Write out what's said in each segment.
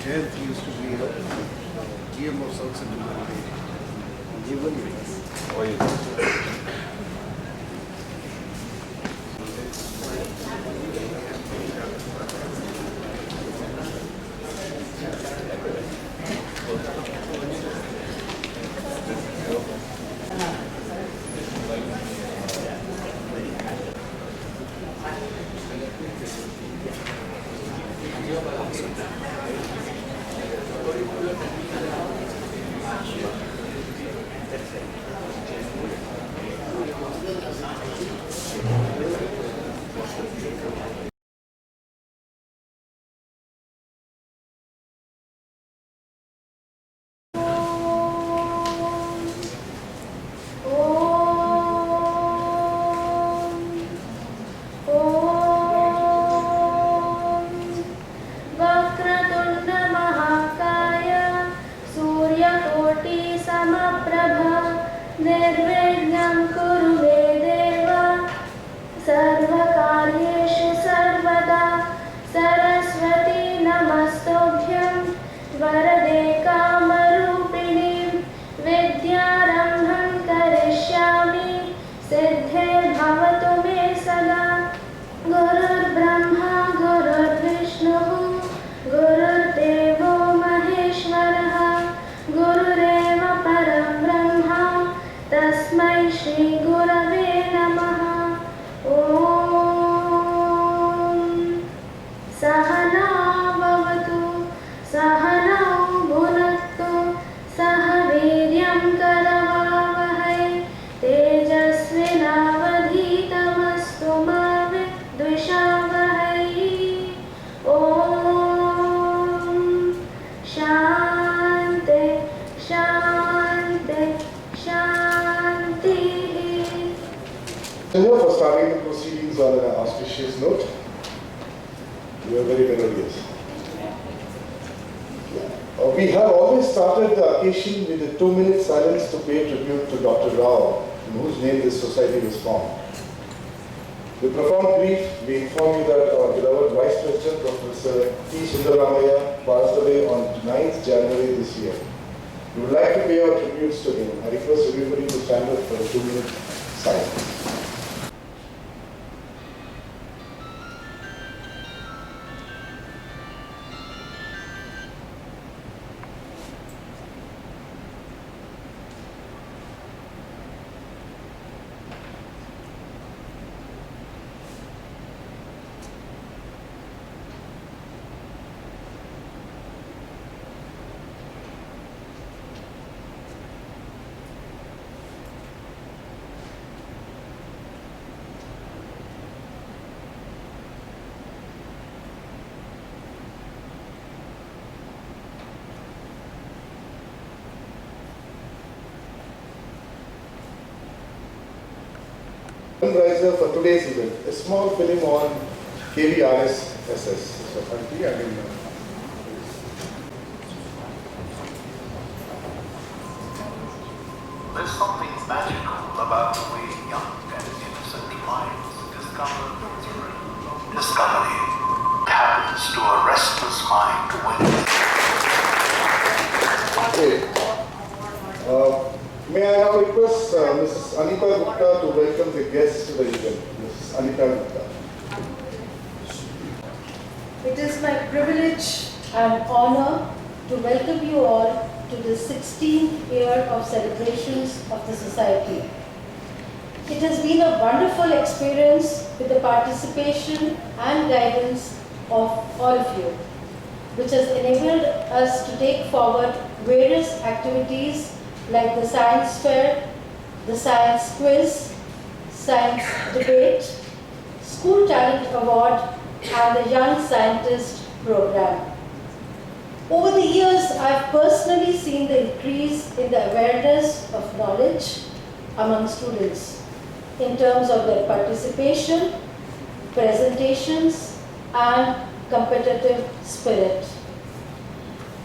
Health used to be a GMO South Central India. Even Oh, yes. For starting the proceedings on an auspicious note, you are very melodious. We have always started the occasion with a 2-minute silence to pay tribute to Dr. Rao, in whose name this society was formed. With profound grief, we inform you that our beloved Vice President, Professor T. Sundaramaya, passed away on 9th January this year. We would like to pay our tributes to him. I request everybody to stand up for a 2-minute silence. Fundraiser for today's event, a small film on KVRSS. So, Auntie, I mean, there's something magical about the way young and innocent minds discovery happens to a restless mind when okay. May I now request Mrs. Anita Gupta to welcome the guests to the event. Mrs. Anita Gupta. It is my privilege and honor to welcome you all to the 16th year of celebrations of the Society. It has been a wonderful experience with the participation and guidance of all of you, which has enabled us to take forward various activities like the Science Fair, the Science Quiz, Science Debate, School Talent Award, and the Young Scientist Program. Over the years, I've personally seen the increase in the awareness of knowledge among students in terms of their participation, presentations, and competitive spirit.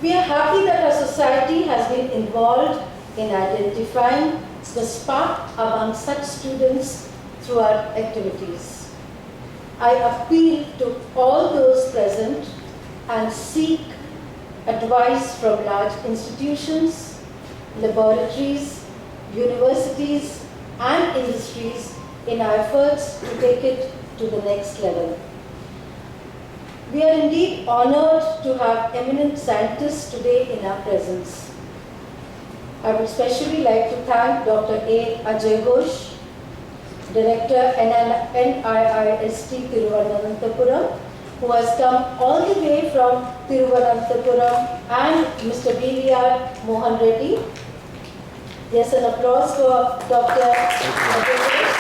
We are happy that our society has been involved in identifying the spark among such students through our activities. I appeal to all those present and seek advice from large institutions, laboratories, universities, and industries in our efforts to take it to the next level. We are indeed honored to have eminent scientists today in our presence. I would especially like to thank Dr. A. Ajay Ghosh, Director NIIST Thiruvananthapuram, who has come all the way from Thiruvananthapuram, and Mr. B.V.R. Mohan Reddy. Yes, an applause for Dr. Ajay Ghosh.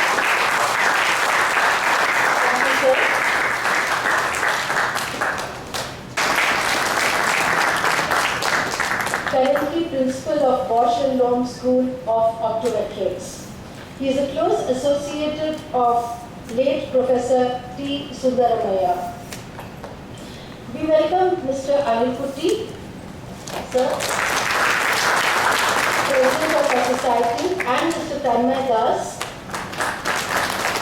Thank you, sir. Currently Principal of Bosch & Lomb School of Optometrics. He is a close associate of late Professor T. Sundaramaya. We welcome Mr. Anil Putti, sir, President of our society, and Mr. Tanmay Das,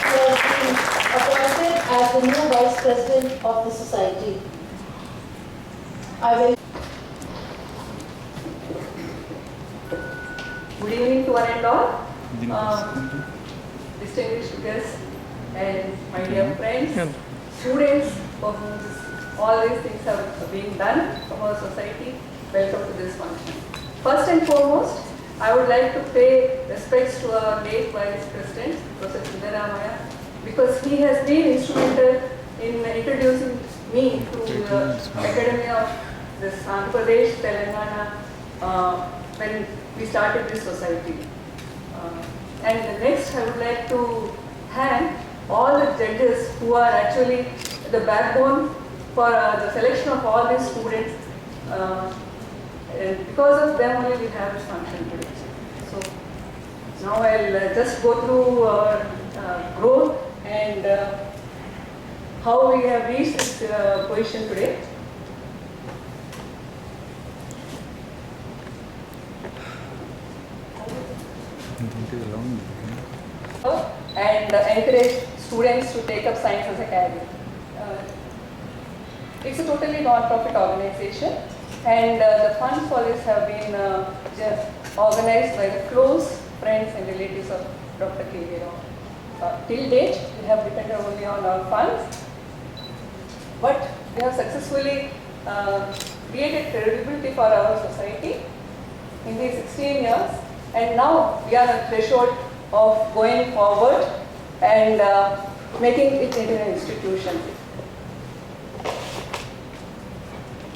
who has been appointed as the new Vice President of the society. I will. Good evening to one and all. Distinguished guests and my dear friends, students for whom all these things are being done from our society, welcome to this function. First and foremost, I would like to pay respects to our late Vice President, Professor Sundaramaya, because he has been instrumental in introducing me to the Academy of this Andhra Pradesh, Telangana, when we started this society. And next, I would like to thank all the judges who are actually the backbone for the selection of all these students. And because of them only we have this function today. So now I'll just go through our growth and how we have reached this position today. And encourage students to take up science as a career. It's a totally non-profit organization, and the funds for this have been organized by the close friends and relatives of Dr. KVRSS. Till date, we have depended only on our funds, but we have successfully created credibility for our society in these 16 years, and now we are on the threshold of going forward and making it into an institution.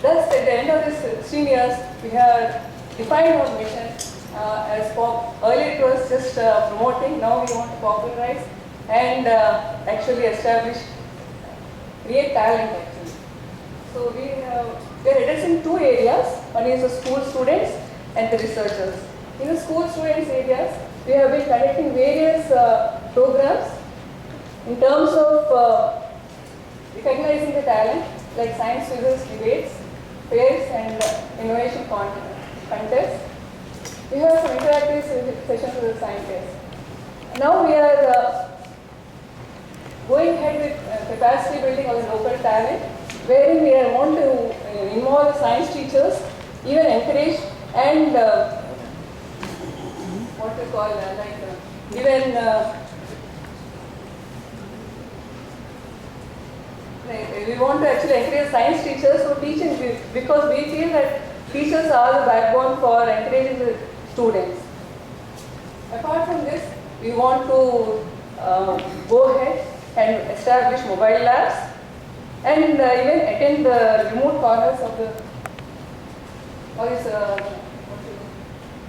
Thus, at the end of this 16 years, we have defined our mission as earlier it was just promoting, now we want to popularize and actually establish, create talent actually. So we are addressing two areas. One is the school students and the researchers. In the school students areas, we have been conducting various programs in terms of recognizing the talent, like science quizzes, debates, fairs, and innovation contests. We have some interactive sessions with the scientists. Now we are going ahead with capacity building of the local talent, wherein we want to involve the science teachers, even encourage and what we call even we want to actually encourage science teachers to teach because we feel that teachers are the backbone for encouraging the students. Apart from this, we want to go ahead and establish mobile labs and even attend the remote corners of the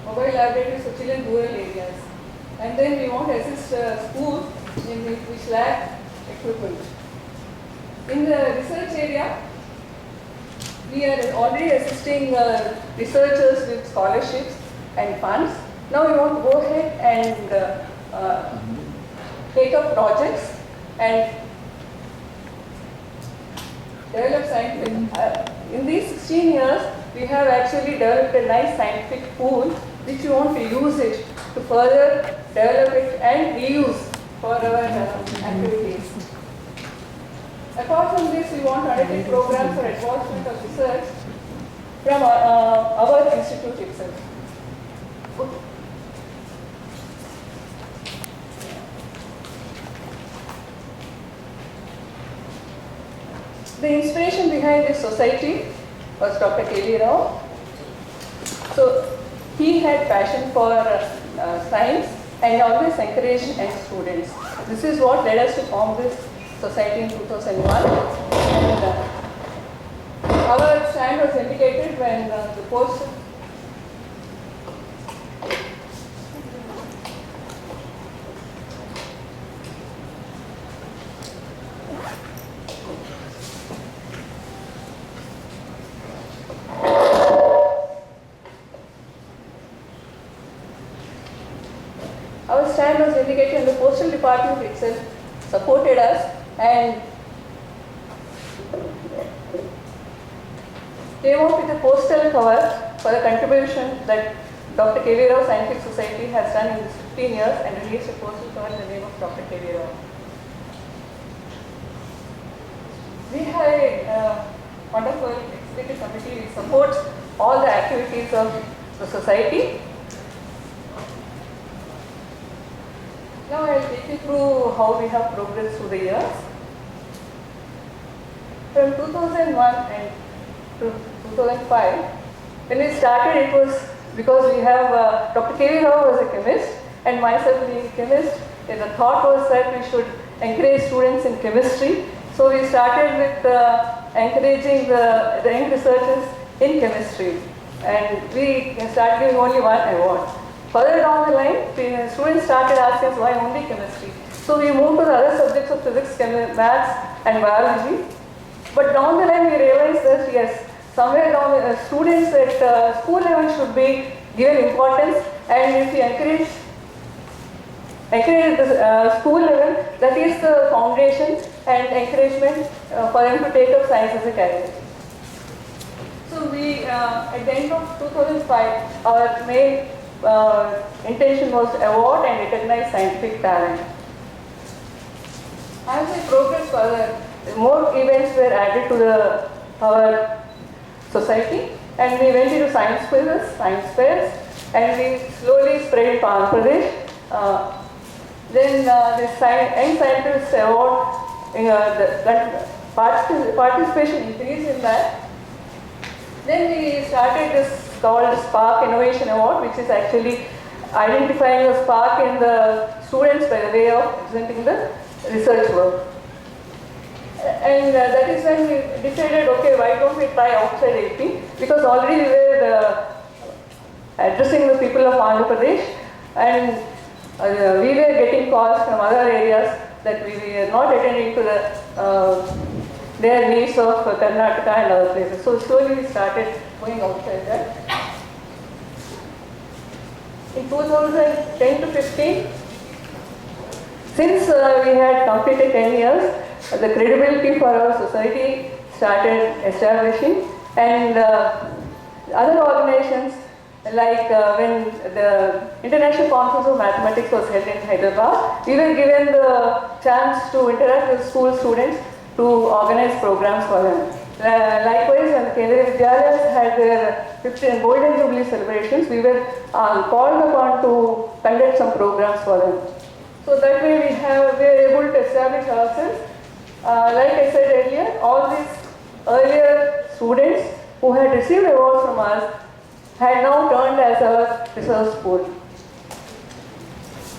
mobile laboratories for children in rural areas. And then we want to assist schools in which lack equipment. In the research area, we are already assisting researchers with scholarships and funds. Now we want to go ahead and take up projects and develop scientific. In these 16 years, we have actually developed a nice scientific pool which we want to use it to further develop it and reuse for our activities. Apart from this, we want to undertake programs for advancement of research from our institute itself. The inspiration behind this society was Dr. KV Rao. So he had passion for science and always encouraged young students. This is what led us to form this society in 2001. And, our stand was indicated when the post. Our stand was indicated and the postal department itself supported us and came up with a postal cover for the contribution that Dr. KV Rao Scientific Society has done in these 15 years and released a postal cover in the name of Dr. KV Rao. We have a wonderful executive committee which supports all the activities of the society. Now I will take you through how we have progressed through the years. From 2001 and to 2005, when we started, it was because we have Dr. KV Rao was a chemist and myself being a chemist, and the thought was that we should encourage students in chemistry. So we started with encouraging the young researchers in chemistry, and we started giving only one award. Further down the line, the students started asking us why only chemistry. So we moved to the other subjects of physics, maths and biology. But down the line we realized that yes, somewhere down the students at school level should be given importance, and if we encourage the school level, that is the foundation and encouragement for them to take up science as a career. So we, at the end of 2005, our main intention was to award and recognize scientific talent. As we progressed further, more events were added to our society, and we went into science quizzes, science fairs, and we slowly spread to Andhra Pradesh. Then the Young Scientist Award, the participation increased in that. Then we started this called Spark Innovation Award, which is actually identifying a spark in the students by the way of presenting the research work. And that is when we decided, okay, why don't we try outside AP? Because already we were addressing the people of Andhra Pradesh, and we were getting calls from other areas that we were not attending to their needs of Karnataka and other places. So slowly we started going outside that. In 2010 to 15, since we had completed 10 years, the credibility for our society started establishing, and other organizations like when the International Conference of Mathematics was held in Hyderabad, we were given the chance to interact with school students to organize programs for them. Likewise, when the Kendriya Vidyalayas had their 15th Golden Jubilee celebrations, we were called upon to conduct some programs for them. So that way we were able to establish ourselves. Like I said earlier, all these earlier students who had received awards from us had now turned as a research pool.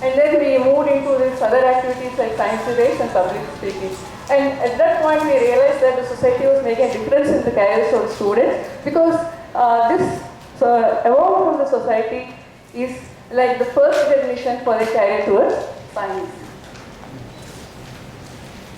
And then we moved into these other activities like science debates and public speaking. And at that point we realized that the society was making a difference in the careers of students, because this award from the society is like the first recognition for the career towards science.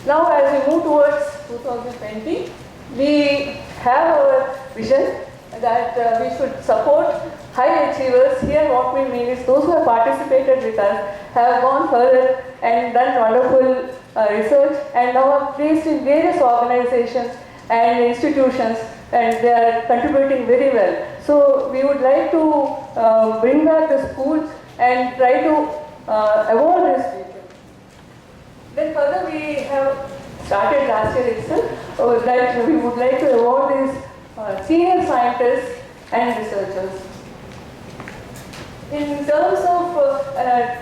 Now as we move towards 2020, we have our vision that we should support high achievers. Here what we mean is those who have participated with us have gone further and done wonderful research and now are placed in various organizations and institutions, and they are contributing very well. So we would like to bring back the schools and try to award these people. Then further we have started last year itself that we would like to award these senior scientists and researchers. In terms of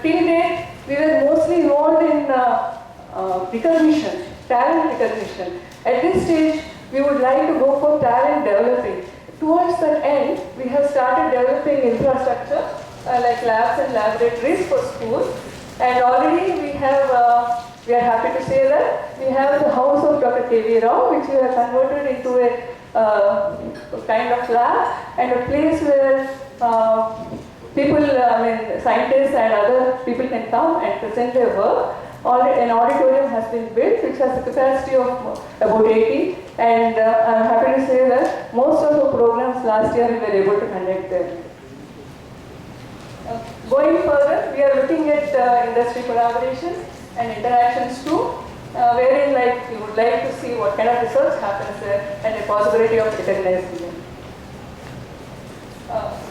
till date, we were mostly involved in recognition, talent recognition. At this stage, we would like to go for talent developing. Towards that end, we have started developing infrastructure like labs and laboratories for schools. And already we are happy to say that we have the house of Dr. KV Rao, which we have converted into a kind of lab and a place where scientists and other people can come and present their work. An auditorium has been built which has a capacity of about 80, and I'm happy to say that most of the programs last year we were able to conduct there. Going further, we are looking at industry collaborations and interactions too, wherein we would like to see what kind of research happens there and the possibility of recognizing them.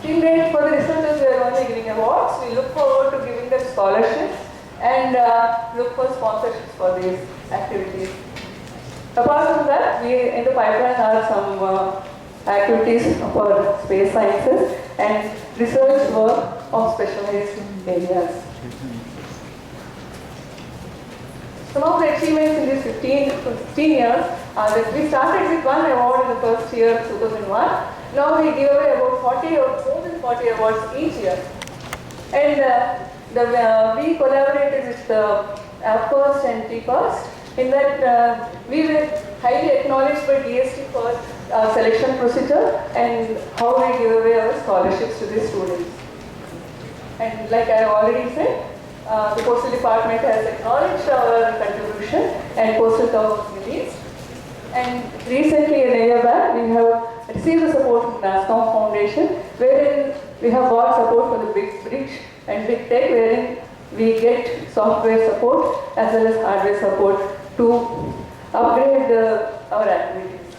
Till date, for the researchers, we are only giving awards. We look forward to giving them scholarships and look for sponsorships for these activities. Apart from that, in the pipeline are some activities for space sciences and research work of specialized areas. Some of the achievements in these 15 years are that we started with one award in the first year, 2001. Now we give away about 40 or more than 40 awards each year. And we collaborated with AppFirst and TFirst in that we were highly acknowledged by DST for our selection procedure and how we give away our scholarships to the students. And like I already said, the Postal Department has acknowledged our contribution and Postal Cow was released. And recently, a year back, we have received the support from NASCOM Foundation, wherein we have got support for the Big Bridge and Big Tech, wherein we get software support as well as hardware support to upgrade our activities.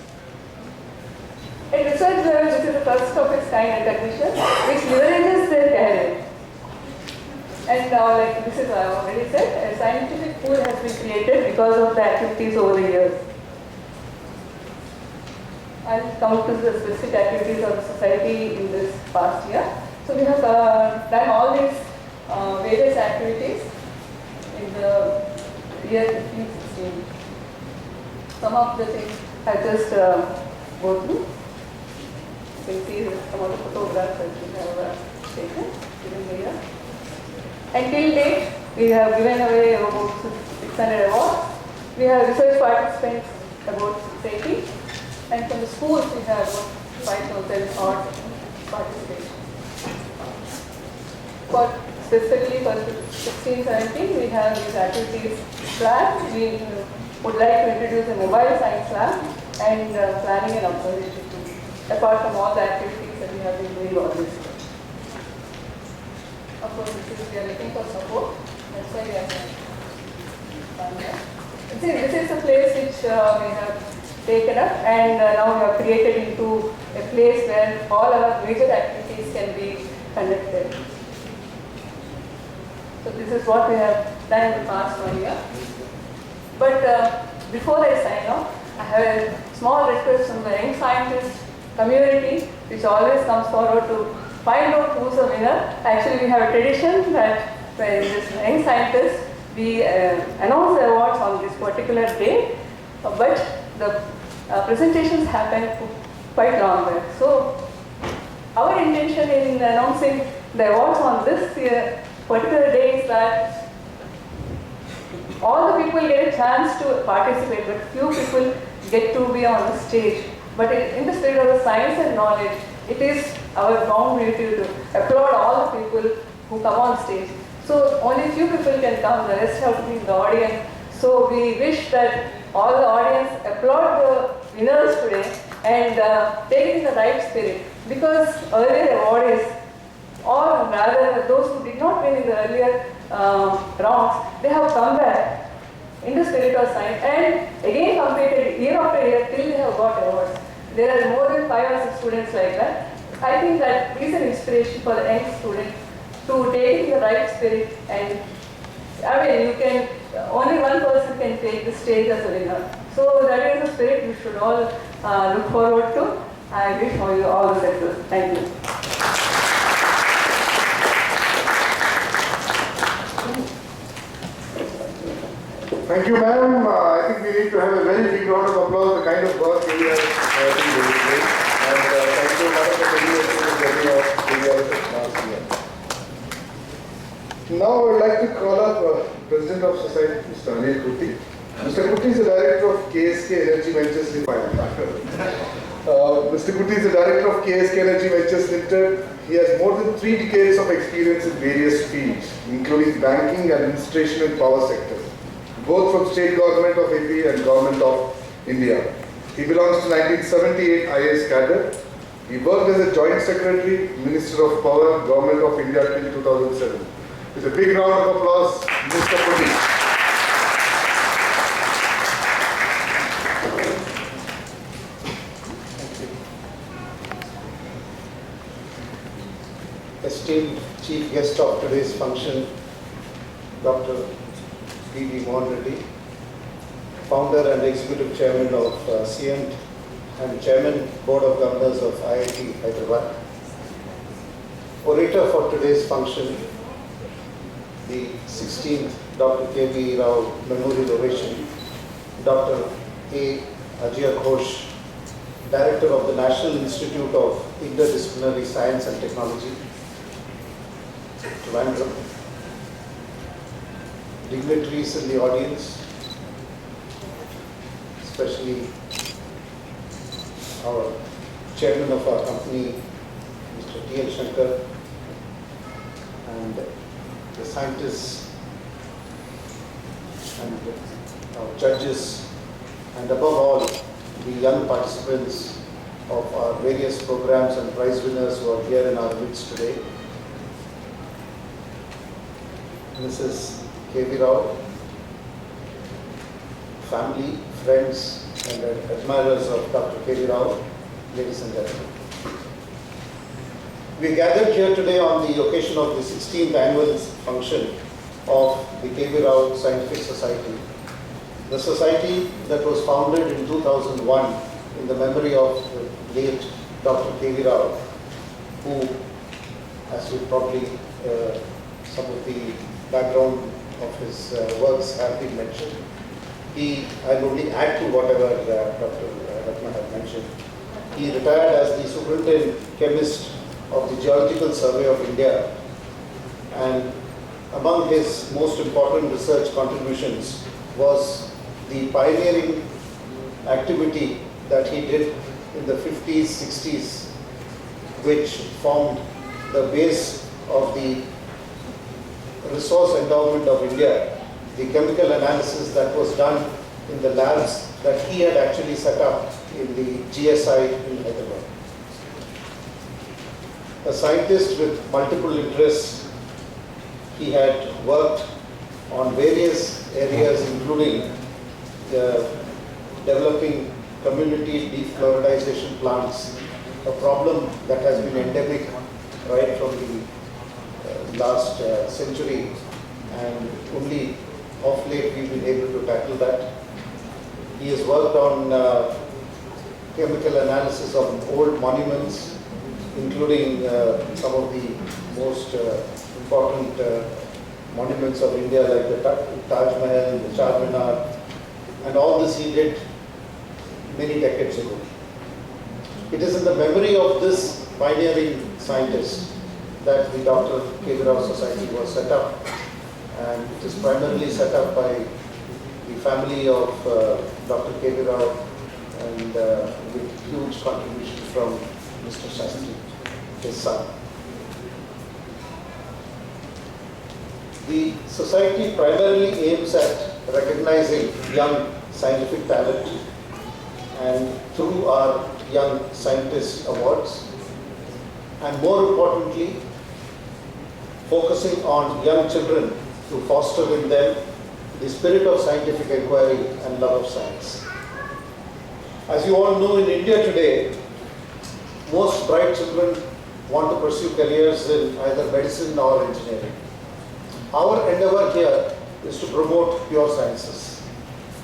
At research level, this is the first of its kind recognition, which leverages their career. And this is what I already said, a scientific pool has been created because of the activities over the years. I'll come to the specific activities of the society in this past year. So we have done all these various activities in the year 2016. Some of the things I just go through. You can see some of the photographs that we have taken during the year. Until date, we have given away about 600 awards. We have research participants about 680. And from the schools, we have about 5,000 odd participation. Specifically for 16-17, we have these activities planned. We would like to introduce a mobile science lab and planning and observation too, apart from all the activities that we have been doing all this year. Of course, we are looking for support. That's why we are here. This is a place which we have taken up, and now we have created into a place where all our major activities can be conducted. So this is what we have done in the past 1 year. But before I sign off, I have a small request from the young scientist community, which always comes forward to find out who's a winner. Actually, we have a tradition that when this young scientist, we announce the awards on this particular day, but the presentations happen quite long back. So our intention in announcing the awards on this particular day is that all the people get a chance to participate, but few people get to be on the stage. But in the spirit of the science and knowledge, it is our bound duty to applaud all the people who come on stage. So only few people can come, the rest have to be in the audience. So we wish that all the audience applaud the winners today and take it in the right spirit. Because earlier awardees, or rather those who did not win in the earlier rounds, they have come back in the spirit of science and again competed year after year till they have got awards. There are more than 5 or 6 students like that. I think that is an inspiration for the young student to take it in the right spirit, and you can, only one person can take the stage as a winner. So that is the spirit we should all look forward to. I wish for you all the success. Thank you. Thank you, ma'am. I think we need to have a very big round of applause, the kind of work we are doing today. And thank you, madam, for the KVRSS here. Now I would like to call up President of Society, Mr. Anil Kuti. Mr. Kuti is the Director of KSK Energy Ventures Limited. Mr. Kuti is the Director of KSK Energy Ventures Limited. He has more than 3 decades of experience in various fields, including banking, administration and power sectors, both from state government of AP and government of India. He belongs to 1978 IAS cadre. He worked as a Joint Secretary, Minister of Power, Government of India till 2007. With a big round of applause, Mr. Kuti. Esteemed chief guest of today's function, Dr. P.V. Mohan Reddy, founder and executive chairman of CM and chairman board of governors of IIT Hyderabad. Orator for today's function, the 16th Dr. K.V. Rao Memorial Ovation, Dr. A. Ajay Ghosh, Director of the National Institute of Interdisciplinary Science and Technology, Trivandrum, dignitaries in the audience, especially our chairman of our company, Mr. T.L. Shankar, and the scientists and our judges, and above all, the young participants of our various programs and prize winners who are here in our midst today. Mrs. K.V. Rao, family, friends, and admirers of Dr. K.V. Rao, ladies and gentlemen. We gathered here today on the occasion of the 16th annual function of the K.V. Rao Scientific Society. The society that was founded in 2001 in the memory of the late Dr. K.V. Rao, who, as you probably, some of the background of his works have been mentioned. I'll only add to whatever Dr. Ratna had mentioned. He retired as the superintendent chemist of the Geological Survey of India, and among his most important research contributions was the pioneering activity that he did in the 50s, 60s, which formed the base of the Resource Endowment of India, the chemical analysis that was done in the labs that he had actually set up in the GSI in Hyderabad. A scientist with multiple interests, he had worked on various areas including developing community defluoridization plants, a problem that has been endemic right from the last century, and only of late we've been able to tackle that. He has worked on chemical analysis of old monuments, including some of the most important monuments of India like the Taj Mahal, the Charminar, and all this he did many decades ago. It is in the memory of this pioneering scientist that the Dr. K.V. Rao Society was set up, and it is primarily set up by the family of Dr. K.V. Rao, and with huge contribution from Mr. Shastri, his son. The society primarily aims at recognizing young scientific talent, and through our Young Scientist Awards, and more importantly, focusing on young children to foster in them the spirit of scientific inquiry and love of science. As you all know, in India today, most bright children want to pursue careers in either medicine or engineering. Our endeavor here is to promote pure sciences,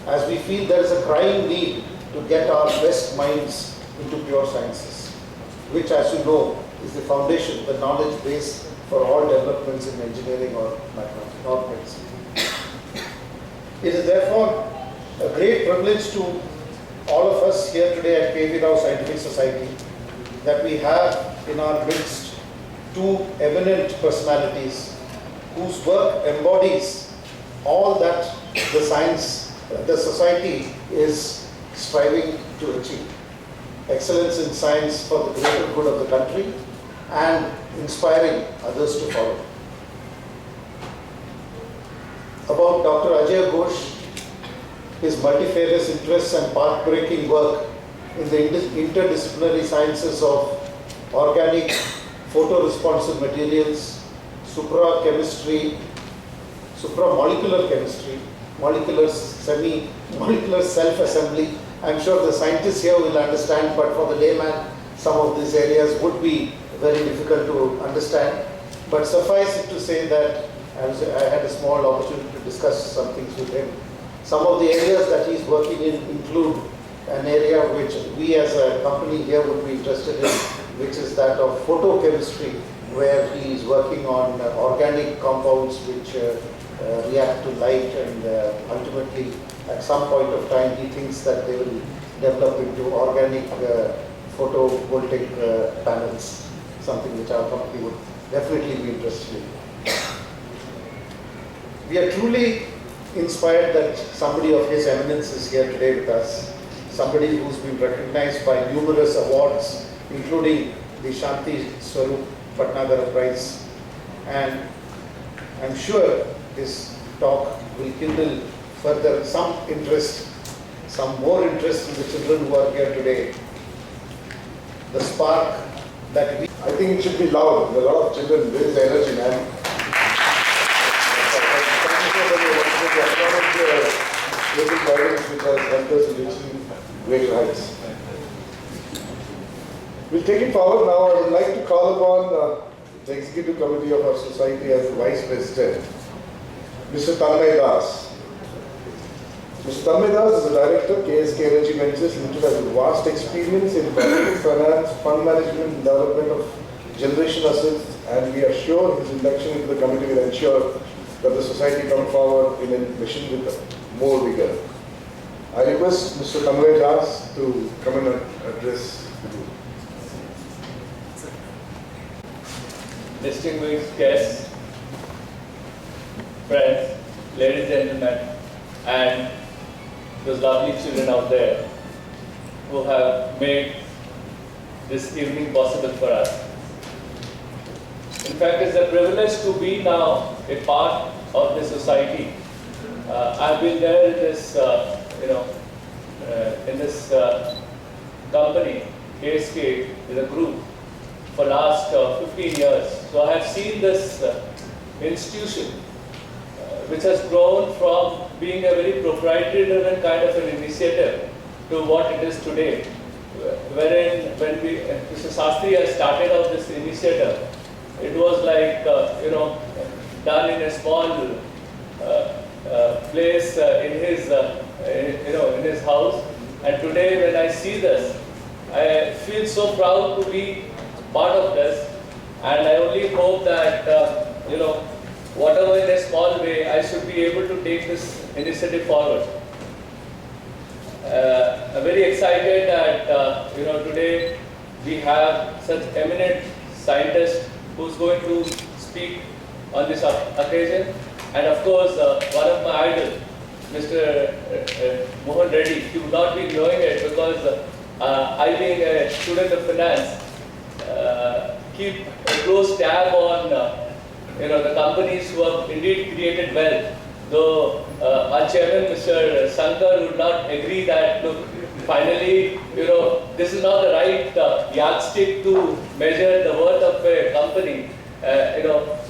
as we feel there is a crying need to get our best minds into pure sciences, which, as you know, is the foundation, the knowledge base for all developments in engineering or mathematics or medicine. It is therefore a great privilege to all of us here today at KV Rao Scientific Society that we have in our midst two eminent personalities whose work embodies all that the society is striving to achieve. Excellence in science for the greater good of the country and inspiring others to follow. About Dr. Ajay Ghosh, his multifarious interests and path-breaking work in the interdisciplinary sciences of organic, photoresponsive materials, supramolecular chemistry, molecular self-assembly. I'm sure the scientists here will understand, but for the layman, some of these areas would be very difficult to understand. But suffice it to say that I had a small opportunity to discuss some things with him. Some of the areas that he's working in include an area which we as a company here would be interested in, which is that of photochemistry, where he is working on organic compounds which react to light, and ultimately at some point of time he thinks that they will develop into organic photovoltaic panels, something which our company would definitely be interested in. We are truly inspired that somebody of his eminence is here today with us, somebody who's been recognized by numerous awards, including the Shanti Swarup Patnagara Prize. And I'm sure this talk will kindle further some interest, some more interest in the children who are here today. The spark that we... I think it should be loud. There are a lot of children. There is energy, man. Global guidance which has helped us in reaching greater heights. We'll take it forward now. I would like to call upon the Executive Committee of our Society as the Vice President, Mr. Tanmay Das. Mr. Tanmay Das is the Director, KSK Energy Ventures Limited, has a vast experience in corporate finance, fund management, and development of generation assets, and we are sure his induction into the committee will ensure that the society come forward in a mission with more vigor. I request Mr. Tanmay Das to come and address the group. Distinguished guests, friends, ladies and gentlemen, and those lovely children out there who have made this evening possible for us. In fact, it's a privilege to be now a part of the society. I've been there in this, company, KSK, in a group for last 15 years. So I have seen this institution, which has grown from being a very proprietary-driven kind of an initiative to what it is today. Wherein, when Mr. Sastry has started off this initiative, it was like, done in a small place in his house. And today, when I see this, I feel so proud to be part of this. And I only hope that, whatever in a small way, I should be able to take this initiative forward. I'm very excited that, today we have such eminent scientists who's going to speak on this occasion. And of course, one of my idols, Mr. Mohan Reddy, you would not be knowing it because I, being a student of finance, keep a close tab on the companies who have indeed created wealth. Though our chairman, Mr. Sankar, would not agree that, look, finally, this is not the right yardstick to measure the worth of a company.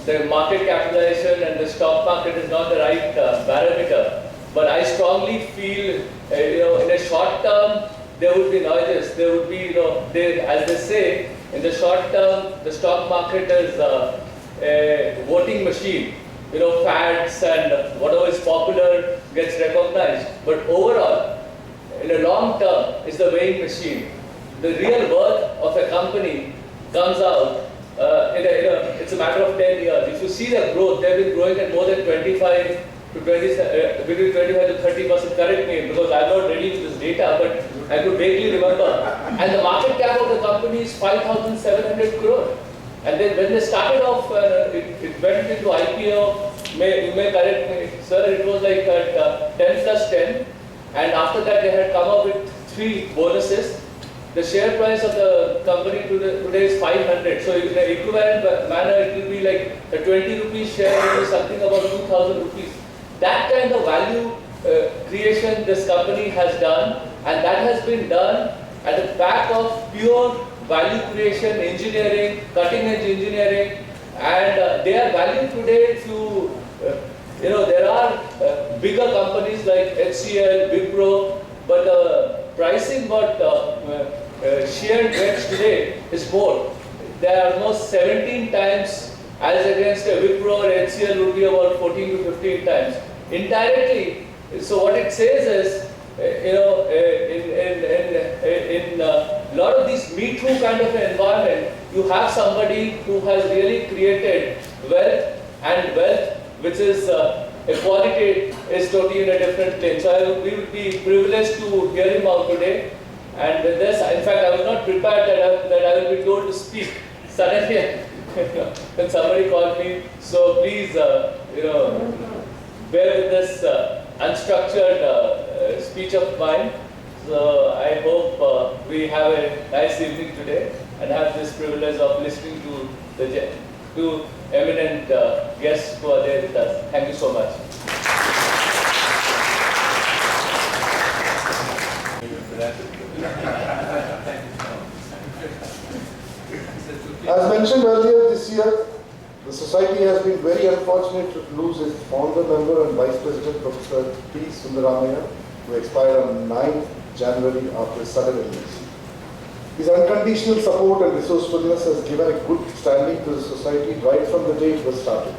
The market capitalization and the stock market is not the right parameter. But I strongly feel, in a short term, there would be noises. There would be, as they say, in the short term, the stock market is a voting machine. Fads and whatever is popular gets recognized. But overall, in a long term, it's the weighing machine. the real worth of a company comes out it's a matter of 10 years. If you see the growth, they've been growing at more than 25 to 20, between 25 to 30%, correct me, because I'm not ready with this data, but I could vaguely remember. And the market cap of the company is 5,700 crore. And then when they started off, it went into IPO, you may correct me, sir, it was like at 10 plus 10. And after that, they had come up with 3 bonuses. The share price of the company today is 500. So in an equivalent manner, it will be like a 20 rupees share will be something about 2,000 rupees. That kind of value creation this company has done, and that has been done at the back of pure value creation, engineering, cutting edge engineering, and they are valued today to, there are bigger companies like HCL, Wipro, but the pricing what shared gets today is more. They are almost 17 times as against a Wipro or HCL would be about 14 to 15 times. Indirectly, so what it says is, in a lot of these Me Too kind of an environment, you have somebody who has really created wealth, and wealth which is equality is totally in a different plane. So we would be privileged to hear him out today. And with this, in fact, I was not prepared that I will be told to speak suddenly when somebody called me. So please, bear with this unstructured speech of mine. So I hope we have a nice evening today and have this privilege of listening to the two eminent guests who are there with us. Thank you so much. As mentioned earlier this year, the society has been very unfortunate to lose its founder member and Vice President Professor P. Sundaramaya, who expired on 9th January after a sudden illness. His unconditional support and resourcefulness has given a good standing to the society right from the day it was started.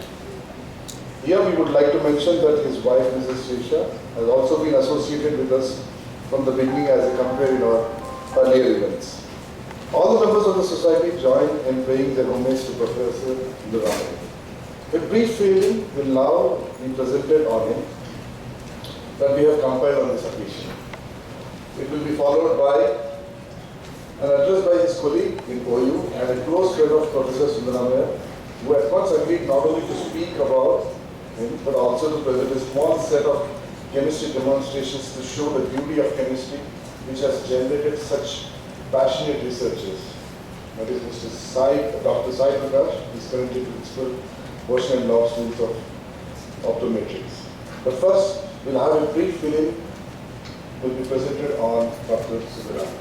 Here we would like to mention that his wife, Mrs. Shesha, has also been associated with us from the beginning as a compare in our earlier events. All the members of the society join in paying their homage to Professor Sundaramaya. A brief feeling will now be presented on him that we have compiled on this occasion. It will be followed by an address by his colleague in OU and a close friend of Professor Sundaramaya, who at once agreed not only to speak about him, but also to present a small set of chemistry demonstrations to show the beauty of chemistry, which has generated such passionate researchers. That is Dr. Sai Prakash, is currently principal Ocean and Law Students of Optometrics. But first, we'll have a brief film will be presented on Dr. Sundaramaya.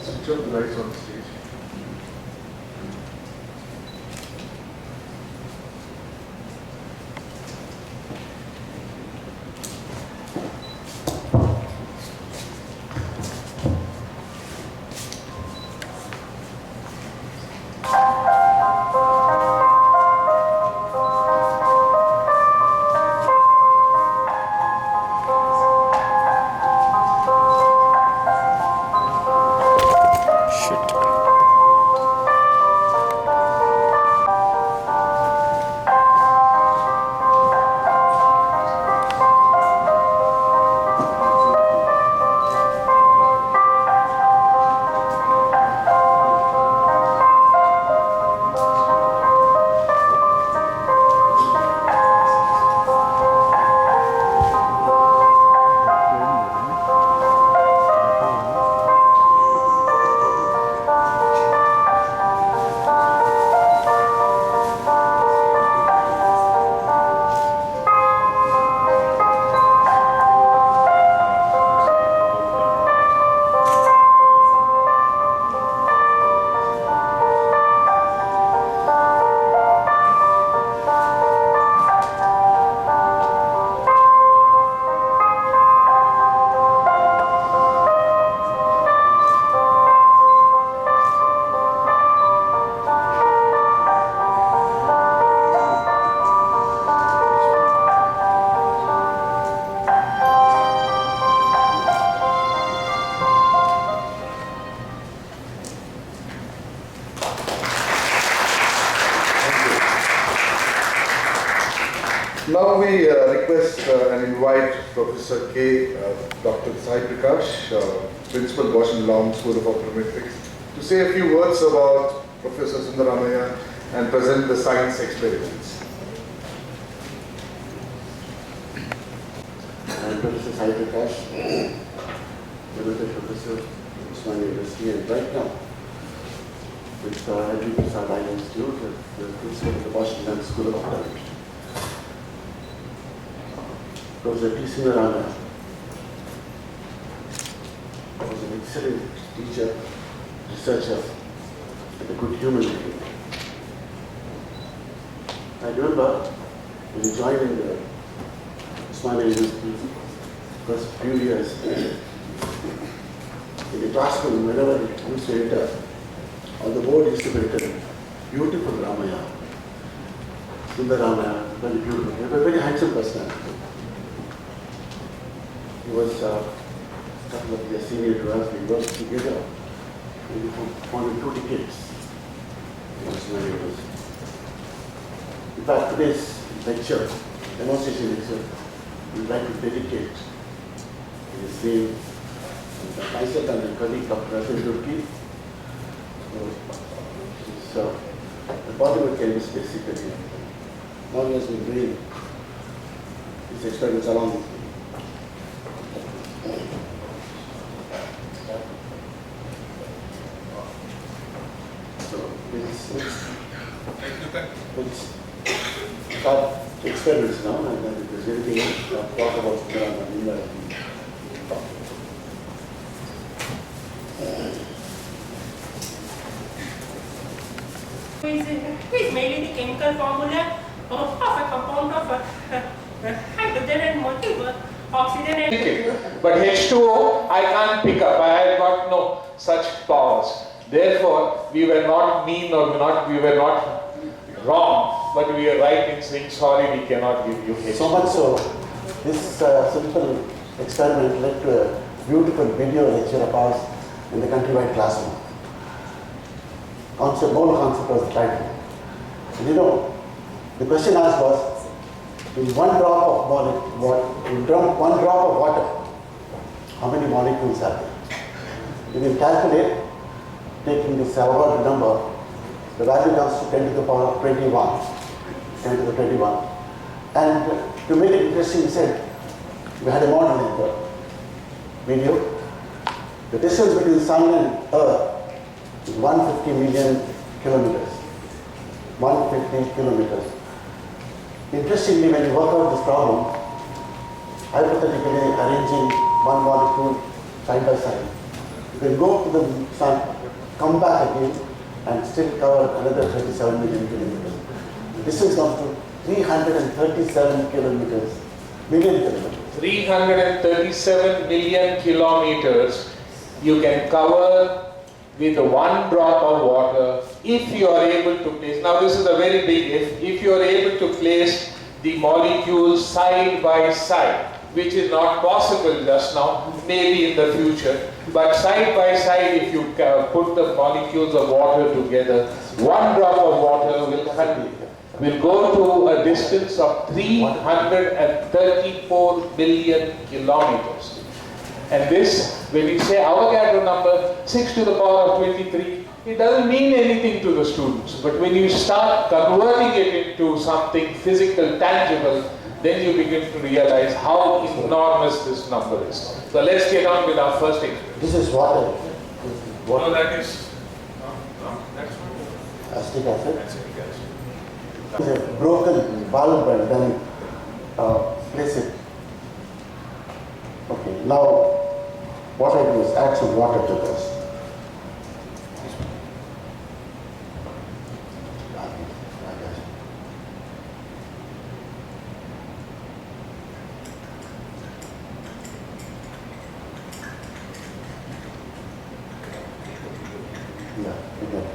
Switch off the lights on the stage. Now we request and invite Professor K. Dr. Sai Prakash, Principal Bosch and Long School of Optometrics, to say a few words about Professor Sundaramaya and present the science experiments. I am Professor Sai Prakash, Emeritus Professor of Usmania University, and right now with Henry Prasad Eye Institute, the Principal of the Bosch and Long School of Optometry. Professor T. Sundaramaya was an excellent teacher, researcher, and a good human being. I remember when he joined in the Usmania University, first few years, in the classroom, whenever he used to enter, on the board used to be written, beautiful Ramaya, Sundaramaya, very beautiful. He was a very handsome person. He was a couple of years senior to us. We worked together. We founded 2 decades in Usmania University. In fact, today's lecture, demonstration lecture, we would like to dedicate in his name myself and my colleague Dr. Rajan Durki. The Bollywood chemist basically. Now he has been doing his experiments along with me. So let's start experiments now, and then if there's anything else, talk about the is mainly the chemical formula of a compound of hydrogen and multiple oxygen and But H2O, I can't pick up. I have got no such powers. Therefore, we were not mean or we were not wrong, but we were right in saying, sorry, we cannot give you H2O. So much so, this simple experiment led to a beautiful video lecture of ours in the countrywide classroom. Mono concept was the title. And you know, the question asked was, in one drop of water, how many molecules are there? You can calculate, taking this Award number, the value comes to 10 to the power of 21. 10 to the 21. And to make it interesting, we said, we had a model in the video. The distance between the Sun and Earth is 150 million kilometers. 150 kilometers. Interestingly, when you work out this problem, hypothetically arranging one molecule side by side, you can go to the Sun, come back again, and still cover another 37 million kilometers. The distance comes to 337 kilometers, million kilometers. 337 million kilometers you can cover with 1 drop of water if you are able to place. Now this is a very big if you are able to place the molecules side by side, which is not possible just now, maybe in the future, but side by side if you put the molecules of water together, 1 drop of water will go to a distance of 334 million kilometers. And this, when we say Avogadro number 6 to the power of 23, it doesn't mean anything to the students. But when you start converting it into something physical, tangible, then you begin to realize how enormous this number is. So let's get on with our first experiment. This is water. No, that is... that's Acetic acid. acetic acid. It's a broken bulb and then place it. Okay, now what I do is add some water to this. Yeah, again.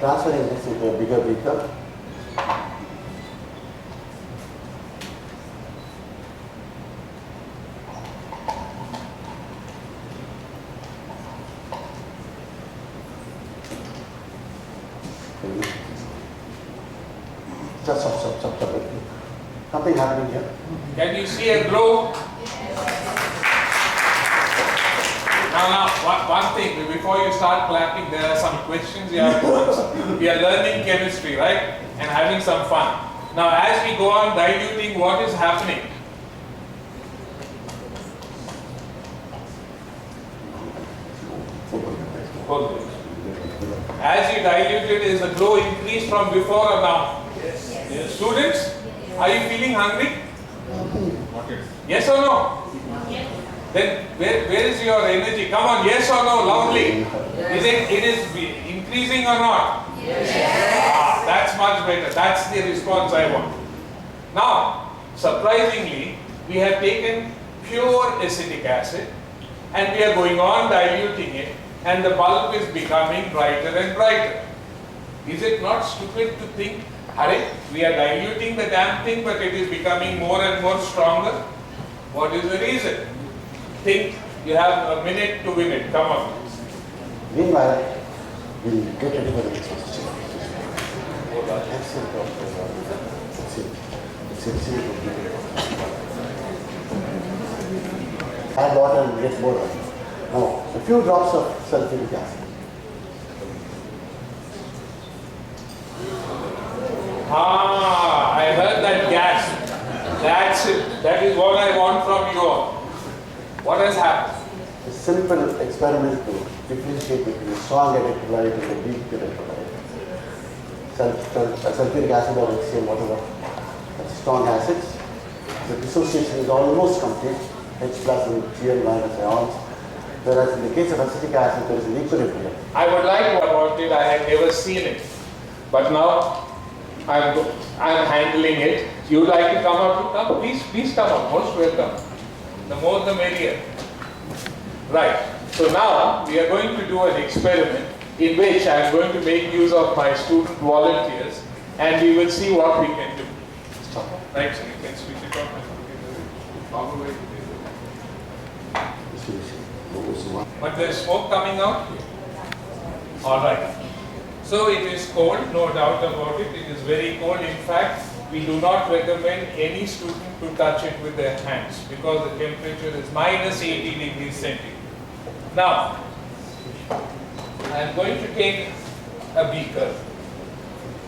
Transferring this into a bigger beaker. Stop. Something happening here. Can you see a glow? Now, one thing, before you start clapping, there are some questions you have to answer. We are learning chemistry, right? And having some fun. Now, as we go on diluting, what is happening? As you dilute it, is the glow increased from before or now? Yes. Students, are you feeling hungry? Yes or no? Yes. Then where is your energy? Come on, yes or no, loudly. It is increasing or not? Yes. That's much better. That's the response I want. Now, surprisingly, we have taken pure acetic acid and we are going on diluting it, and the bulb is becoming brighter and brighter. Is it not stupid to think, Hare, we are diluting the damn thing, but it is becoming more and more stronger? What is the reason? Think, you have a minute to win it. Come on. Meanwhile, we'll get ready for the next question. Add water and get more oil. Now, a few drops of sulfuric acid. I heard that gas. That's it. That is what I want from you all. What has happened? A simple experiment to differentiate between strong electrolyte and a weak electrolyte. Sulfuric acid or HCl, whatever, strong acids. The dissociation is almost complete, H plus and Cl minus ions. Whereas in the case of acetic acid, there is an equilibrium. I would like to about it. I had never seen it, but now I'm handling it. You would like to come up? Come, please come up. Most welcome. The more the merrier. Right. So now we are going to do an experiment in which I am going to make use of my student volunteers, and we will see what we can do. Right. So you can switch it on. But there is smoke coming out. All right. So it is cold, no doubt about it. It is very cold. In fact, we do not recommend any student to touch it with their hands because the temperature is minus 80 degrees centigrade. Now, I am going to take a beaker.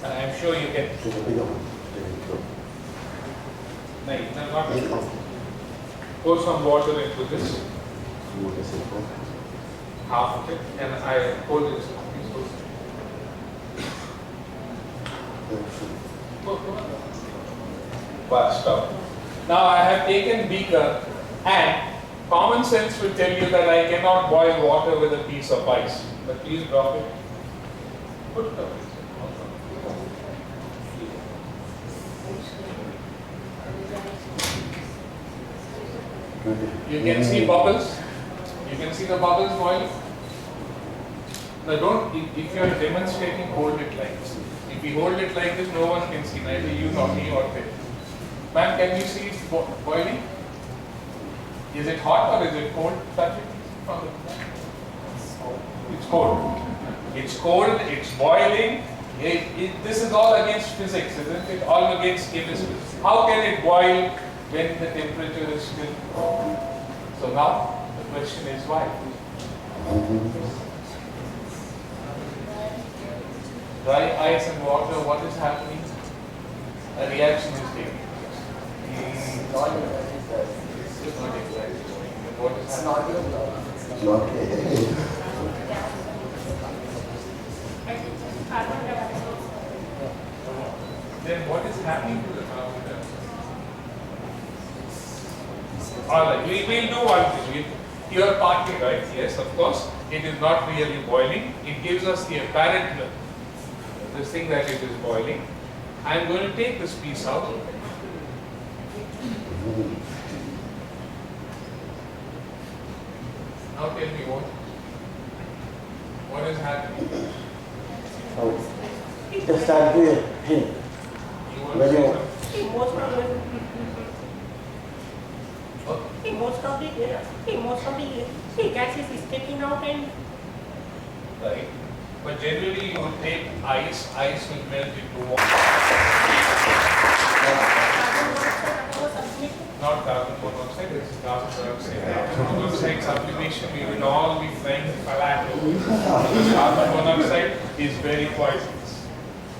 I am sure you can. Pour some water into this. Half of it, and I hold it. Stop. Now I have taken beaker, and common sense will tell you that I cannot boil water with a piece of ice. But please drop it. Put it away. You can see bubbles. You can see the bubbles boiling. Now don't, if you are demonstrating, hold it like this. If you hold it like this, no one can see, neither you nor me or them. Ma'am, can you see it boiling? Is it hot or is it cold? Touch it from the It's cold. It's cold, it's boiling. This is all against physics, isn't it? All against chemistry. How can it boil when the temperature is still cold? So now, the question is why? Dry ice and water, what is happening? A reaction is taking place. It's not exactly. What is happening? Then what is happening to the carbon dioxide? Alright, we will do one thing. You are partly right, yes, of course. It is not really boiling. It gives us the apparent this thing that it is boiling. I am going to take this piece out. Now tell me what is happening? Just I'll give you a hint. You want to say something? Most of the gas is escaping out and Right. But generally you would take ice will melt into water. Not carbon monoxide, it's carbon dioxide. Carbon monoxide sublimation, we will all be flying Palato. Because carbon monoxide is very poisonous.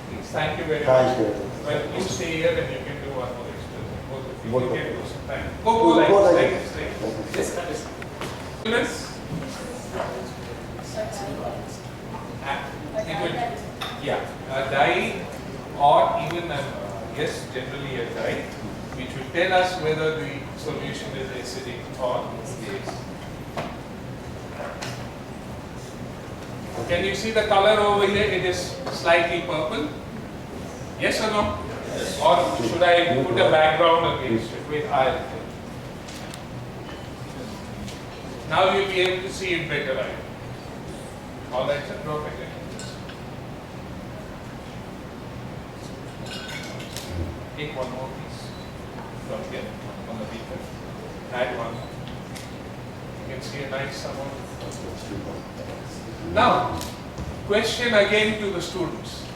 Please, thank you very much. Thank you. Well, you stay here and you can do one more experiment. Both of you. Both You of can you. do some time. Go like Go like this, this. like this. Yes. It will, yeah, a dye or even yes, generally a dye, which will tell us whether the solution is acidic or base. Can you see the color over here? It is slightly purple. Yes or no? Yes. Or should I put a background against it? Wait, I'll. Now you'll be able to see it better, right? All right, sir, drop it in. Take one more piece from here on the beaker. Add one. You can see a nice amount. Now, question again to the students.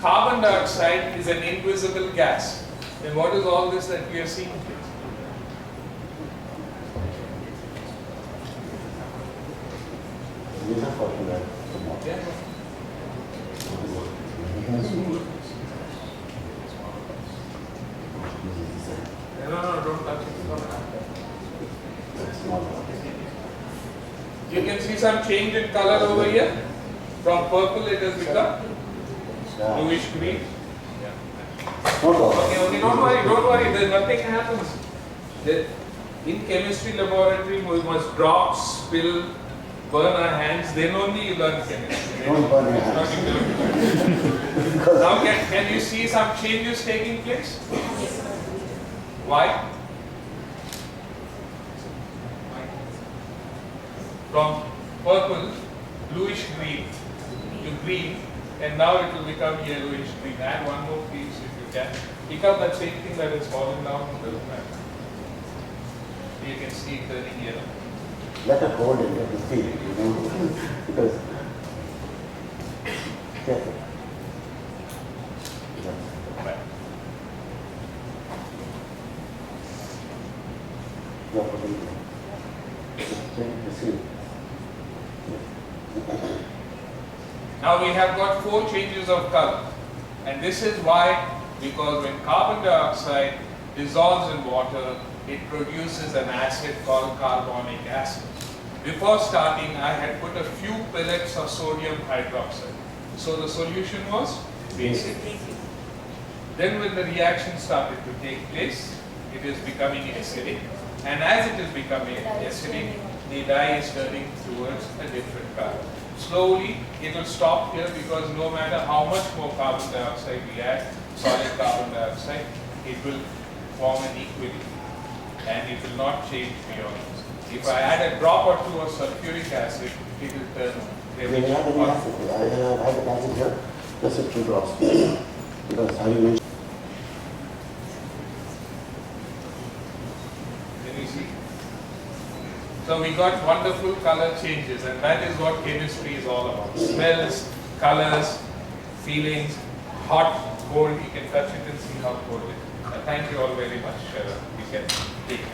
Carbon dioxide is an invisible gas. Then what is all this that we are seeing? Reason for that. Yeah. No, don't touch it. You can see some change in color over here. From purple it has become bluish green. Okay, don't worry, there's nothing happens. In chemistry laboratory we must drop, spill, burn our hands, then only you learn chemistry. Don't burn your hands. Now can you see some changes taking place? Why? From purple, bluish green to green, and now it will become yellowish green. Add one more piece if you can. Pick up that same thing that is fallen down, doesn't matter. You can see it turning yellow. Let her hold it, let her feel it, because careful. You are putting it. Now we have got 4 changes of color, and this is why, because when carbon dioxide dissolves in water, it produces an acid called carbonic acid. Before starting, I had put a few pellets of sodium hydroxide. So the solution was basic. Then when the reaction started to take place, it is becoming acidic. And as it is becoming acidic, the dye is turning towards a different color. Slowly, it will stop here because no matter how much more carbon dioxide we add, solid carbon dioxide, it will form an equilibrium and it will not change beyond this. If I add a drop or two of sulfuric acid, it will turn They have any acid. I have an acid here, just a 2 drops. Because I will. Can you see? So we got wonderful color changes, and that is what chemistry is all about. Smells, colors, feelings, hot, cold. You can touch it and see how cold it is. Thank you all very much. We can take it.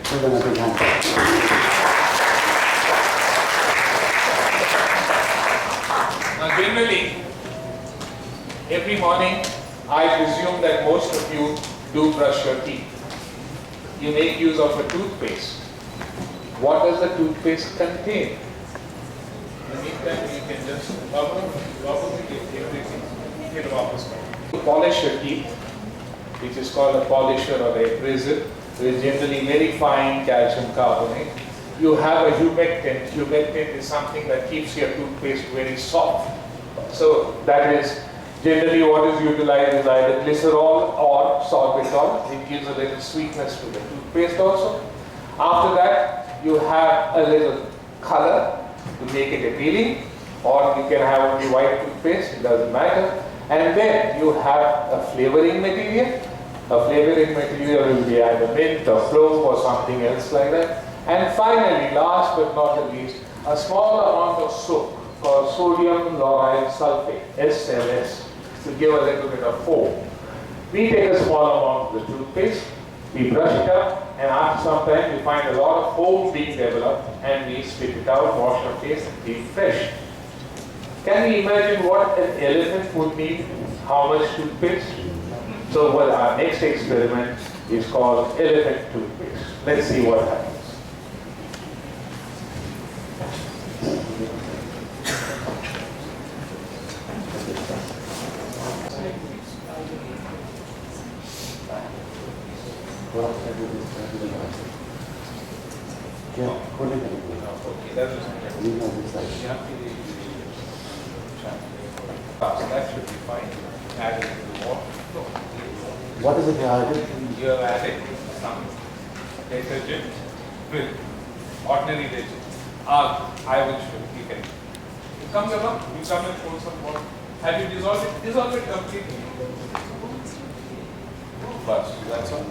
Now generally, every morning, I presume that most of you do brush your teeth. You make use of a toothpaste. What does the toothpaste contain? In the meantime, you can just rubber everything. To polish your teeth, which is called a polisher or a abrasive, which is generally very fine calcium carbonate. You have a humectant. Humectant is something that keeps your toothpaste very soft. So that is generally what is utilized is either glycerol or sorbitol. It gives a little sweetness to the toothpaste also. After that, you have a little color to make it appealing, or you can have only white toothpaste, it doesn't matter. And then you have a flavoring material. A flavoring material will be either mint or clove or something else like that. And finally, last but not the least, a small amount of soap called sodium lauryl sulfate, SLS, to give a little bit of foam. We take a small amount of the toothpaste, we brush it up, and after some time we find a lot of foam being developed, and we spit it out, wash our face, and feel fresh. Can we imagine what an elephant would need? How much toothpaste? So well, our next experiment is called elephant toothpaste. Let's see what happens. That should be fine. Add it to the water. What is it added? You have added some detergent with ordinary detergent. I will show you. Can. You come along, you come and pour some water. Have you dissolved it? Dissolve it completely. But that's all.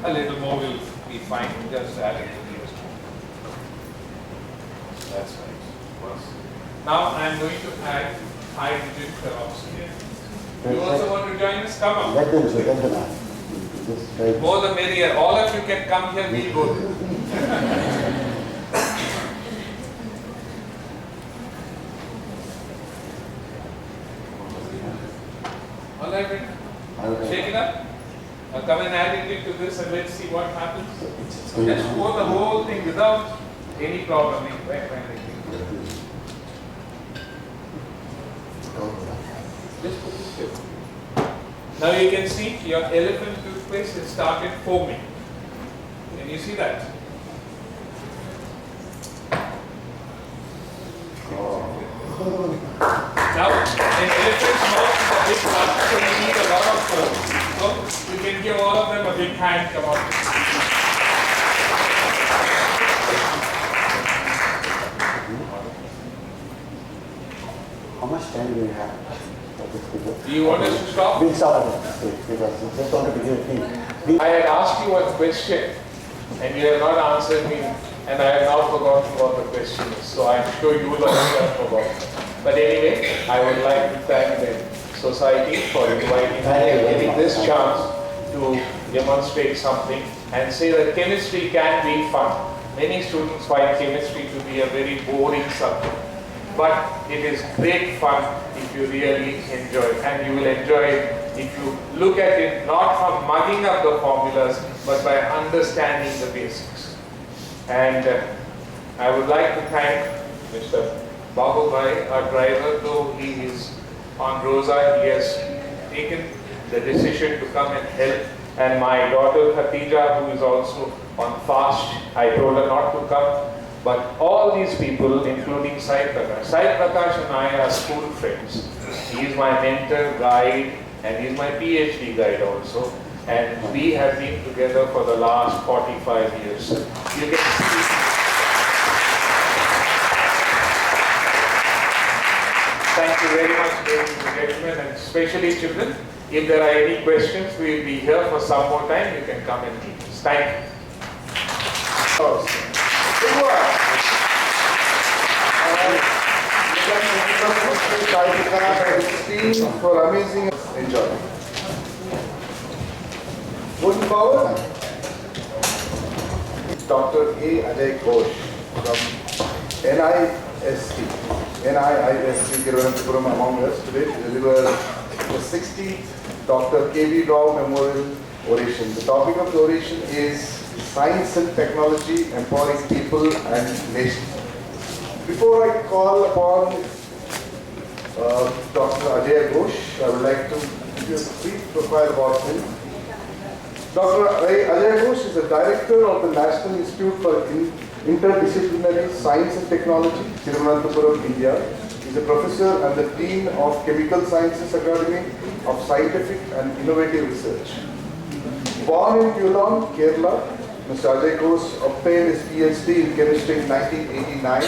A little more will be fine. Just add it to the That's right. Now I am going to add hydrogen peroxide. You also want to join us? Come on. Let them add. More the merrier. All of you can come here, we'll go there. All right, then. Shake it up. Now come and add it to this and let's see what happens. Just pour the whole thing without any problem. Just put this here. Now you can see your elephant toothpaste has started foaming. Can you see that? Now, an elephant's mouth is a big mouth, so you need a lot of foam. So you can give all of them a big hand. Come on. How much time do we have? Do you want us to stop? We'll stop at it because it's just going to be here. I had asked you a question and you have not answered me, and I have now forgotten what the question is. So I'm sure you will also have forgotten. But anyway, I would like to thank the society for inviting me and giving this chance to demonstrate something and say that chemistry can be fun. Many students find chemistry to be a very boring subject, but it is great fun if you really enjoy it, and you will enjoy it if you look at it not from mugging up the formulas, but by understanding the basics. And I would like to thank Mr. Babu Bhai, our driver, though he is on Rosa, he has taken the decision to come and help. And my daughter Khatija, who is also on fast, I told her not to come. But all these people, including Sai Prakash and I are school friends. He is my mentor, guide, and he is my PhD guide also. And we have been together for the last 45 years. You can see. Thank you very much, ladies and gentlemen, and especially children. If there are any questions, we will be here for some more time. You can come and meet us. Thank you. Good work. For amazing enjoy. Moving forward, Dr. A. Ajay Ghosh from NIIST Thiruvananthapuram among us today to deliver the 60th Dr. K.V. Rao Memorial Oration. The topic of the oration is Science and Technology Empowering People and Nations. Before I call upon Dr. Ajay Ghosh, I would like to give you a brief profile about him. Dr. Ajay Ghosh is the Director of the National Institute for Interdisciplinary Science and Technology, Thiruvananthapuram, India. He is a professor and the Dean of Chemical Sciences Academy of Scientific and Innovative Research. Born in Kullam, Kerala, Mr. Ajay Ghosh obtained his PhD in chemistry in 1989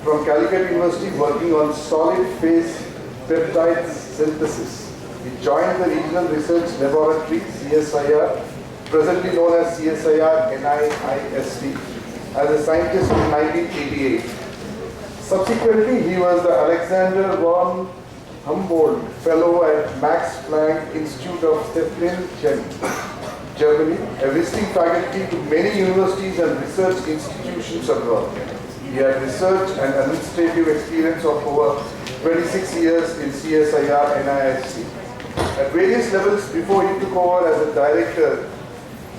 from Calicut University, working on solid phase peptide synthesis. He joined the Regional Research Laboratory, CSIR, presently known as CSIR NIIST, as a scientist in 1988. Subsequently, he was the Alexander von Humboldt Fellow at Max Planck Institute of Stefan, Germany, a visiting faculty to many universities and research institutions abroad. He had research and administrative experience of over 26 years in CSIR NIST. At various levels before he took over as a director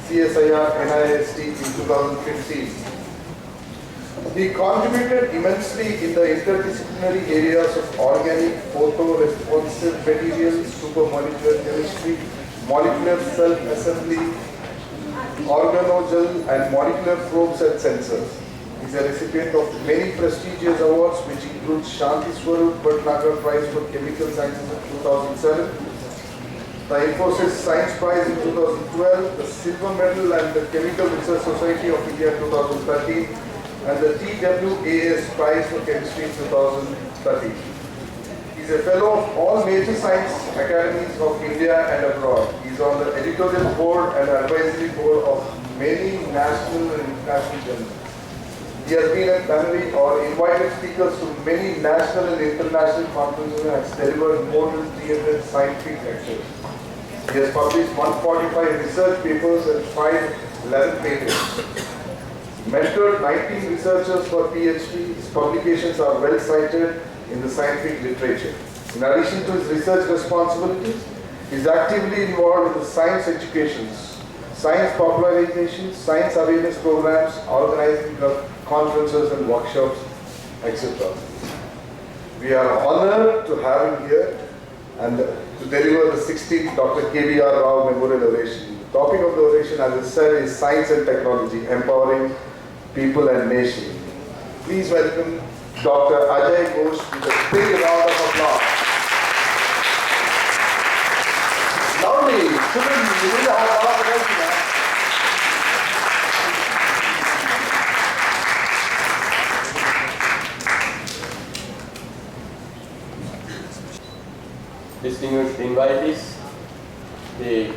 CSIR NIST in 2015. He contributed immensely in the interdisciplinary areas of organic, photoresponsive materials, supermolecular chemistry, molecular self-assembly, organogel, and molecular probes and sensors. He is a recipient of many prestigious awards, which include Shanti Swarup Bhatnagar Prize for Chemical Sciences in 2007, the Infosys Science Prize in 2012, the Silver Medal and the Chemical Research Society of India 2013, and the TWAS Prize for Chemistry in 2013. He is a fellow of all major science academies of India and abroad. He is on the editorial board and advisory board of many national and international journals. He has been a plenary or invited speakers to many national and international conferences and has delivered more than 300 scientific lectures. He has published 145 research papers and 11 patents. Mentored 19 researchers for PhD. His publications are well cited in the scientific literature. In addition to his research responsibilities, he is actively involved in the science education, science popularization, science awareness programs, organizing conferences and workshops, etc. We are honored to have him here and to deliver the 16th Dr. KVR Rao Memorial Oration. The topic of the oration, as I said, is Science and Technology, Empowering People and Nation. Please welcome Dr. Ajay Ghosh with a big round of applause. Loudly, children, you need to have a lot of attention. Distinguished invitees, the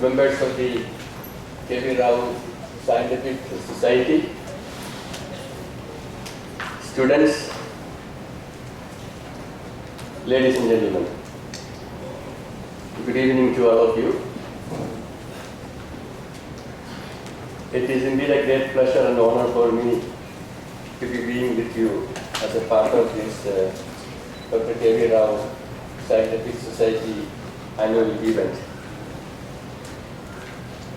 members of the KV Rao Scientific Society, students, ladies and gentlemen, good evening to all of you. It is indeed a great pleasure and honor for me to be being with you as a part of this Dr. KV Rao Scientific Society annual event.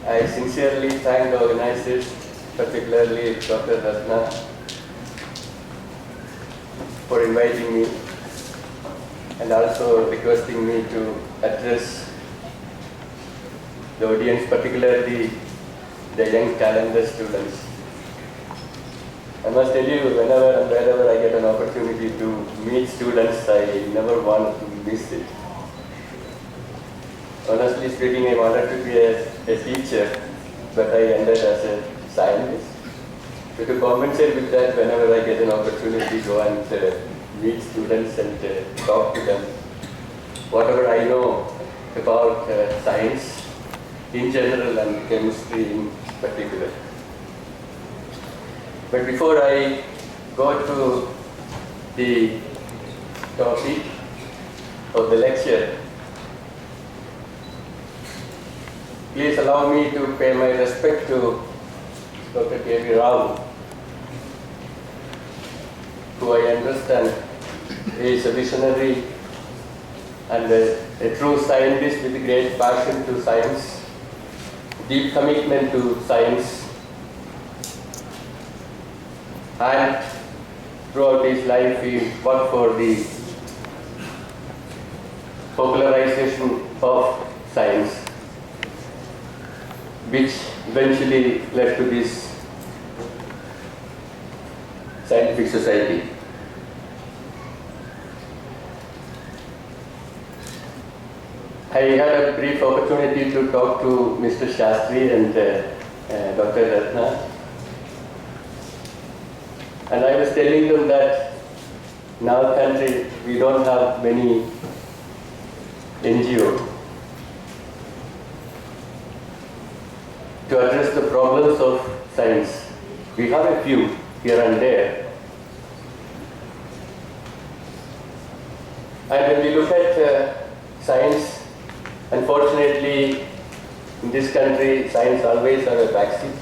I sincerely thank the organizers, particularly Dr. Ratna, for inviting me and also requesting me to address the audience, particularly the young talented students. I must tell you, whenever and wherever I get an opportunity to meet students, I never want to miss it. Honestly speaking, I wanted to be a teacher, but I ended as a scientist. So to compensate with that, whenever I get an opportunity to go and meet students and talk to them, whatever I know about science in general and chemistry in particular. But before I go to the topic of the lecture, please allow me to pay my respect to Dr. KV Rao, who I understand is a visionary and a true scientist with great passion to science, deep commitment to science, and throughout his life he worked for the popularization of science, which eventually led to this scientific society. I had a brief opportunity to talk to Mr. Shastri and Dr. Ratna, and I was telling them that in our country we don't have many NGOs to address the problems of science. We have a few here and there. And when we look at science, unfortunately, in this country, science always has a backseat.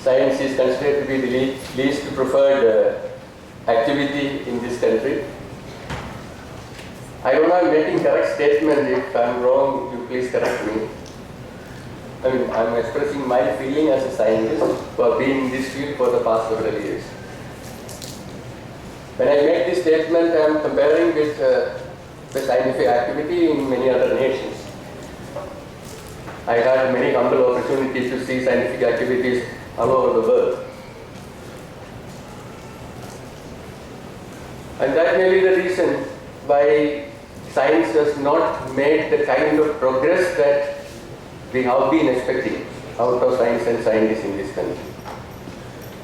Science is considered to be the least preferred activity in this country. I don't know, I'm making correct statement. If I'm wrong, you please correct me. I mean, I'm expressing my feeling as a scientist for being in this field for the past several years. When I make this statement, I'm comparing with the scientific activity in many other nations. I had many humble opportunities to see scientific activities all over the world. And that may be the reason why science has not made the kind of progress that we have been expecting out of science and scientists in this country.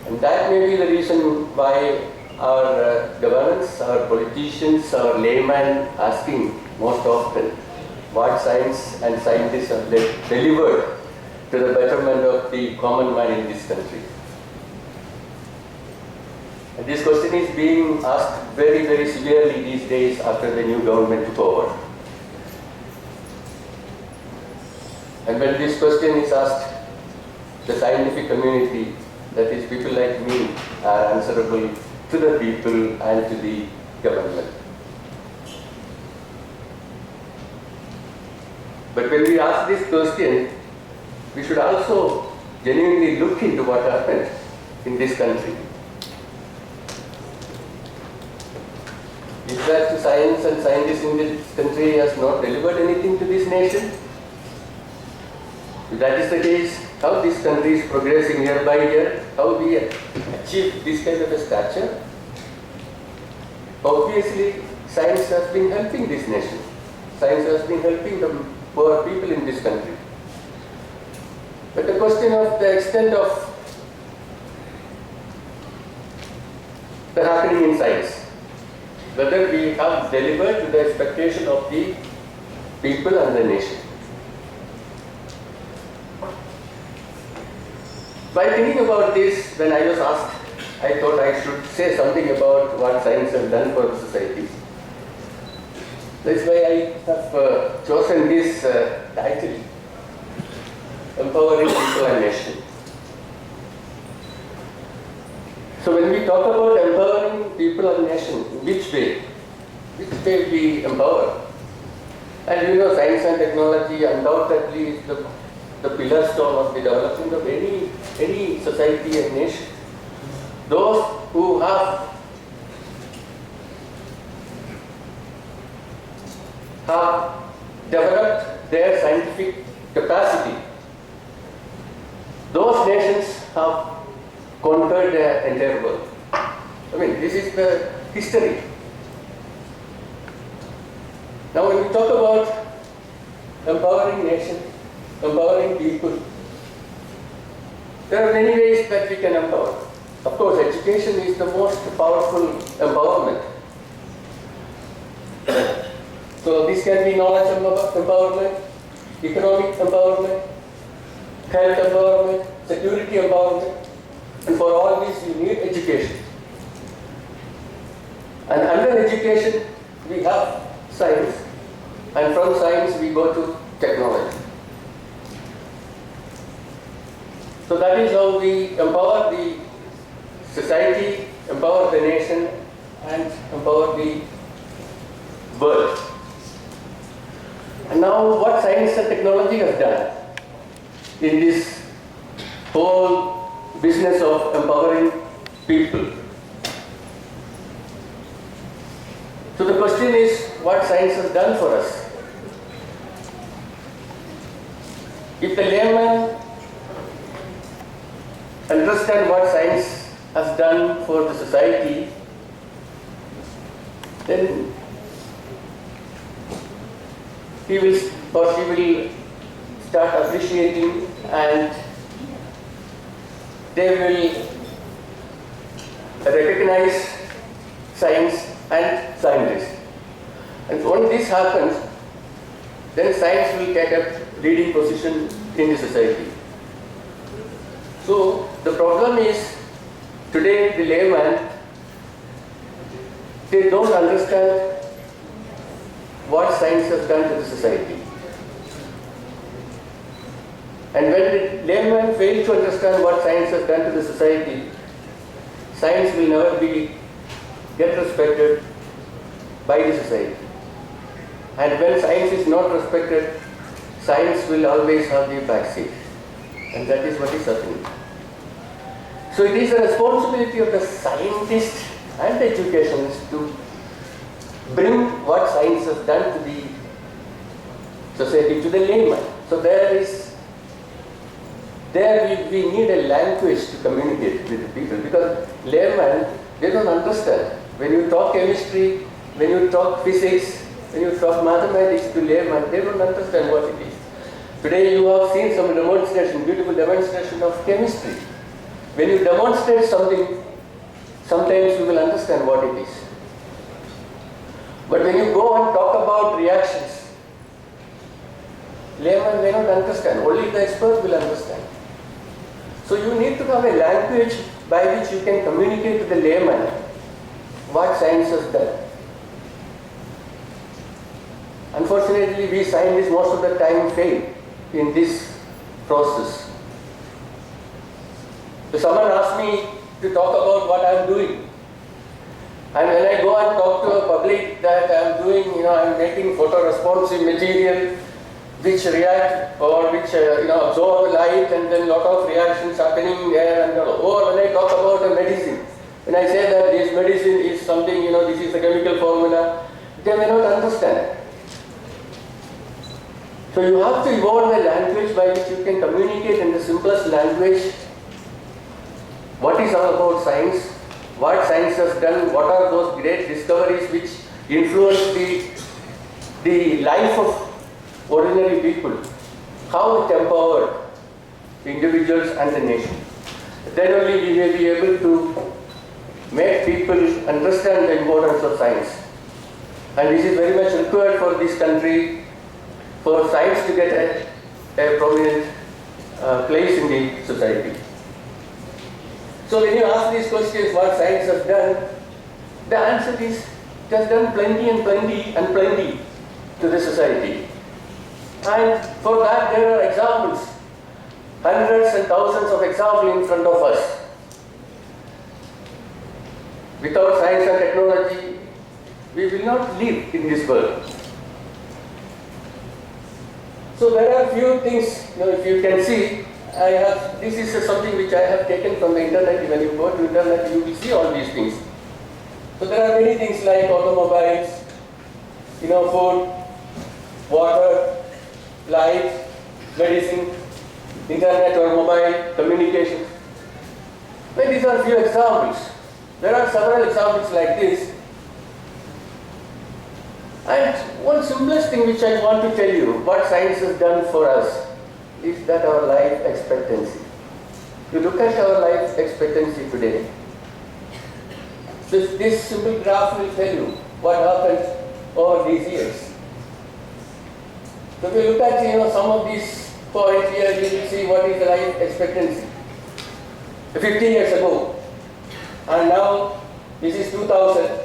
And that may be the reason why our governments, our politicians, our laymen asking most often what science and scientists have delivered to the betterment of the common man in this country. And this question is being asked very, very severely these days after the new government took over. And when this question is asked, the scientific community, that is people like me, are answerable to the people and to the government. But when we ask this question, we should also genuinely look into what happened in this country. Is that science and scientists in this country has not delivered anything to this nation? If that is the case, how this country is progressing year by year, how we achieve this kind of a stature? Obviously, science has been helping this nation. Science has been helping the poor people in this country. But the question of the extent of the happening in science, whether we have delivered to the expectation of the people and the nation. By thinking about this, when I was asked, I thought I should say something about what science has done for the society. That's why I have chosen this title, Empowering People and Nation. So when we talk about empowering people and nation, which way? Which way we empower? And you know, science and technology undoubtedly is the pillar stone of the development of any society and nation. Those who have developed their scientific capacity, those nations have conquered the entire world. I mean, this is the history. Now when we talk about empowering nation, empowering people, there are many ways that we can empower. Of course, education is the most powerful empowerment. So this can be knowledge empowerment, economic empowerment, health empowerment, security empowerment, and for all this you need education. And under education we have science, and from science we go to technology. So that is how we empower the society, empower the nation, and empower the world. And now what science and technology has done in this whole business of empowering people. So the question is, what science has done for us? If the layman understand what science has done for the society, then he will or she will start appreciating, and they will recognize science and scientists. And when this happens, then science will take a leading position in the society. So the problem is, today the layman they don't understand what science has done to the society. And when the layman fails to understand what science has done to the society, science will never get respected by the society. And when science is not respected, science will always have the backseat. And that is what is happening. So it is a responsibility of the scientist and the educationists to bring what science has done to the society, to the layman. So we need a language to communicate with the people, because laymen, they don't understand. When you talk chemistry, when you talk physics, when you talk mathematics to laymen, they don't understand what it is. Today you have seen some demonstration, beautiful demonstration of chemistry. When you demonstrate something, sometimes you will understand what it is. But when you go and talk about reactions, layman may not understand, only the expert will understand. So you need to have a language by which you can communicate to the layman what science has done. Unfortunately, we scientists most of the time fail in this process. So someone asked me to talk about what I am doing. And when I go and talk to a public that I am doing, I am making photoresponsive material which react or which absorb light, and then lot of reactions happening there. Or when I talk about a medicine, when I say that this medicine is something, this is a chemical formula, they may not understand. So you have to evolve a language by which you can communicate in the simplest language what is all about science, what science has done, what are those great discoveries which influence the life of ordinary people, how it empowered individuals and the nation. Then only we may be able to make people understand the importance of science. And this is very much required for this country, for science to get a prominent place in the society. So when you ask these questions, what science has done, the answer is, it has done plenty and plenty and plenty to the society. And for that there are examples, hundreds and thousands of examples in front of us. Without science and technology, we will not live in this world. So there are few things, if you can see, this is something which I have taken from the internet. When you go to internet, you will see all these things. So there are many things like automobiles, food, water, light, medicine, internet or mobile communication. Well, these are few examples. There are several examples like this. And one simplest thing which I want to tell you, what science has done for us, is that our life expectancy. You look at our life expectancy today. This simple graph will tell you what happened over these years. So if you look at some of these points here, you will see what is the life expectancy 50 years ago. And now this is 2000, and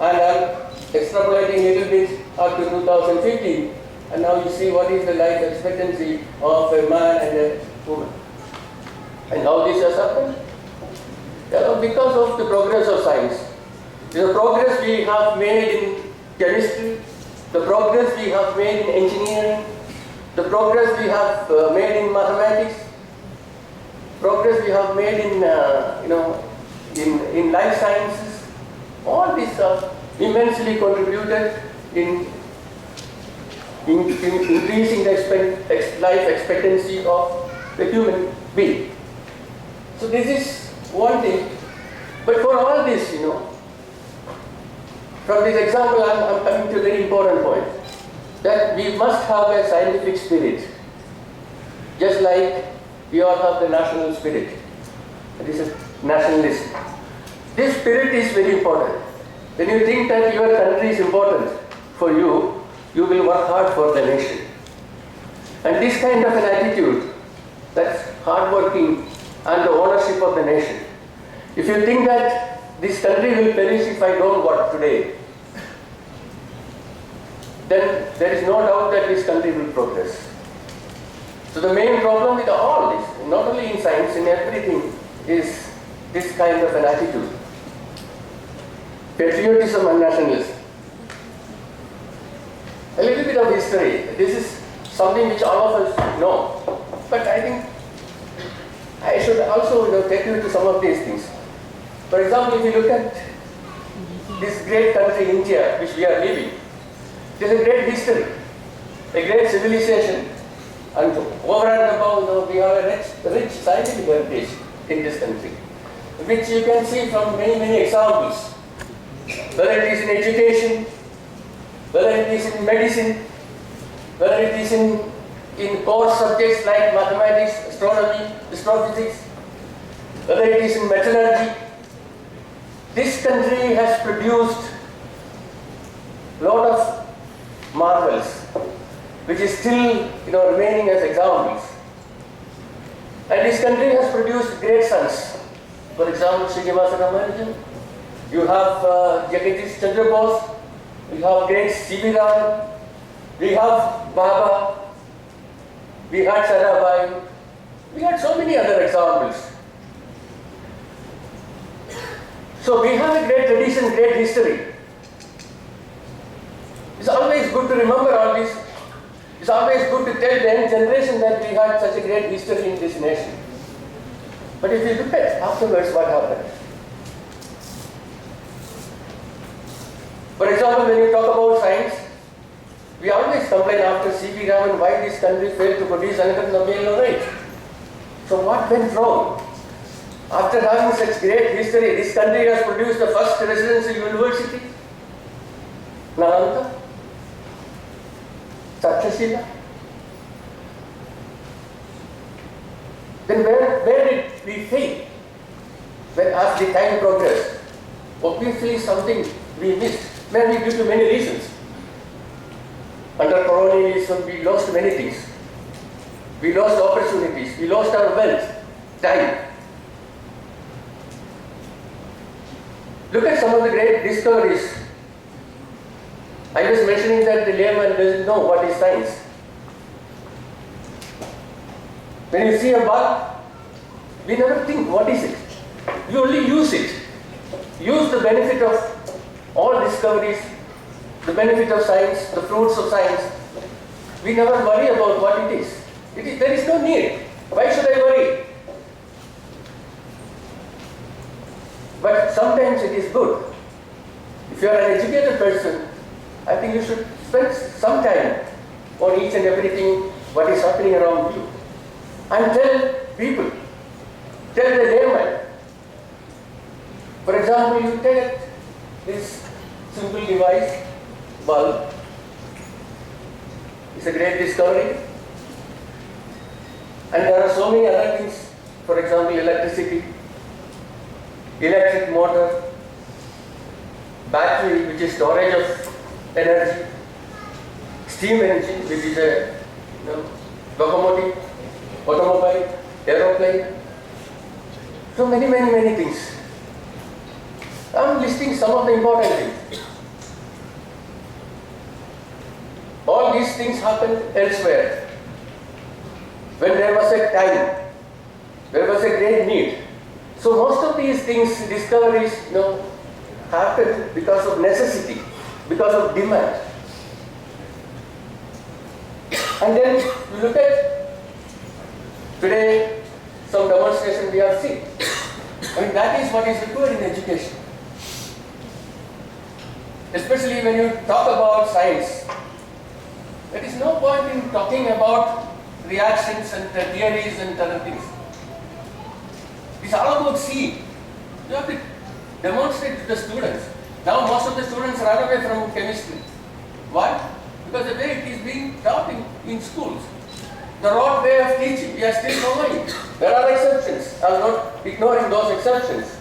I am extrapolating a little bit up to 2050, and now you see what is the life expectancy of a man and a woman. And how this has happened? Because of the progress of science. The progress we have made in chemistry, the progress we have made in engineering, the progress we have made in mathematics, progress we have made in life sciences, all these are immensely contributed in increasing the life expectancy of the human being. So this is one thing. But for all this, from this example, I'm coming to a very important point, that we must have a scientific spirit, just like we all have the national spirit. This is nationalism. This spirit is very important. When you think that your country is important for you, you will work hard for the nation. And this kind of an attitude, that's hard working and the ownership of the nation. If you think that this country will perish if I don't work today, then there is no doubt that this country will progress. So the main problem with all this, not only in science, in everything, is this kind of an attitude. Patriotism and nationalism. A little bit of history. This is something which all of us know. But I think I should also take you to some of these things. For example, if you look at this great country, India, which we are living, there's a great history, a great civilization, and over and above, we have a rich scientific heritage in this country, which you can see from many examples. Whether it is in education, whether it is in medicine, whether it is in core subjects like mathematics, astronomy, astrophysics, whether it is in metallurgy, this country has produced a lot of marvels, which is still remaining as examples. And this country has produced great sons. For example, Srinivasa Ramanujan, you have Jagadish Chandra Bose, you have great C.V. Raman, we have Baba, we had Sarabhai, we had so many other examples. So we have a great tradition, great history. It's always good to remember all this. It's always good to tell the young generation that we had such a great history in this nation. But if you look at afterwards what happened. For example, when you talk about science, we always complain after C.V. Raman why this country failed to produce another Nobel laureate. So what went wrong? After having such great history, this country has produced the first residential university, Nalanda, Takshashila. Then where did we fail? When as the time progressed, obviously something we missed, maybe due to many reasons. Under colonialism, we lost many things. We lost opportunities, we lost our wealth, time. Look at some of the great discoveries. I was mentioning that the layman doesn't know what is science. When you see a bulb, we never think what is it. You only use it. Use the benefit of all discoveries, the benefit of science, the fruits of science. We never worry about what it is. There is no need. Why should I worry? But sometimes it is good. If you are an educated person, I think you should spend some time on each and everything what is happening around you. And tell people, tell the layman. For example, you take this simple device, bulb. It's a great discovery. And there are so many other things, for example, electricity, electric motor, battery, which is storage of energy, steam engine, which is a locomotive, automobile, aeroplane. So many things. I'm listing some of the important things. All these things happened elsewhere. When there was a time, there was a great need. So most of these things, discoveries, happened because of necessity, because of demand. And then you look at today, some demonstration we have seen. I mean, that is what is required in education. Especially when you talk about science. There is no point in talking about reactions and theories and other things. It's all about seeing. You have to demonstrate to the students. Now most of the students run away from chemistry. Why? Because the way it is being taught in schools. The wrong way of teaching, we are still following. There are exceptions. I am not ignoring those exceptions.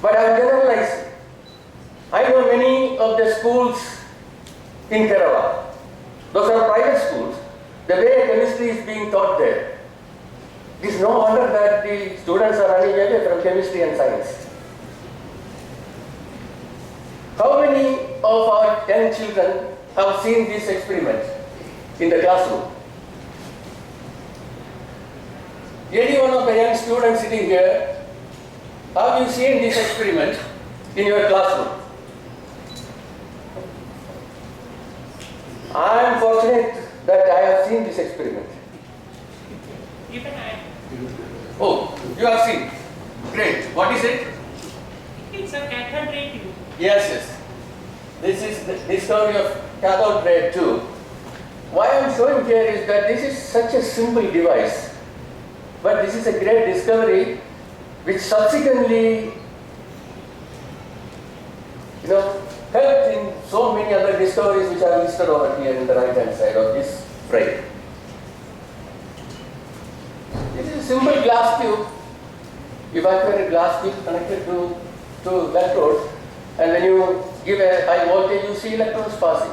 But I am generalizing. I know many of the schools in Kerala. Those are private schools. The way chemistry is being taught there. It is no wonder that the students are running away from chemistry and science. How many of our young children have seen this experiment in the classroom? Any one of the young students sitting here, have you seen this experiment in your classroom? I am fortunate that I have seen this experiment. Even I. Oh, you have seen. Great. What is it? It's a cathode ratio. Yes. This is the discovery of cathode ray tube. Why I am showing here is that this is such a simple device, but this is a great discovery which subsequently, helped in so many other discoveries which are listed over here in the right hand side of this frame. This is a simple glass tube, evacuated glass tube connected to electrodes, and when you give a high voltage, you see electrons passing.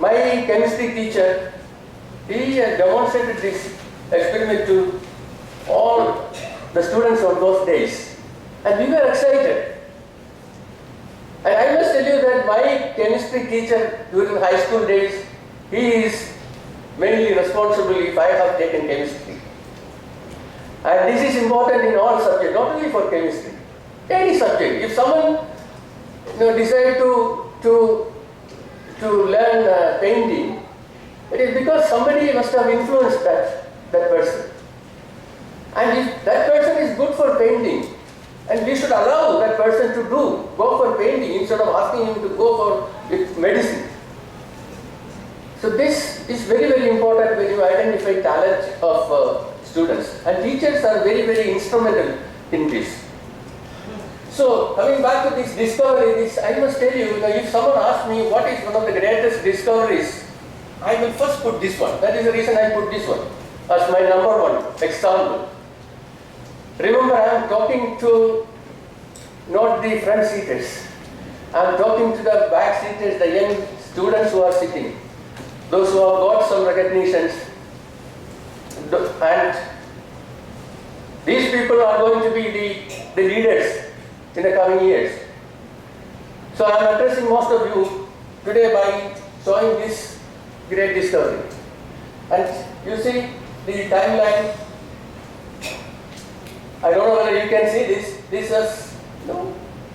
My chemistry teacher, he demonstrated this experiment to all the students of those days, and we were excited. And I must tell you that my chemistry teacher during high school days, he is mainly responsible if I have taken chemistry. And this is important in all subjects, not only for chemistry, any subject. If someone decide to learn painting, it is because somebody must have influenced that person. And if that person is good for painting, and we should allow that person to go for painting instead of asking him to go for medicine. So this is very, very important when you identify talent of students, and teachers are very, very instrumental in this. So coming back to this discovery, I must tell you, if someone asks me what is one of the greatest discoveries, I will first put this one. That is the reason I put this one as my number one example. Remember, I am talking to not the front seaters. I am talking to the back seaters, the young students who are sitting, those who have got some recognitions. And these people are going to be the leaders in the coming years. So I am addressing most of you today by showing this great discovery. And you see the timeline. I don't know whether you can see this. This has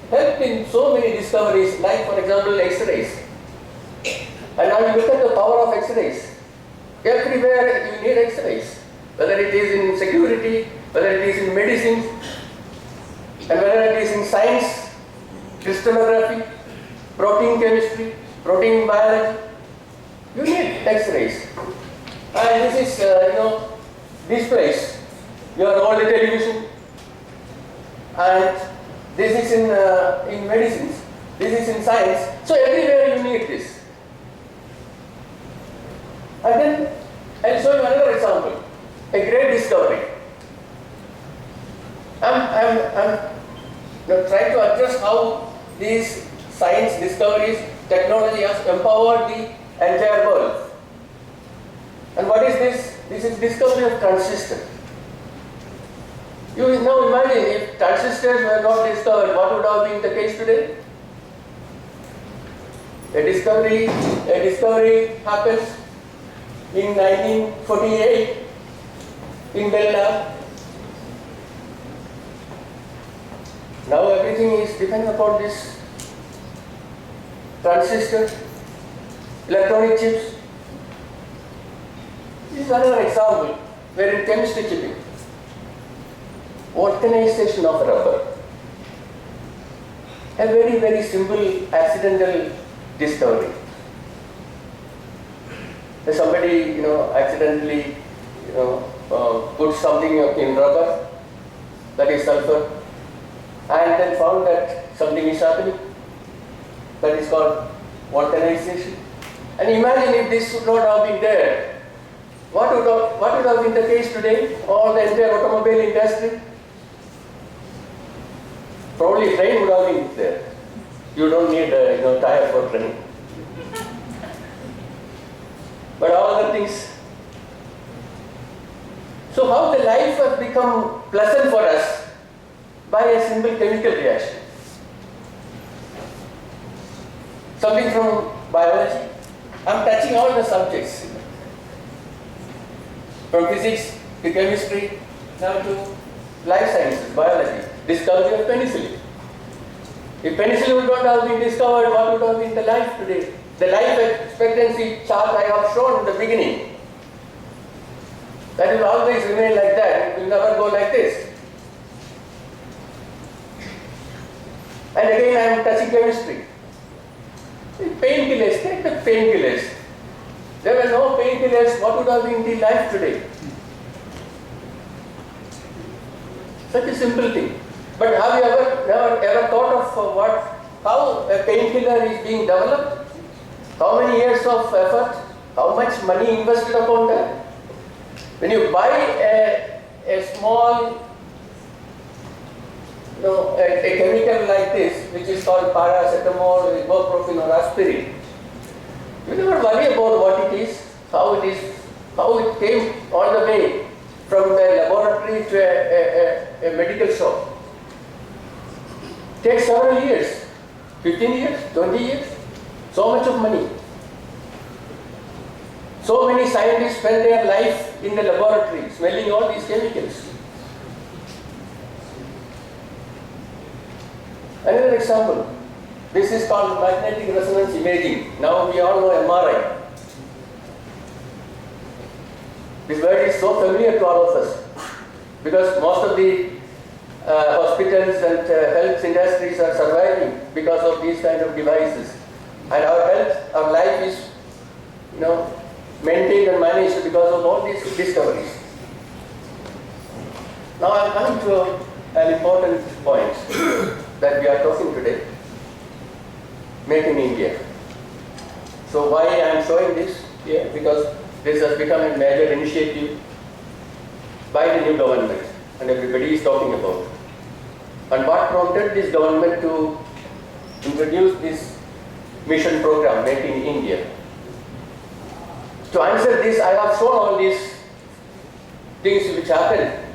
helped in so many discoveries, like for example X-rays. And now you look at the power of X-rays. Everywhere you need X-rays, whether it is in security, whether it is in medicine, and whether it is in science, crystallography, protein chemistry, protein biology. You need X-rays. And this is, displays your old television. And this is in medicines, this is in science. So everywhere you need this. And then I'll show you another example, a great discovery. I'm trying to address how these science discoveries, technology has empowered the entire world. And what is this? This is discovery of transistor. You now imagine if transistors were not discovered, what would have been the case today? A discovery happens in 1948 in Bell Lab. Now everything is dependent upon this transistor, electronic chips. This is another example where in chemistry chipping, vulcanization of rubber. A very, very simple accidental discovery. Somebody, accidentally, put something in rubber, that is sulfur, and then found that something is happening. That is called vulcanization. And imagine if this would not have been there. What would have been the case today? All the entire automobile industry? Probably train would have been there. You don't need a tire for train. But all other things. So how the life has become pleasant for us by a simple chemical reaction. something from biology. I'm touching all the subjects. From physics to chemistry, now to life sciences, biology. Discovery of penicillin. If penicillin would not have been discovered, what would have been the life today? The life expectancy chart I have shown in the beginning. That will always remain like that. It will never go like this. And again I am touching chemistry. Painkillers, take the painkillers. There were no painkillers, what would have been the life today? Such a simple thing. But have you ever thought of how a painkiller is being developed? How many years of effort? How much money invested upon that? When you buy a small, a chemical like this, which is called paracetamol, ibuprofen or aspirin, you never worry about what it is, how it came all the way from the laboratory to a medical shop. It takes several years, 15 years, 20 years, so much of money. So many scientists spend their life in the laboratory smelling all these chemicals. Another example, this is called magnetic resonance imaging. Now we all know MRI. This word is so familiar to all of us because most of the hospitals and health industries are surviving because of these kind of devices. And our health, our life is, maintained and managed because of all these discoveries. Now I am coming to an important point that we are talking today. Make in India. So why I am showing this here? Because this has become a major initiative by the new government and everybody is talking about. And what prompted this government to introduce this mission program, Make in India? To answer this, I have shown all these things which happened.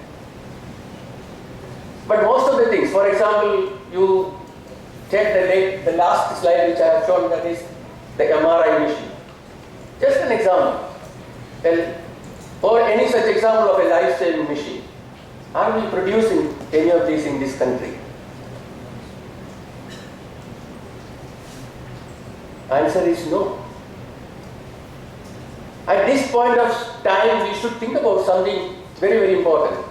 But most of the things, for example, you take the last slide which I have shown, that is the MRI machine. Just an example. Or any such example of a life-saving machine. Are we producing any of these in this country? Answer is no. At this point of time, we should think about something very, very important.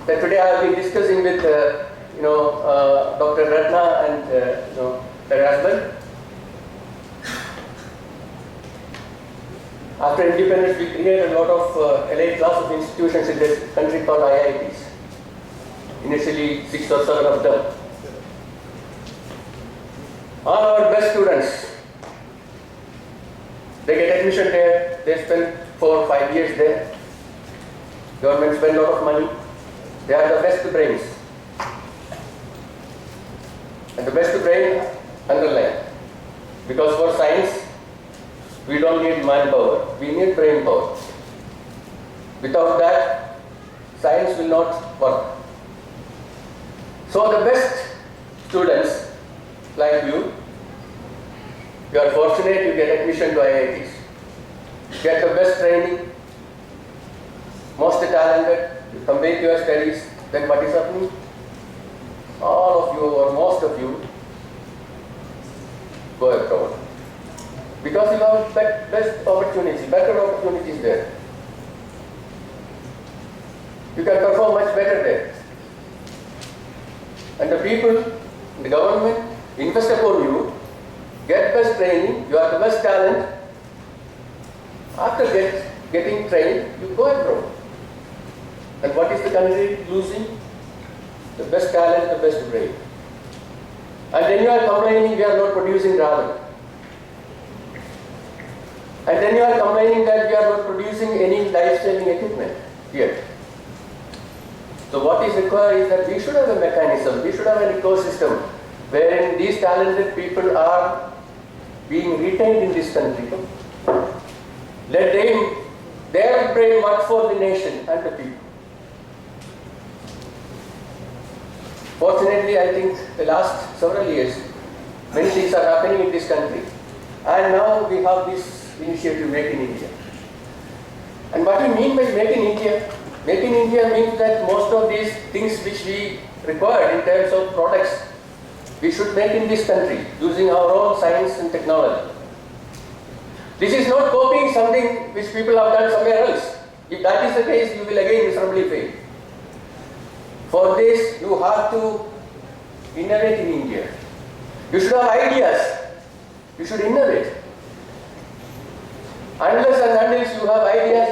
That today I have been discussing with Dr. Ratna and her husband. After independence, we created a lot of elite class of institutions in this country called IITs. Initially, 6 or 7 of them. All our best students, they get admission there, they spend 4 or 5 years there. Government spend a lot of money. They are the best brains. And the best brain, underline. Because for science, we don't need manpower, we need brain power. Without that, science will not work. So the best students, like you are fortunate you get admission to IITs. Get the best training, most talented, you complete your studies, then what is happening? All of you or most of you go abroad. Because you have best opportunities, better opportunities there. You can perform much better there. And the people, the government invest upon you, get best training, you are the best talent. After getting trained, you go abroad. And what is the country losing? The best talent, the best brain. And then you are complaining we are not producing ramen. And then you are complaining that we are not producing any life-saving equipment yet. So what is required is that we should have a mechanism, we should have an ecosystem wherein these talented people are being retained in this country. Let their brain work for the nation and the people. Fortunately, I think the last several years, many things are happening in this country. And now we have this initiative, Make in India. And what we mean by Make in India? Make in India means that most of these things which we require in terms of products, we should make in this country using our own science and technology. This is not copying something which people have done somewhere else. If that is the case, you will again miserably fail. For this, you have to innovate in India. You should have ideas. You should innovate. Unless and until you have ideas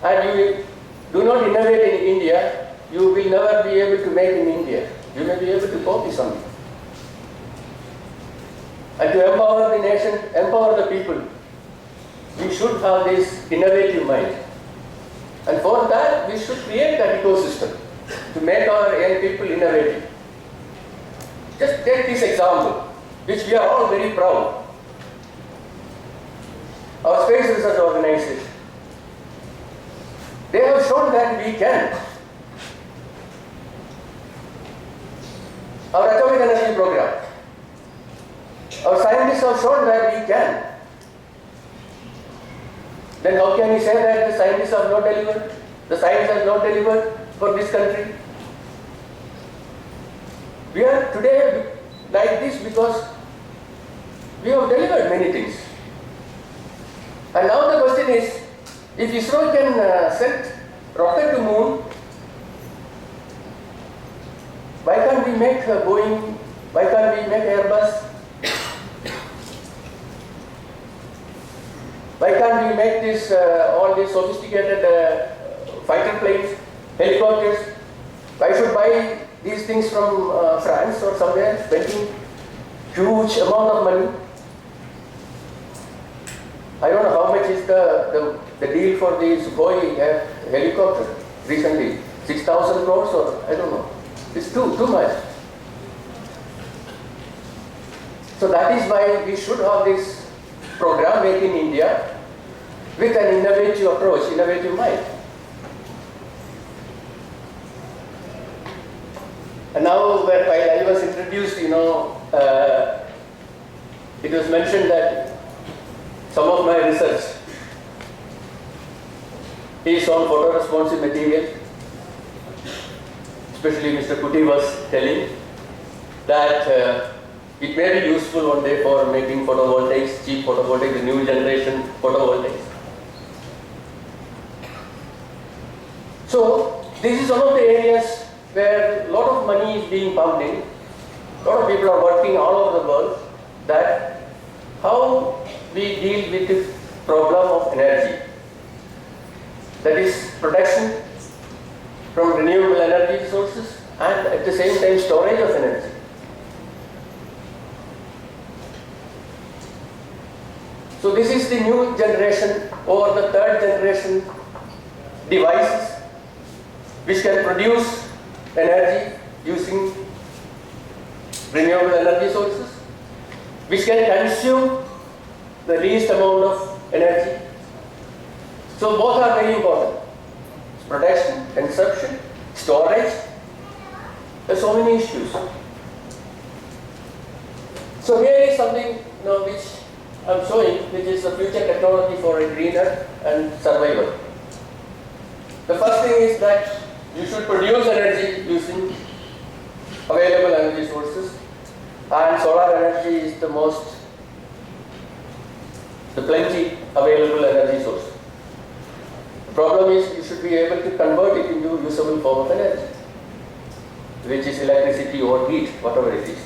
and you do not innovate in India, you will never be able to make in India. You may be able to copy something. And to empower the nation, empower the people, we should have this innovative mind. And for that, we should create that ecosystem to make our young people innovative. Just take this example, which we are all very proud. Our Space Research Organization, they have shown that we can. Our atomic energy program, our scientists have shown that we can. Then how can we say that the scientists have not delivered? The science has not delivered for this country? We are today like this because we have delivered many things. And now the question is, if ISRO can send rocket to moon, why can't we make Boeing? Why can't we make Airbus? Why can't we make this all these sophisticated fighter planes, helicopters? Why should buy these things from France or somewhere, spending huge amount of money? I don't know how much is the deal for the Sukhoi helicopter recently, 6,000 crores or I don't know. It's too much. So that is why we should have this program Make in India with an innovative approach, innovative mind. And now while I was introduced, it was mentioned that some of my research is on photoresponsive material. Especially Mr. Kuti was telling that it may be useful one day for making photovoltaics, cheap photovoltaics, the new generation photovoltaics. So this is one of the areas where a lot of money is being pumped in. A lot of people are working all over the world that how we deal with the problem of energy. That is production from renewable energy sources and at the same time storage of energy. So this is the new generation or the third generation devices which can produce energy using renewable energy sources, which can consume the least amount of energy. So both are very important. Production, consumption, storage, there are so many issues. So here is something which I am showing, which is the future technology for a greener and survival. The first thing is that you should produce energy using available energy sources, and solar energy is the plenty available energy source. The problem is you should be able to convert it into usable form of energy, which is electricity or heat, whatever it is.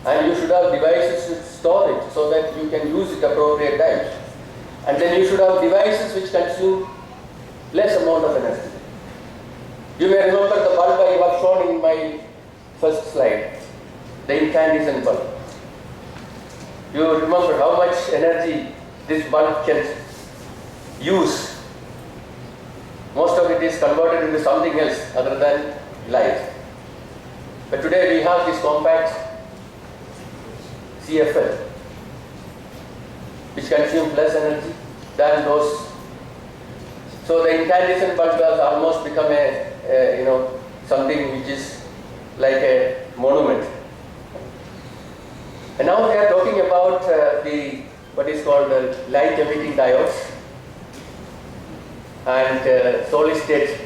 And you should have devices which store it so that you can use it appropriate times. And then you should have devices which consume less amount of energy. You may remember the bulb I have shown in my first slide, the incandescent bulb. You remember how much energy this bulb can use. Most of it is converted into something else other than light. But today we have this compact CFL, which consumes less energy than those. So the incandescent bulb has almost become something which is like a monument. And now they are talking about what is called the light emitting diodes and solid state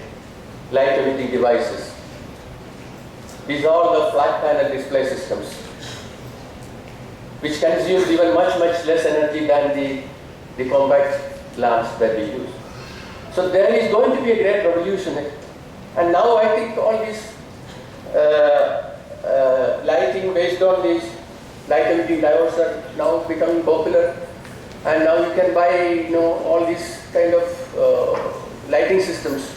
light emitting devices. These are the flat panel display systems, which consume even much less energy than the compact lamps that we use. So there is going to be a great revolution. And now I think all this lighting based on these light emitting diodes are now becoming popular. And now you can buy, all these kind of lighting systems.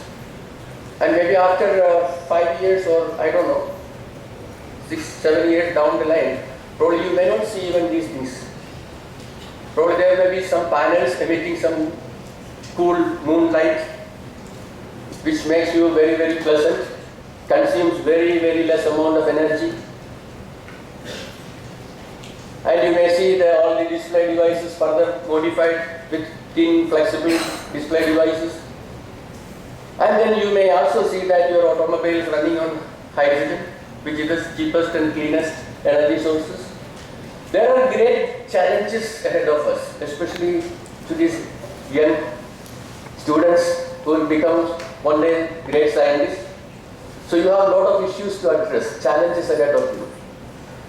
And maybe after 5 years or I don't know, 6-7 years down the line, probably you may not see even these things. Probably there may be some panels emitting some cool moonlight, which makes you very pleasant, consumes very less amount of energy. And you may see all the display devices further modified with thin flexible display devices. And then you may also see that your automobile is running on hydrogen, which is the cheapest and cleanest energy sources. There are great challenges ahead of us, especially to these young students who will become one day great scientists. So you have a lot of issues to address, challenges ahead of you.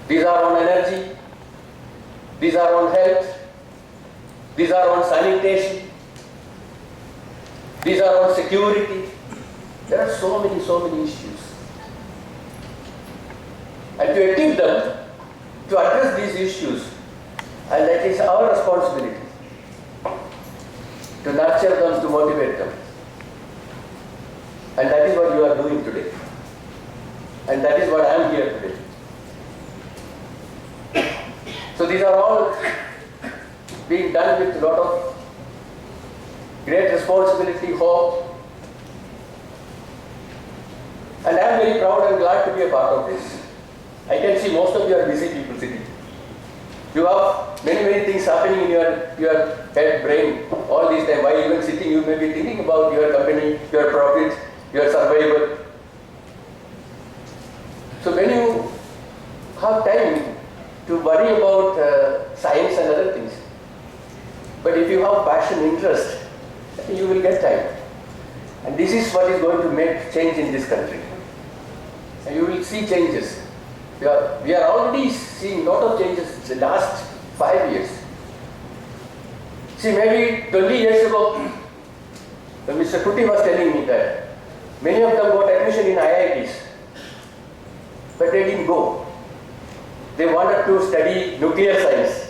These are on energy, these are on health, these are on sanitation, these are on security. There are so many issues. And to achieve them, to address these issues, and that is our responsibility, to nurture them, to motivate them. And that is what you are doing today. And that is what I am here today. So these are all being done with a lot of great responsibility, hope. And I am very proud and glad to be a part of this. I can see most of you are busy people sitting. You have many things happening in your head, brain all this time. While even sitting, you may be thinking about your company, your profit, your survival. So when you have time to worry about science and other things, but if you have passion, interest, you will get time. And this is what is going to make change in this country. And you will see changes. We are already seeing a lot of changes in the last 5 years. See, maybe 20 years ago, when Mr. Kuti was telling me that many of them got admission in IITs, but they didn't go. They wanted to study nuclear science.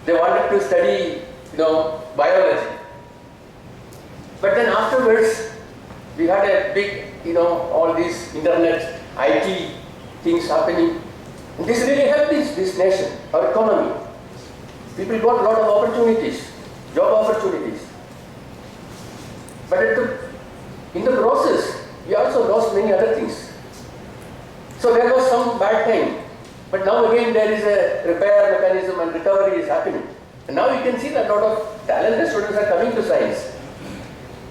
They wanted to study, biology. But then afterwards, we had a big, all these internet, IT things happening. And this really helped this nation, our economy. People got a lot of opportunities, job opportunities. But in the process, we also lost many other things. So there was some bad time. But now again there is a repair mechanism and recovery is happening. And now you can see that a lot of talented students are coming to science.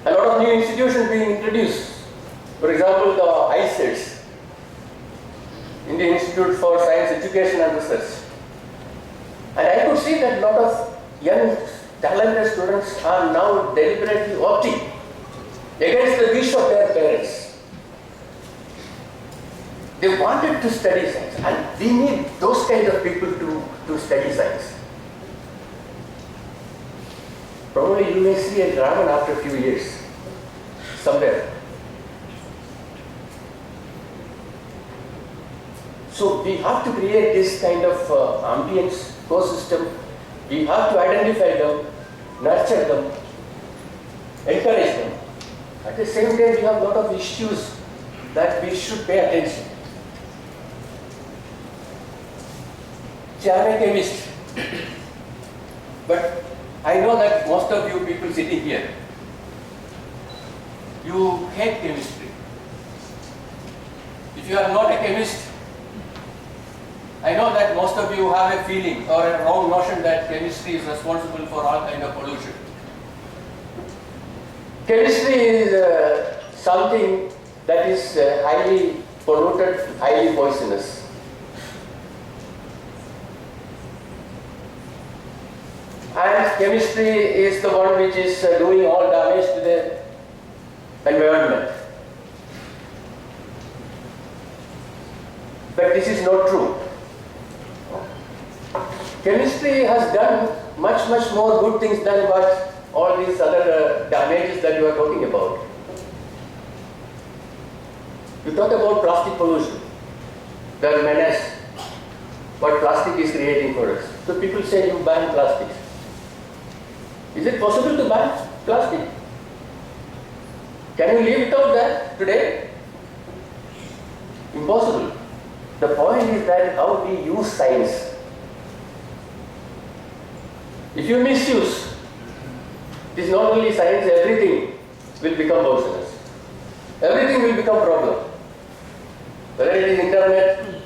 A lot of new institutions being introduced. For example, the ICERS, Indian Institute for Science Education and Research. And I could see that a lot of young talented students are now deliberately opting against the wish of their parents. They wanted to study science, and we need those kind of people to study science. Probably you may see a dragon after a few years, somewhere. So we have to create this kind of ambience, ecosystem. We have to identify them, nurture them, encourage them. At the same time, we have a lot of issues that we should pay attention. See, I am a chemist, but I know that most of you people sitting here, you hate chemistry. If you are not a chemist, I know that most of you have a feeling or a wrong notion that chemistry is responsible for all kind of pollution. Chemistry is something that is highly polluted, highly poisonous. that chemistry is the one which is doing all damage to the environment. But this is not true. Chemistry has done much more good things than what all these other damages that you are talking about. You talk about plastic pollution, the menace, what plastic is creating for us. So people say you ban plastics. Is it possible to ban plastic? Can you live without that today? Impossible. The point is that how we use science. If you misuse, it is not only science, everything will become poisonous. Everything will become problem. Whether it is internet,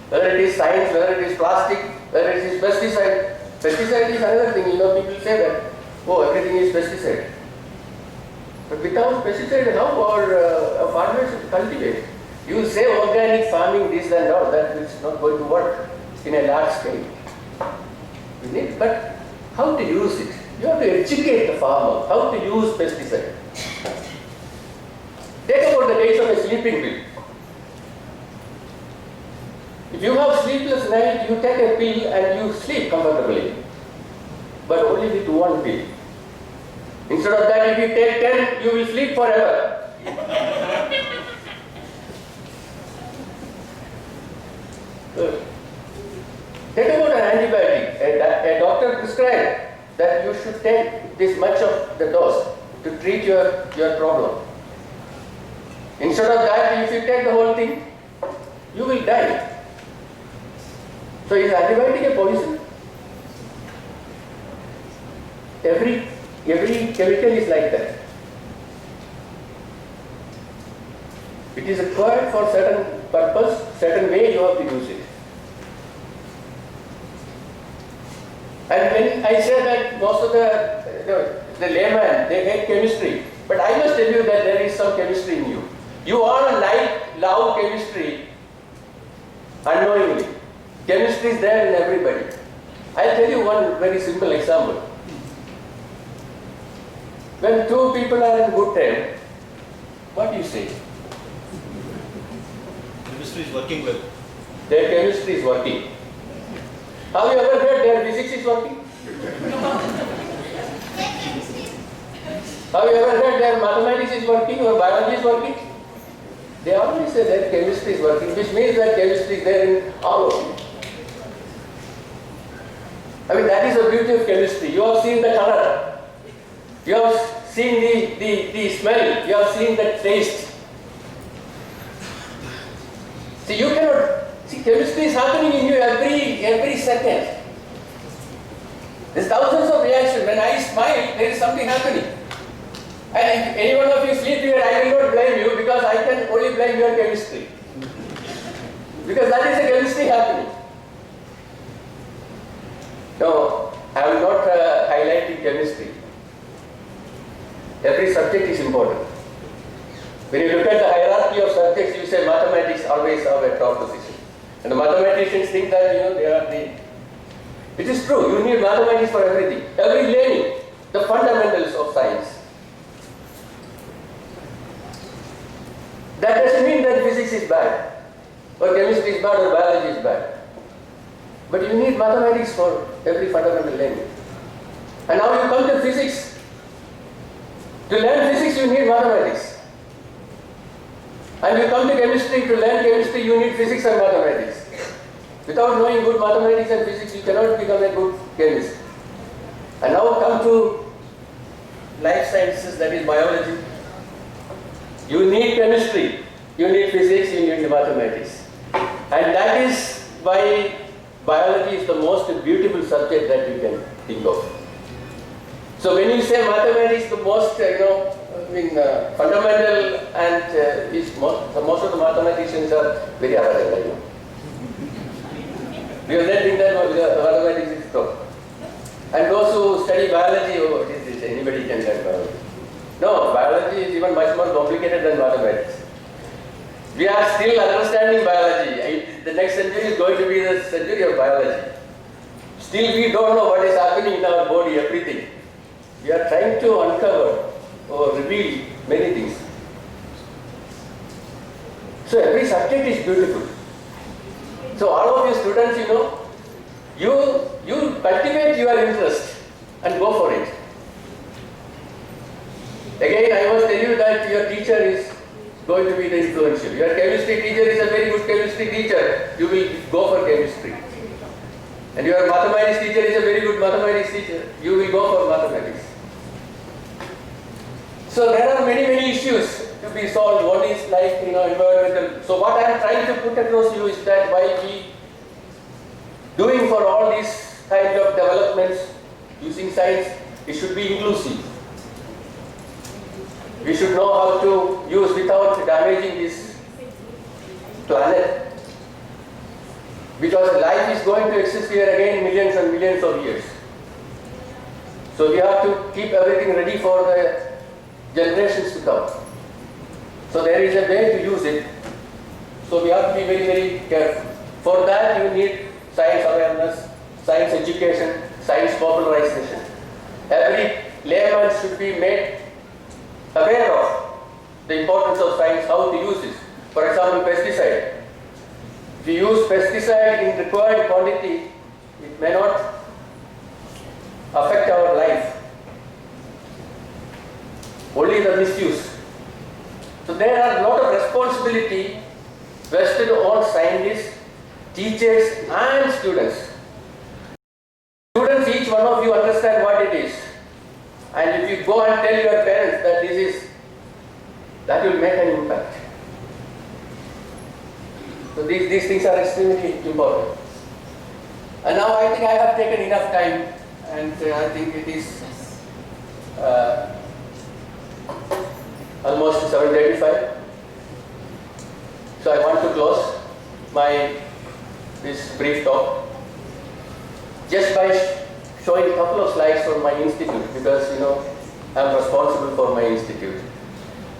whether it is science, whether it is plastic, whether it is pesticide. Pesticide is another thing, people say that, oh, everything is pesticide. But without pesticide, how our farmers cultivate? You say organic farming, this and all, that is not going to work in a large scale. You need, but how to use it? You have to educate the farmer how to use pesticide. Take about the days of a sleeping pill. If you have sleepless night, you take a pill and you sleep comfortably, but only with one pill. Instead of that, if you take 10, you will sleep forever. Take about an antibiotic. A doctor prescribed that you should take this much of the dose to treat your problem. Instead of that, if you take the whole thing, you will die. So is antibiotic a poison? Every chemical is like that. It is required for certain purpose, certain way you have to use it. And when I say that most of the layman, they hate chemistry, but I must tell you that there is some chemistry in you. You all love chemistry unknowingly. Chemistry is there in everybody. I'll tell you one very simple example. When two people are in good time, what do you say? Chemistry is working well. Their chemistry is working. Have you ever heard their physics is working? Have you ever heard their mathematics is working or biology is working? They always say that chemistry is working, which means that chemistry is there in all of you. I mean, that is the beauty of chemistry. You have seen the color. You have seen the smell. You have seen the taste. See, you cannot. See, chemistry is happening in you every second. There's thousands of reactions. When I smile, there is something happening. And if any one of you sleep here, I will not blame you because I can only blame your chemistry. Because that is the chemistry happening. No, I am not highlighting chemistry. Every subject is important. When you look at the hierarchy of subjects, you say mathematics always have a top position. And the mathematicians think that, they are the... It is true, you need mathematics for everything. Every learning, the fundamentals of science. That doesn't mean that physics is bad, or chemistry is bad, or biology is bad. But you need mathematics for every fundamental learning. And now you come to physics. To learn physics, you need mathematics. And you come to chemistry, to learn chemistry, you need physics and mathematics. Without knowing good mathematics and physics, you cannot become a good chemist. And now come to life sciences, that is biology. You need chemistry, you need physics, you need mathematics. And that is why biology is the most beautiful subject that you can think of. So when you say mathematics, the most, fundamental and most of the mathematicians are very arrogant. Because they think that mathematics is top. And those who study biology, oh, what is this? Anybody can learn biology. No, biology is even much more complicated than mathematics. We are still understanding biology. The next century is going to be the century of biology. Still we don't know what is happening in our body, everything. We are trying to uncover or reveal many things. So every subject is beautiful. So all of you students, you cultivate your interest and go for it. Again, I must tell you that your teacher is going to be the influential. Your chemistry teacher is a very good chemistry teacher. You will go for chemistry. And your mathematics teacher is a very good mathematics teacher. You will go for mathematics. So there are many issues to be solved. One is like, environmental. So what I am trying to put across to you is that while we doing for all these kind of developments using science, it should be inclusive. We should know how to use without damaging this planet. Because life is going to exist here again millions and millions of years. So we have to keep everything ready for the generations to come. So there is a way to use it. So we have to be very careful. For that you need science awareness, science education, science popularization. Every layman should be made aware of the importance of science, how to use it. For example, pesticide. If you use pesticide in required quantity, it may not affect our life. Only the misuse. So there are a lot of responsibility vested on scientists, teachers and students. Students, each one of you understand what it is. And if you go and tell your parents that that will make an impact. So these things are extremely important. And now I think I have taken enough time, and I think it is almost 7:35. So I want to close this brief talk just by showing a couple of slides from my institute, because I am responsible for my institute.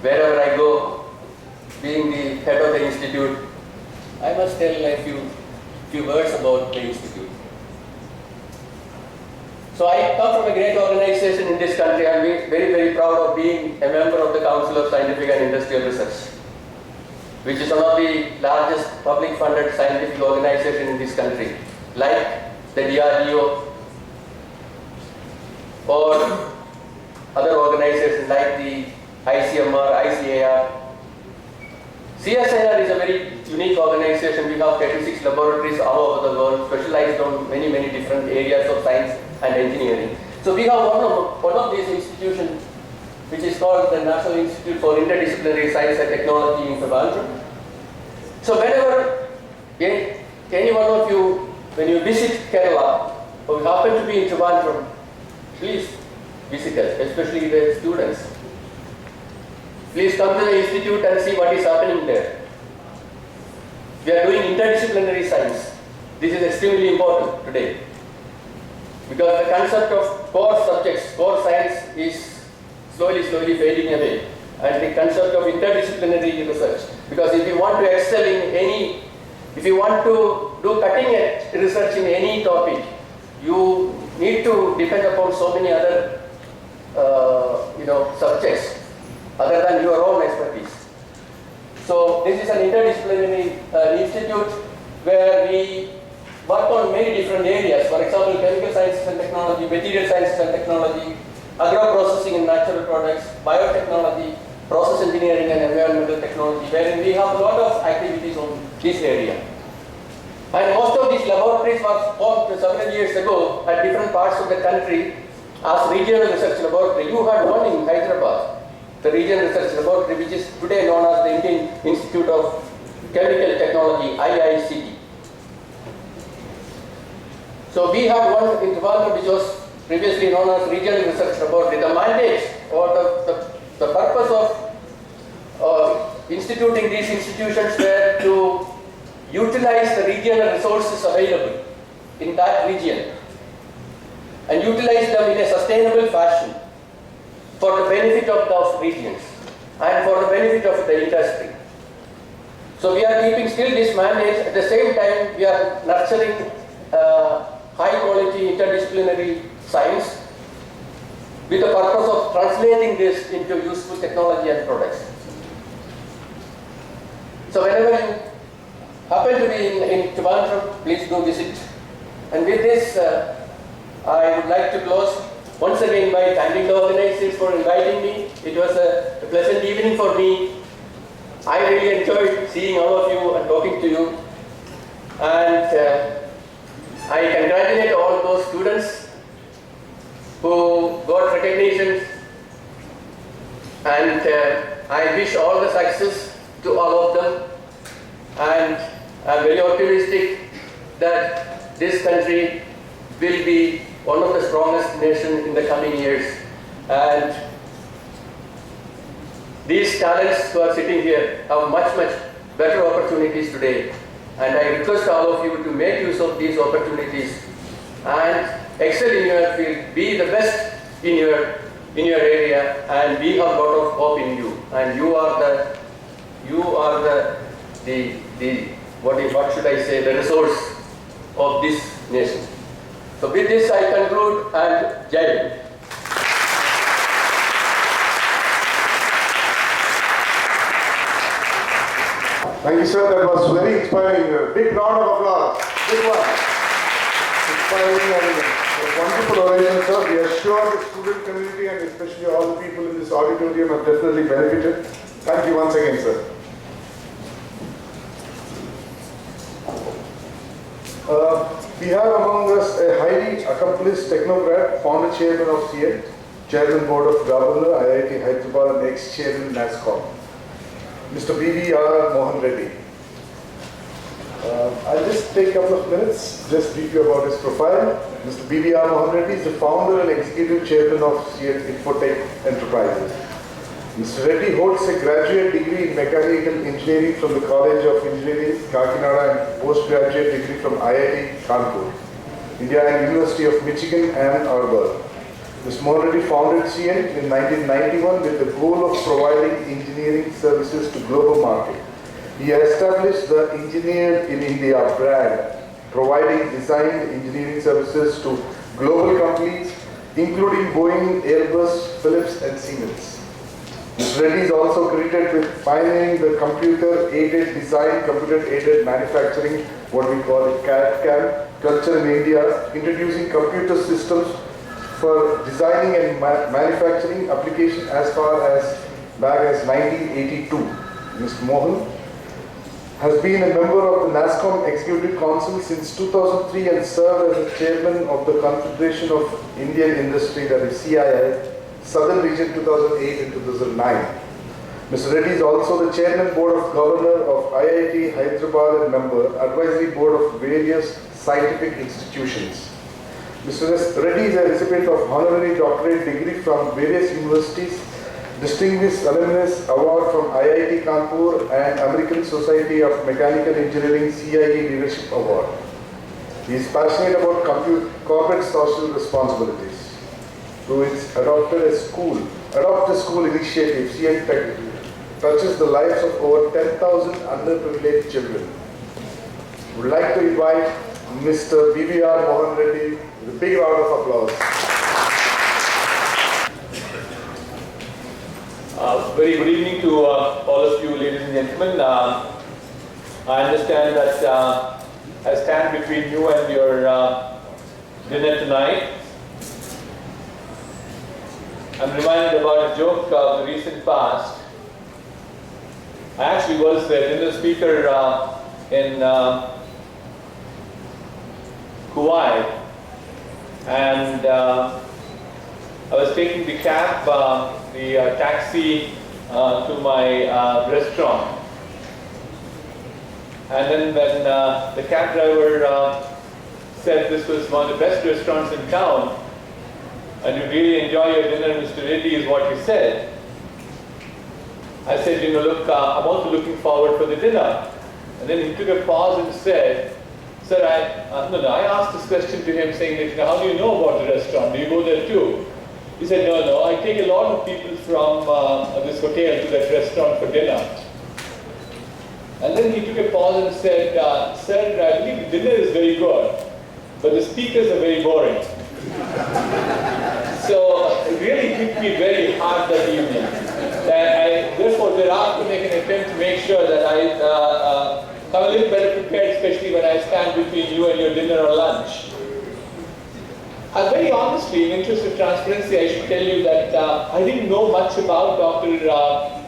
Wherever I go, being the head of the institute, I must tell a few words about the institute. So I come from a great organization in this country. I am very proud of being a member of the Council of Scientific and Industrial Research, which is one of the largest public funded scientific organizations in this country, like the DRDO or other organizations like the ICMR, ICAR. CSIR is a very unique organization. We have 36 laboratories all over the world, specialized on many different areas of science and engineering. So we have one of these institutions, which is called the National Institute for Interdisciplinary Science and Technology in Trivandrum. So whenever any one of you, when you visit Kerala, or you happen to be in Trivandrum, please visit us, especially the students. Please come to the institute and see what is happening there. We are doing interdisciplinary science. This is extremely important today, because the concept of core subjects, core science is slowly fading away, and the concept of interdisciplinary research. Because if you want to excel in if you want to do cutting edge research in any topic, you need to depend upon so many other subjects other than your own expertise. So this is an interdisciplinary institute where we work on many different areas. For example, chemical sciences and technology, material sciences and technology, agro-processing and natural products, biotechnology, process engineering and environmental technology, wherein we have a lot of activities on this area. And most of these laboratories were formed several years ago at different parts of the country as regional research laboratory. You had one in Hyderabad, the regional research laboratory, which is today known as the Indian Institute of Chemical Technology, IICT. So we had one in Trivandrum, which was previously known as regional research laboratory. The mandate or the purpose of instituting these institutions were to utilize the regional resources available in that region and utilize them in a sustainable fashion for the benefit of those regions and for the benefit of the industry. So we are keeping still this mandate. At the same time, we are nurturing high quality interdisciplinary science with the purpose of translating this into useful technology and products. So whenever you happen to be in Trivandrum, please do visit. And with this, I would like to close once again by thanking the organizers for inviting me. It was a pleasant evening for me. I really enjoyed seeing all of you and talking to you. And I congratulate all those students who got recognition, and I wish all the success to all of them. And I'm very optimistic that this country will be one of the strongest nations in the coming years. And these talents who are sitting here have much better opportunities today. And I request all of you to make use of these opportunities and excel in your field, be the best in your area, and we have a lot of hope in you. And you are the what should I say, the resource of this nation. So with this I conclude, and Jai Hind. Thank you, sir. That was very inspiring. Big round of applause. Big one. Inspiring and wonderful oration, sir. We are sure the student community and especially all the people in this auditorium have definitely benefited. Thank you once again, sir. We have among us a highly accomplished technocrat, former chairman of CN, chairman board of governor, IIT Hyderabad, and ex-chairman NASCOM, Mr. B.V.R. Mohan Reddy. I'll just take a couple of minutes, just brief you about his profile. Mr. B.V.R. Mohan Reddy is the founder and executive chairman of CN Infotech Enterprises. Mr. Reddy holds a graduate degree in mechanical engineering from the College of Engineering, Kakinada, and postgraduate degree from IIT Kanpur, India, and University of Michigan, Ann Arbor. Mr. Mohan Reddy founded CN in 1991 with the goal of providing engineering services to global market. He established the Engineered in India brand, providing design engineering services to global companies, including Boeing, Airbus, Philips, and Siemens. Mr. Reddy is also credited with pioneering the computer-aided design, computer-aided manufacturing, what we call it CAD/CAM, culture in India, introducing computer systems for designing and manufacturing application as far as back as 1982. Mr. Mohan has been a member of the NASCOM Executive Council since 2003 and served as the chairman of the Confederation of Indian Industry, that is CII, Southern Region 2008 and 2009. Mr. Reddy is also the chairman board of governor of IIT Hyderabad and member advisory board of various scientific institutions. Mr. Reddy is a recipient of honorary doctorate degree from various universities, Distinguished Alumnus Award from IIT Kanpur and American Society of Mechanical Engineering CIE Leadership Award. He is passionate about corporate social responsibilities. Through its Adopt a School initiative, CN Tech touches the lives of over 10,000 underprivileged children. We would like to invite Mr. B.V.R. Mohan Reddy with a big round of applause. Very good evening to all of you, ladies and gentlemen. I understand that I stand between you and your dinner tonight. I'm reminded about a joke of the recent past. I actually was the dinner speaker in Kuwait, and I was taking the cab, the taxi to my restaurant. And then when the cab driver said this was one of the best restaurants in town, and you really enjoy your dinner, Mr. Reddy, is what he said. I said, you know, look, I'm also looking forward for the dinner. And then he took a pause and said, sir, I asked this question to him saying that, you know, how do you know about the restaurant? Do you go there too? He said, no, I take a lot of people from this hotel to that restaurant for dinner. And then he took a pause and said, sir, I believe the dinner is very good, but the speakers are very boring. So it really hit me very hard that evening. And therefore, thereafter make an attempt to make sure that I come a little better prepared, especially when I stand between you and your dinner or lunch. Very honestly, in interest of transparency, I should tell you that I didn't know much about Dr.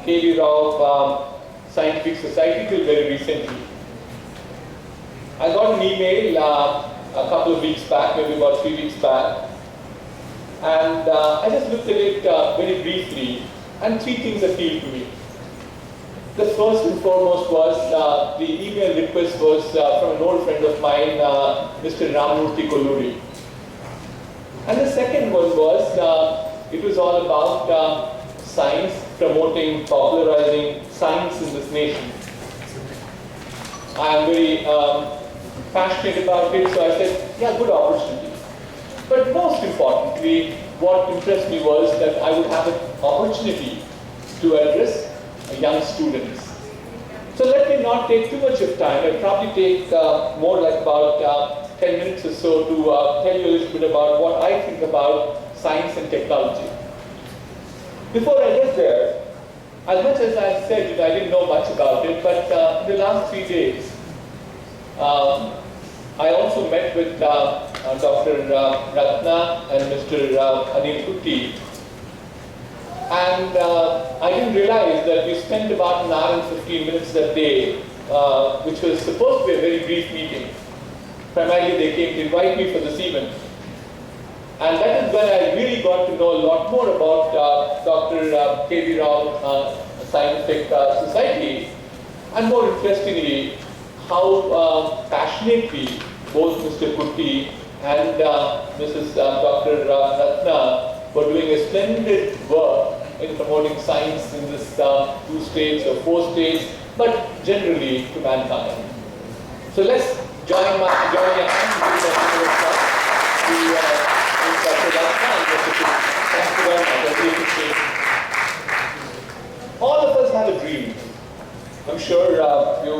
K.V. Rao Scientific Society till very recently. I got an email a couple of weeks back, maybe about 3 weeks back, and I just looked at it very briefly, and 3 things appealed to me. The first and foremost was the email request was from an old friend of mine, Mr. Ramurthy Kolluri. And the second one was, it was all about science, promoting, popularizing science in this nation. I am very passionate about it, so I said, yeah, good opportunity. But most importantly, what impressed me was that I would have an opportunity to address young students. So let me not take too much of time. I'll probably take more like about 10 minutes or so to tell you a little bit about what I think about science and technology. Before I get there, as much as I said, I didn't know much about it, but in the last 3 days, I also met with Dr. Ratna and Mr. Anil Kutti. And I didn't realize that we spent about an hour and 15 minutes that day, which was supposed to be a very brief meeting. Primarily, they came to invite me for this event. And that is when I really got to know a lot more about Dr. K.V. Rao Scientific Society, and more interestingly, how passionately both Mr. Kutti and Mrs. Dr. Ratna were doing a splendid work in promoting science in this 2 states or 4 states, but generally to mankind. So let's join your hands to Dr. Ratna and Mr. Kutti. Thank you very much. I really appreciate it. All of us have a dream. I'm sure you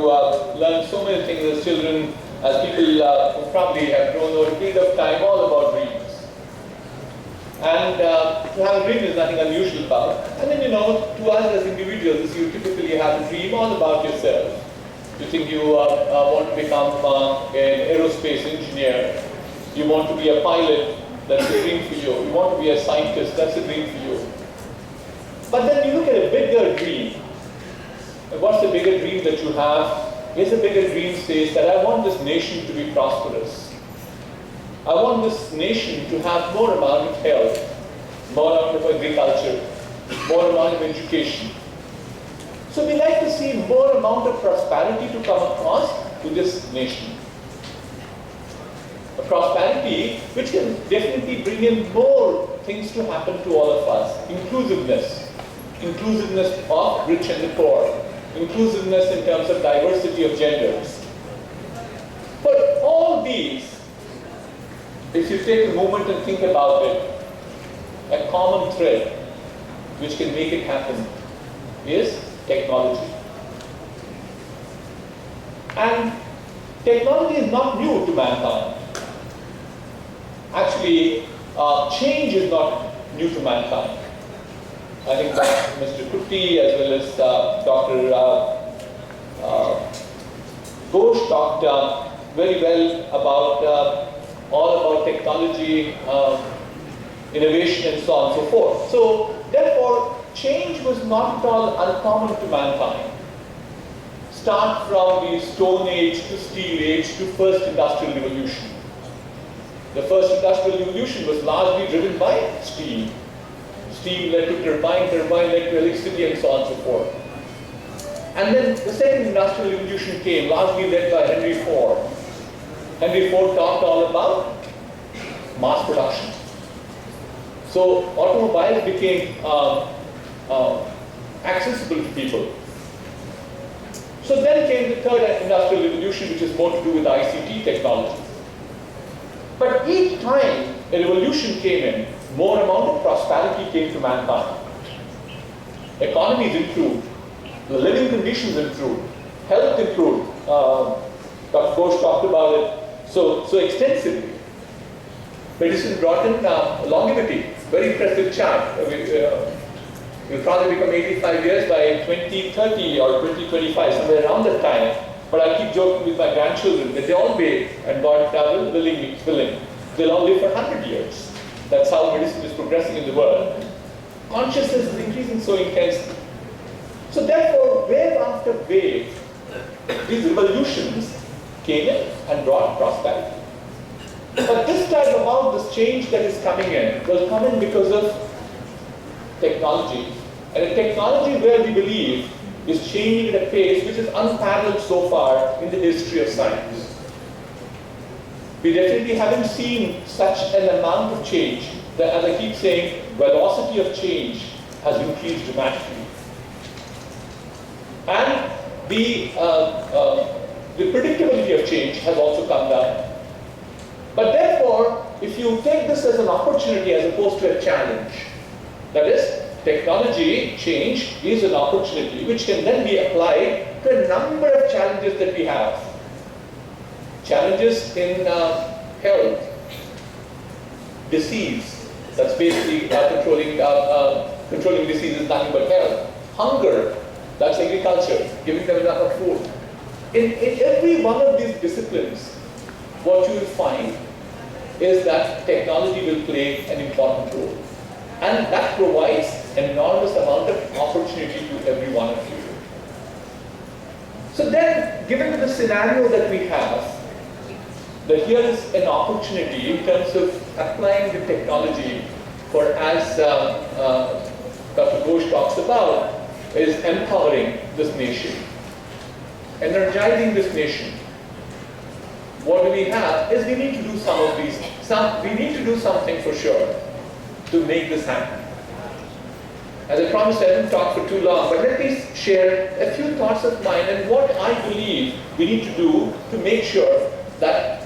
learned so many things as children, as people who probably have grown over a period of time, all about dreams. And to have a dream is nothing unusual about. And then, to us as individuals, you typically have a dream all about yourself. You think you want to become an aerospace engineer. You want to be a pilot, that's a dream for you. You want to be a scientist, that's a dream for you. But then you look at a bigger dream. What's the bigger dream that you have? Here's a bigger dream says that I want this nation to be prosperous. I want this nation to have more amount of health, more amount of agriculture, more amount of education. So we like to see more amount of prosperity to come across to this nation. A prosperity which can definitely bring in more things to happen to all of us. Inclusiveness. Inclusiveness of rich and the poor. Inclusiveness in terms of diversity of genders. But all these, if you take a moment and think about it, a common thread which can make it happen is technology. And technology is not new to mankind. Actually, change is not new to mankind. I think that Mr. Kutti as well as Dr. Ghosh talked very well about all about technology, innovation and so on and so forth. So therefore, change was not at all uncommon to mankind. Start from the Stone Age to Steel Age to First Industrial Revolution. The First Industrial Revolution was largely driven by steam. Steam led to turbine, turbine led to electricity and so on and so forth. And then the Second Industrial Revolution came, largely led by Henry Ford. Henry Ford talked all about mass production. So automobiles became accessible to people. So then came the Third Industrial Revolution, which is more to do with ICT technology. But each time a revolution came in, more amount of prosperity came to mankind. Economies improved, the living conditions improved, health improved. Dr. Ghosh talked about it so extensively. medicine brought in longevity. Very impressive chart. We'll probably become 85 years by 2030 or 2025, somewhere around that time. But I keep joking with my grandchildren that they all wait, and God willing, they'll all live for 100 years. That's how medicine is progressing in the world. Consciousness is increasing so intensely. So therefore, wave after wave, these revolutions came in and brought prosperity. But this time about this change that is coming in will come in because of technology. And a technology where we believe is changing at a pace which is unparalleled so far in the history of science. We definitely haven't seen such an amount of change that, as I keep saying, velocity of change has increased dramatically. And the predictability of change has also come down. But therefore, if you take this as an opportunity as opposed to a challenge, that is, technology change is an opportunity which can then be applied to a number of challenges that we have. Challenges in health, disease, that's basically controlling disease is nothing but health. Hunger, that's agriculture, giving them enough food. In every one of these disciplines, what you will find is that technology will play an important role. And that provides an enormous amount of opportunity to every one of you. So then, given the scenario that we have, that here is an opportunity in terms of applying the technology for, as Dr. Ghosh talks about, is empowering this nation, energizing this nation. What do we have is we need to do some of these. We need to do something for sure to make this happen. As I promised, I didn't talk for too long, but let me share a few thoughts of mine and what I believe we need to do to make sure that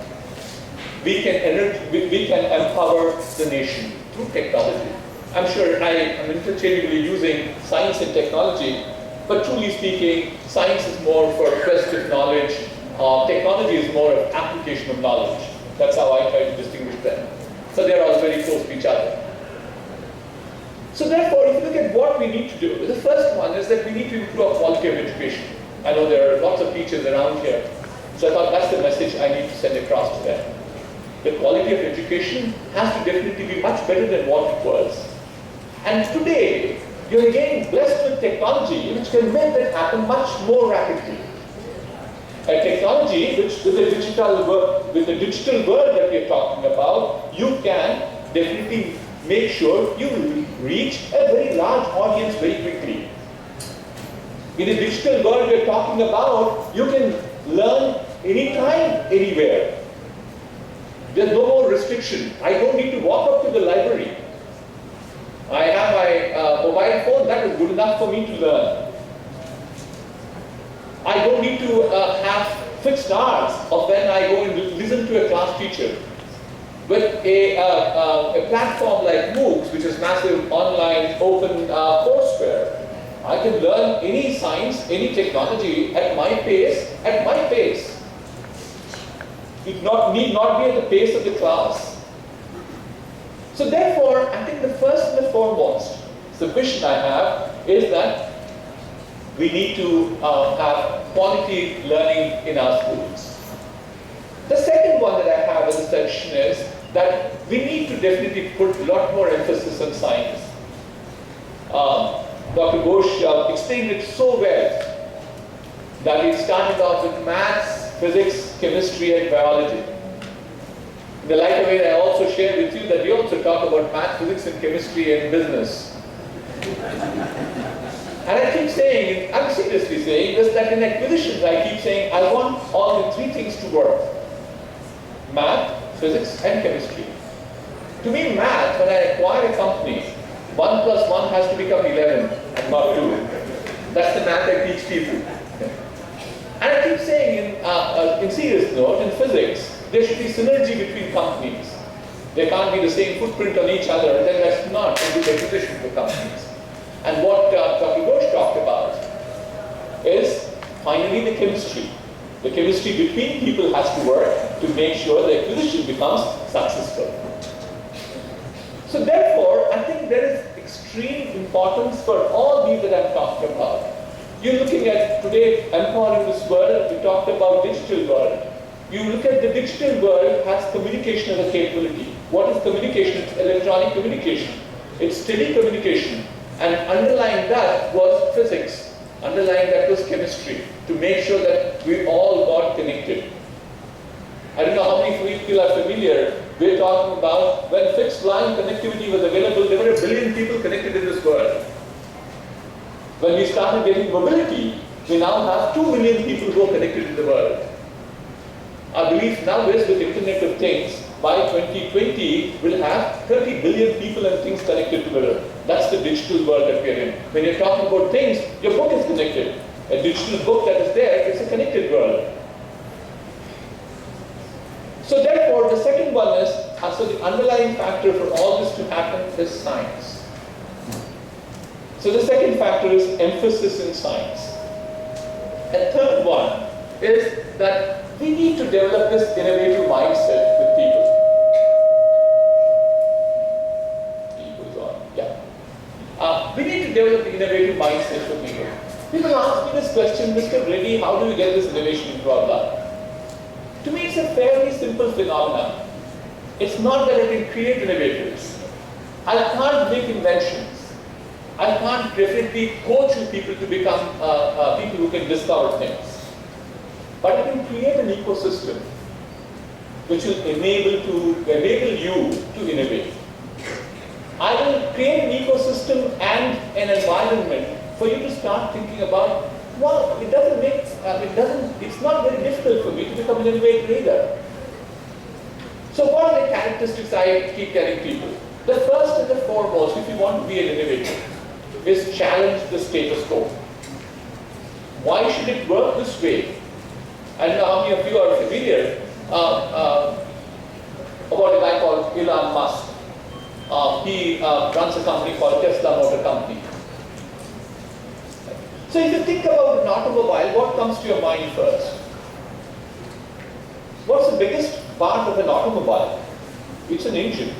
we can empower the nation through technology. I'm sure I am interchangeably using science and technology, but truly speaking, science is more for quest of knowledge. Technology is more of application of knowledge. That's how I try to distinguish them. So they're all very close to each other. So therefore, if you look at what we need to do, the first one is that we need to improve our quality of education. I know there are lots of teachers around here, so I thought that's the message I need to send across to them. The quality of education has to definitely be much better than what it was. And today, you're again blessed with technology which can make that happen much more rapidly. A technology which, with the digital world that we are talking about, you can definitely make sure you reach a very large audience very quickly. In the digital world we are talking about, you can learn anytime, anywhere. There's no more restriction. I don't need to walk up to the library. I have my mobile phone, that is good enough for me to learn. I don't need to have fixed hours of when I go and listen to a class teacher. With a platform like MOOCs, which is massive online open courseware, I can learn any science, any technology at my pace, It need not be at the pace of the class. So therefore, I think the first and the foremost submission I have is that we need to have quality learning in our schools. The second one that I have as a section is that we need to definitely put a lot more emphasis on science. Dr. Ghosh explained it so well that it started off with maths, physics, chemistry, and biology. In the lighter way, I also share with you that we also talk about math, physics, and chemistry and business. And I keep saying, I'm seriously saying this, that in acquisitions, I keep saying I want all the three things to work. Math, physics, and chemistry. To me, math, when I acquire a company, 1 plus 1 has to become 11 and not 2. That's the math I teach people. And I keep saying in serious note, in physics, there should be synergy between companies. There can't be the same footprint on each other, and then that's not a good acquisition for companies. And what Dr. Ghosh talked about is finally the chemistry. The chemistry between people has to work to make sure the acquisition becomes successful. So therefore, I think there is extreme importance for all these that I'm talking about. You're looking at today, empowering this world, we talked about digital world. You look at the digital world has communication as a capability. What is communication? It's electronic communication. It's steady communication. And underlying that was physics. Underlying that was chemistry, to make sure that we all got connected. I don't know how many people are familiar. We're talking about when fixed line connectivity was available, there were 1 billion people connected in this world. When we started getting mobility, we now have 2 million people who are connected in the world. Our belief now is with Internet of Things, by 2020, we'll have 30 billion people and things connected together. That's the digital world that we're in. When you're talking about things, your book is connected. A digital book that is there is a connected world. So therefore, the second one is, so the underlying factor for all this to happen is science. So the second factor is emphasis in science. And third one is that we need to develop this innovative mindset with people. We need to develop the innovative mindset with people. People ask me this question, Mr. Reddy, how do we get this innovation into our life? To me, it's a fairly simple phenomenon. It's not that I can create innovators. I can't make inventions. I can't definitely coach people to become people who can discover things. But I can create an ecosystem which will enable you to innovate. I will create an ecosystem and an environment for you to start thinking about, well, it's not very difficult for me to become an innovator either. So what are the characteristics I keep telling people? The first and the foremost, if you want to be an innovator, is challenge the status quo. Why should it work this way? I don't know how many of you are familiar about a guy called Elon Musk. He runs a company called Tesla Motor Company. So if you think about an automobile, what comes to your mind first? What's the biggest part of an automobile? It's an engine.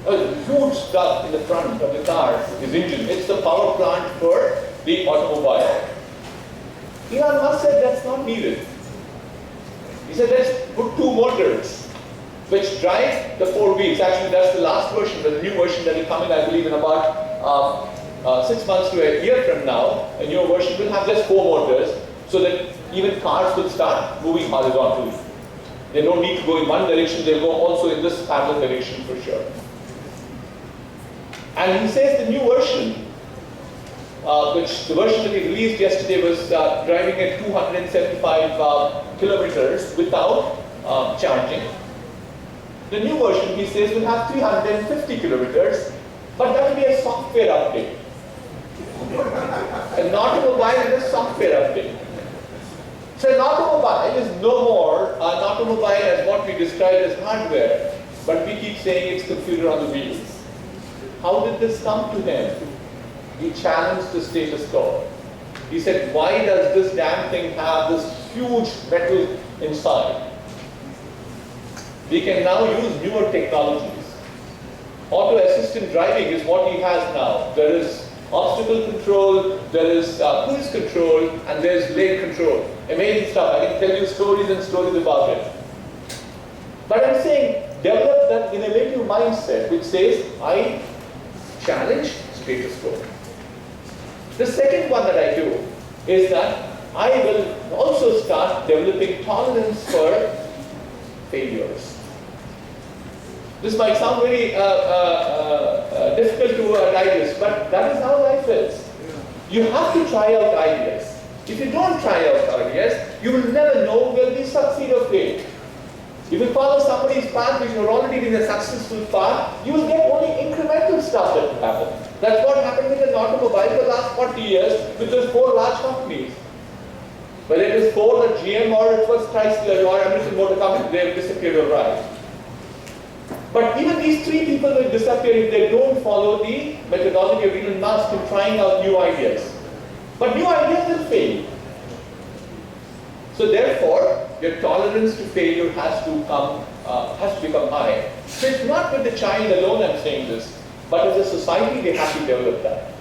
A huge stuff in the front of the car is engine. It's the power plant for the automobile. Elon Musk said that's not needed. He said let's put 2 motors which drive the 4 wheels. Actually, that's the last version, the new version that will come in, I believe, in about 6 months to a year from now. A new version will have just 4 motors so that even cars will start moving horizontally. They don't need to go in one direction, they'll go also in this parallel direction for sure. And he says the new version, which the version that he released yesterday was driving at 275 kilometers without charging. The new version, he says, will have 350 kilometers, but that will be a software update. An automobile is a software update. So an automobile is no more an automobile as what we describe as hardware, but we keep saying it's computer on the wheels. How did this come to him? He challenged the status quo. He said, why does this damn thing have this huge metal inside? We can now use newer technologies. Auto assistant driving is what he has now. There is obstacle control, there is cruise control, and there is lane control. Amazing stuff. I can tell you stories and stories about it. But I'm saying, develop that innovative mindset which says, I challenge status quo. The second one that I do is that I will also start developing tolerance for failures. This might sound very difficult to digest, but that is how life is. You have to try out ideas. If you don't try out ideas, you will never know whether you succeed or fail. If you follow somebody's path which has already been a successful path, you will get only incremental stuff that will happen. That's what happened with an automobile for the last 40 years with those 4 large companies. Whether it was Ford or GM or it was Chrysler or American Motor Company, they have disappeared or right. But even these 3 people will disappear if they don't follow the methodology of Elon Musk in trying out new ideas. But new ideas will fail. So therefore, your tolerance to failure has to become high. So it's not with the child alone I'm saying this. but as a society we have to develop that.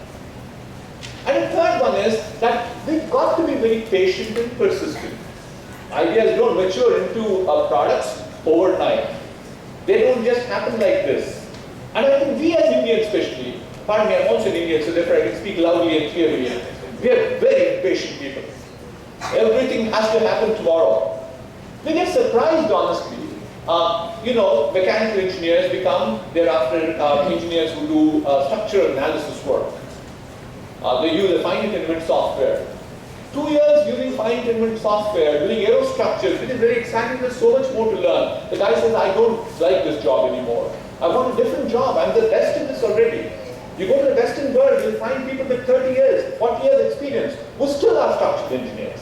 And the third one is that we've got to be very patient and persistent. Ideas don't mature into products overnight. They don't just happen like this. And I think we as Indians especially, pardon me, I'm also an Indian, so therefore I can speak loudly and clearly. We are very impatient people. Everything has to happen tomorrow. We get surprised, honestly. Mechanical engineers become thereafter engineers who do structural analysis work. They use a finite element software. 2 years using finite element software, doing aerostructures, it is very exciting. There's so much more to learn. The guy says, I don't like this job anymore. I want a different job. I'm the best in this already. You go to the Western world, you'll find people with 30 years, 40 years experience who still are structural engineers.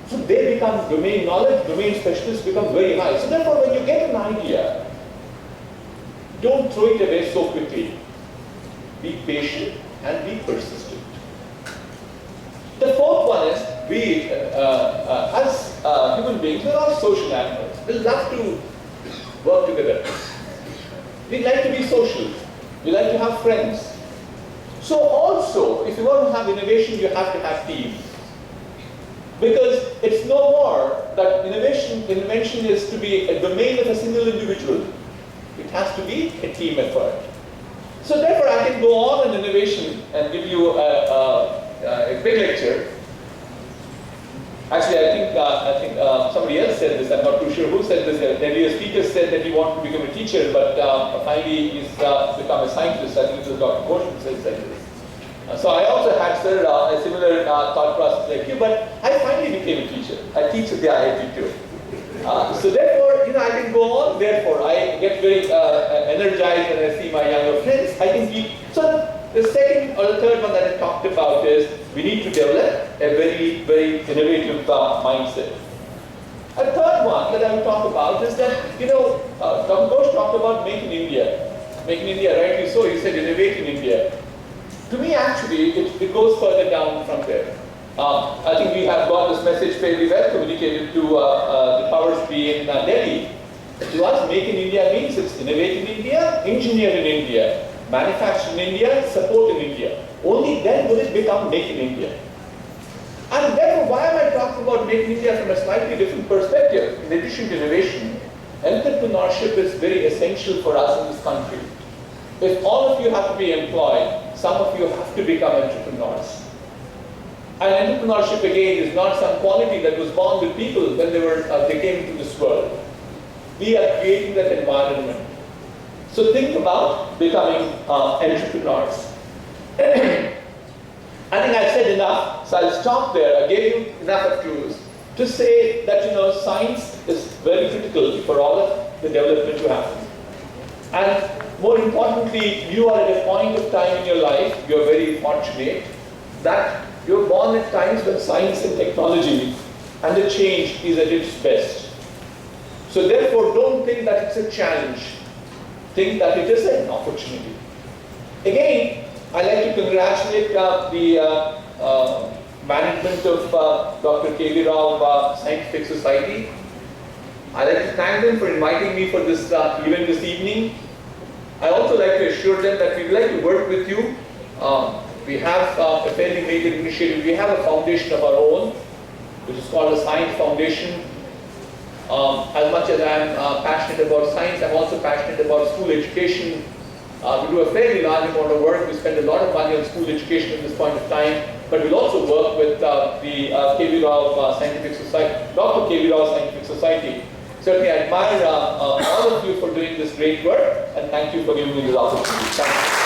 So they become domain knowledge, domain specialists become very high. So therefore, when you get an idea, don't throw it away so quickly. Be patient and be persistent. The fourth one is, we, as human beings, we're all social animals. We love to work together. We like to be social. We like to have friends. So also, if you want to have innovation, you have to have teams. Because it's no more that invention is to be a domain of a single individual. It has to be a team effort. So therefore, I can go on in innovation and give you a big lecture. Actually, I think somebody else said this. I'm not too sure who said this. An earlier speaker said that he wanted to become a teacher, but finally he's become a scientist. I think it was Dr. Ghosh who said this. So I also had a similar thought process like you, but I finally became a teacher. I teach at the IIT too. So therefore, I can go on. Therefore, I get very energized when I see my younger friends. I can keep. So the second or the third one that I talked about is we need to develop a very, very innovative mindset. A third one that I will talk about is that, Dr. Ghosh talked about Make in India. Make in India, rightly so. He said innovate in India. To me, actually, it goes further down from there. I think we have got this message fairly well communicated to the powers be in Delhi. To us, Make in India means it's innovate in India, engineer in India, manufacture in India, support in India. Only then will it become Make in India. And therefore, why am I talking about Make in India from a slightly different perspective? In addition to innovation, entrepreneurship is very essential for us in this country. If all of you have to be employed, some of you have to become entrepreneurs. And entrepreneurship again is not some quality that was born with people when they came into this world. We are creating that environment. So think about becoming entrepreneurs. I think I've said enough, so I'll stop there. I gave you enough of clues to say that science is very critical for all of the development to happen. And more importantly, you are at a point of time in your life, you're very fortunate that you're born at times when science and technology and the change is at its best. So therefore, don't think that it's a challenge. Think that it is an opportunity. Again, I'd like to congratulate the management of Dr. KV Rao Scientific Society. I'd like to thank them for inviting me for this event this evening. I also like to assure them that we would like to work with you. We have a fairly major initiative. We have a foundation of our own, which is called the Science Foundation. As much as I'm passionate about science, I'm also passionate about school education. We do a fairly large amount of work. We spend a lot of money on school education at this point of time. But we'll also work with the KV Rao Scientific Society, Dr. KV Rao Scientific Society. Certainly, I admire all of you for doing this great work, and thank you for giving me this opportunity. Thank you.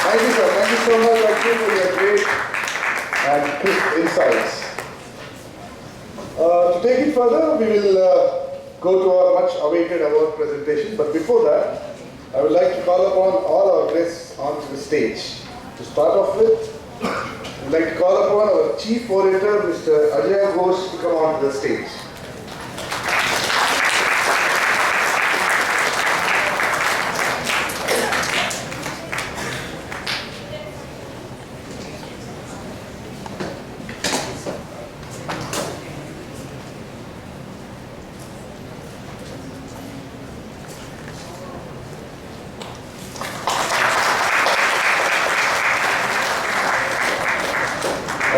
Thank you, sir. Thank you so much, Dr. for your great and crisp insights. To take it further, we will go to our much awaited award presentation. But before that, I would like to call upon all our guests onto the stage. To start off with, I would like to call upon our Chief Orator, Mr. Ajay Ghosh, to come onto the stage.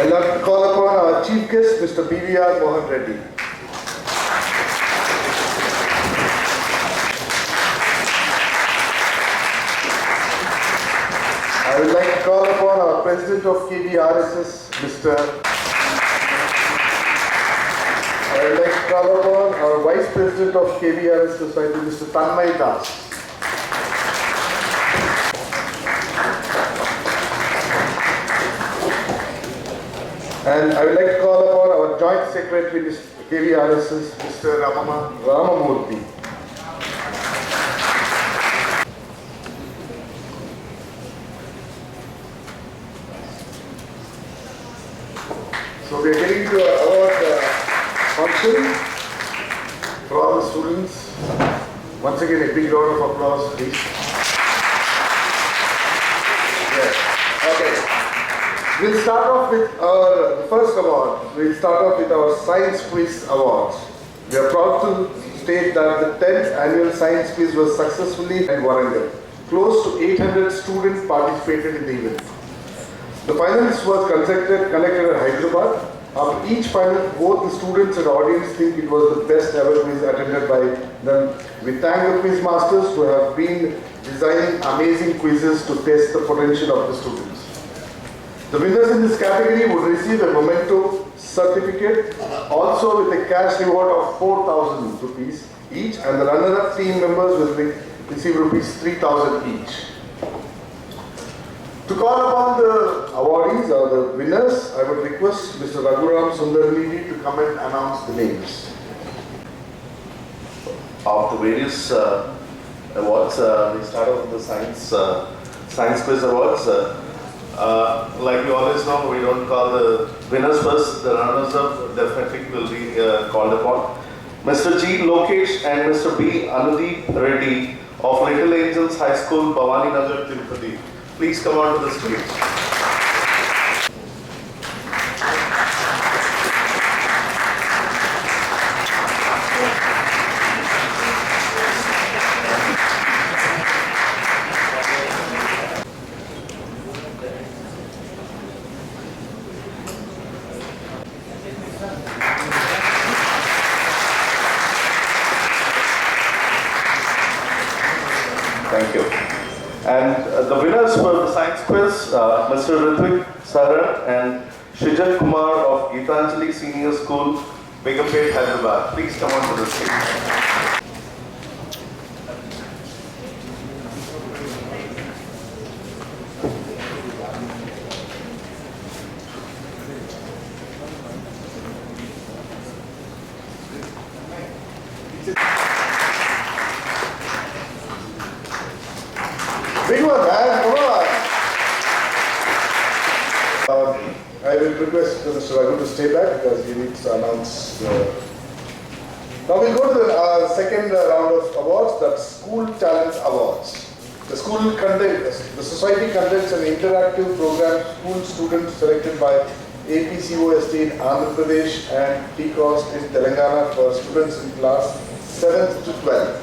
I'd like to call upon our chief guest, Mr. BVR Mohan Reddy. I would like to call upon our president of KVRSS, I would like to call upon our vice president of KVRSS Society, Mr. Tanmay Das. And I would like to call upon our joint secretary, Mr. KVRSS, Mr. Ramamurthy. So we are getting to our award function for all the students. Once again, a big round of applause, please. Yes. Okay. We'll start off with the first award. We'll start off with our Science Quiz Awards. We are proud to state that the 10th annual Science Quiz was successfully in Warangal. Close to 800 students participated in the event. The finals was conducted at Hyderabad. After each final, both the students and audience think it was the best ever quiz attended by them. We thank the quiz masters who have been designing amazing quizzes to test the potential of the students. The winners in this category would receive a memento certificate, also with a cash reward of 4,000 rupees each, and the runner-up team members will receive rupees 3,000 each. To call upon the awardees or the winners, I would request Mr. Raghuram Sundarnidi to come and announce the names. Of the various awards, we start off with the Science Quiz Awards. Like you always know, we don't call the winners first, the runners-up definitely will be called upon. Mr. G. Lokesh and Mr. B. Anudeep Reddy of Little Angels High School, Bhavani Nagar, Tirupati. Please come on to the stage. Thank you. And the winners for the Science Quiz, Mr. Ritvik Saran and Shijan Kumar of Gitanjali Senior School, Begumpet, Hyderabad. Please come on to the stage. Big one, man, come on. I will request Mr. Raghu to stay back because he needs to announce. Now we'll go to the second round of awards, that's School Talent Awards. The society conducts an interactive program, school students selected by APCOST in Andhra Pradesh and TCOST in Telangana for students in class 7th to 12th.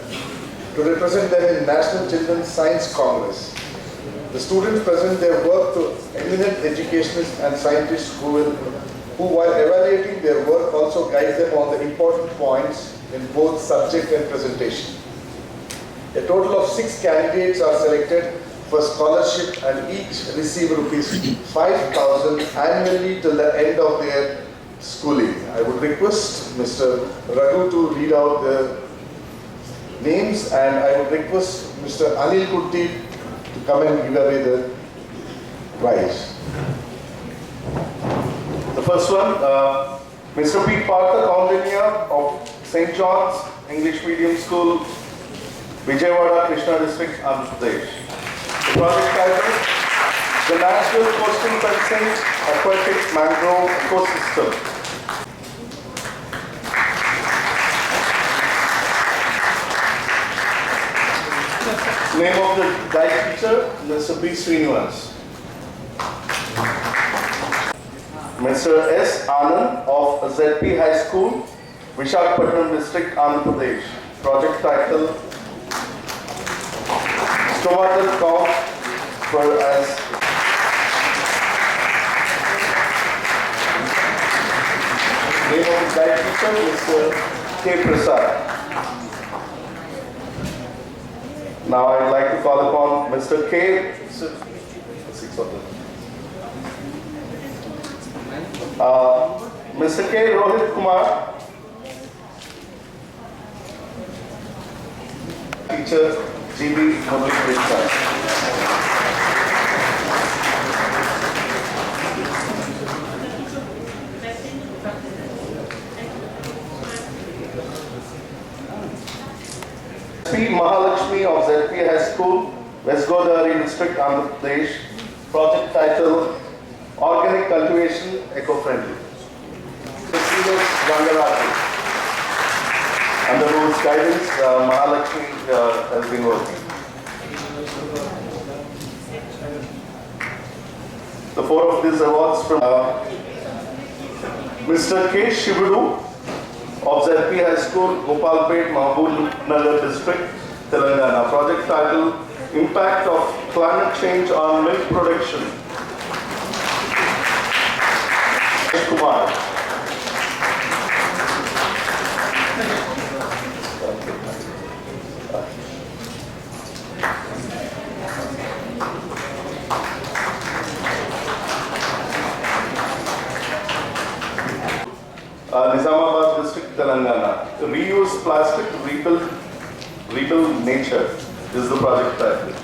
To represent them in National Children's Science Congress. The students present their work to eminent educationists and scientists who while evaluating their work also guide them on the important points in both subject and presentation. A total of 6 candidates are selected for scholarship and each receive rupees 5,000 annually till the end of their schooling. I would request Mr. Raghu to read out the names, and I would request Mr. Anil Kutti to come and give away the prize. The first one, Mr. P. Partha Kaundinya of St. John's English Medium School, Vijayawada, Krishna District, Andhra Pradesh. The project title, The National Coastal Fencing Aquatic Mangrove Ecosystem. Name of the guide teacher, Mr. P. Srinivas. Mr. S. Anand of ZP High School, Visakhapatnam District, Andhra Pradesh. Project title, Stomatal Cough for as guide teacher, Mr. K. Prasad. Now I'd like to call upon Mr. K. Mr. K. Rohit Kumar, teacher, GB Public Education. P. Mahalakshmi of ZP High School, West Godavari District, Andhra Pradesh. Project title, Organic Cultivation Eco-Friendly. Prestigious Gangarati. Under whose guidance, Mahalakshmi has been working. The four of these awards from Mr. K. Shivudu of ZP High School, Gopalpet, Mahbub Nagar District, Telangana. Project title, Impact of Climate Change on Milk Production. Kumar. Nizamabad District, Telangana. Reuse plastic, rebuild nature is the project title.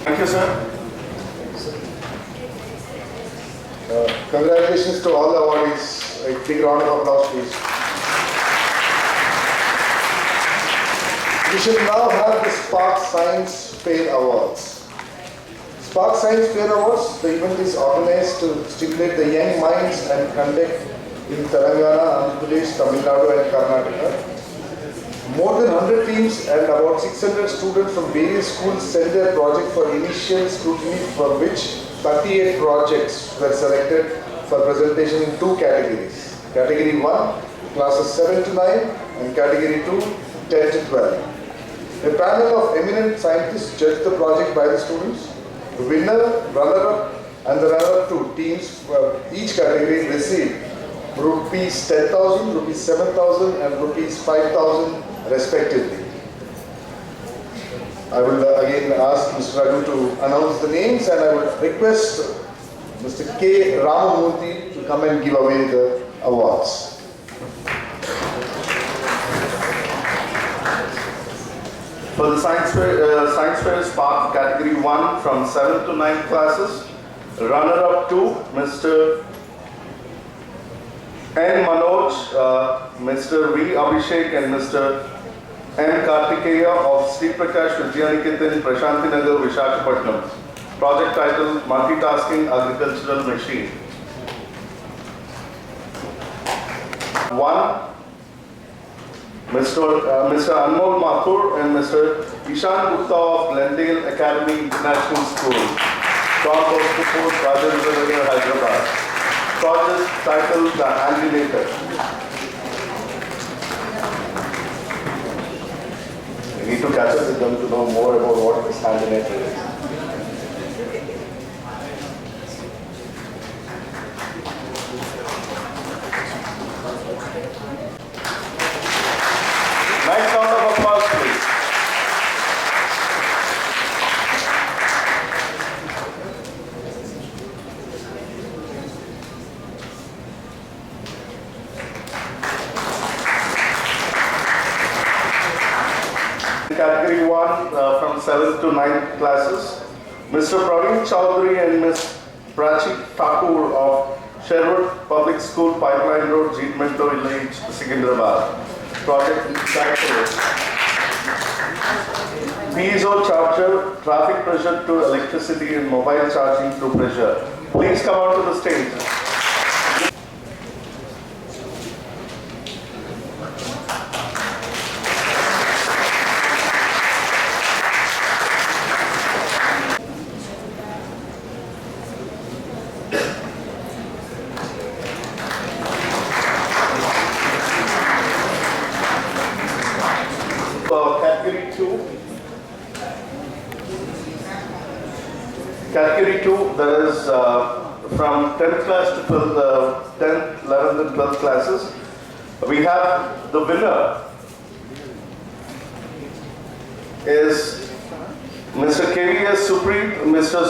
Thank you, sir. Congratulations to all the awardees. A big round of applause, please. We should now have the Spark Science Fair Awards. Spark Science Fair Awards, the event is organized to stimulate the young minds and conduct in Telangana, Andhra Pradesh, Tamil Nadu and Karnataka. More than 100 teams and about 600 students from various schools sent their project for initial scrutiny, for which 38 projects were selected for presentation in two categories. Category 1, classes 7 to 9 and category 2, 10 to 12. A panel of eminent scientists judged the project by the students. The winner, runner-up and the runner-up two teams for each category received rupees 10,000, rupees 7,000 and rupees 5,000 respectively. I will again ask Mr. Raghu to announce the names, and I would request Mr. K. Ramamurthy to come and give away the awards. For the Science Fair Spark Category 1 from 7 to 9 classes, runner-up 2, Mr. N. Manoj, Mr. V. Abhishek and Mr. M. Kartikeya of Sri Prakash Vidyaniketan, Prashantinagar, Visakhapatnam. Project title, Multitasking Agricultural Machine. 1, Mr. Anmol Mathur and Mr. Ishan Gupta of Glendale Academy International School, Don Bosco Fort, Rajendra Nagar, Hyderabad. Project title, The Angulator. We need to catch up with them to know more about what this angulator is. Nice round of applause, please. Category 1 from 7th to 9th classes, Mr. Praveen Chowdhury and Ms. Prachi Thakur of Sherwood Public School, Pipeline Road, Jeetmento Village, Secunderabad. Project title, Piezo Charger, Traffic Pressure to Electricity and Mobile Charging through Pressure. Please come out to the stage. Category 2, that is from 10th class to 12th, 10th, 11th and 12th classes. We have the winner is Mr. KVS Supreet, Mr.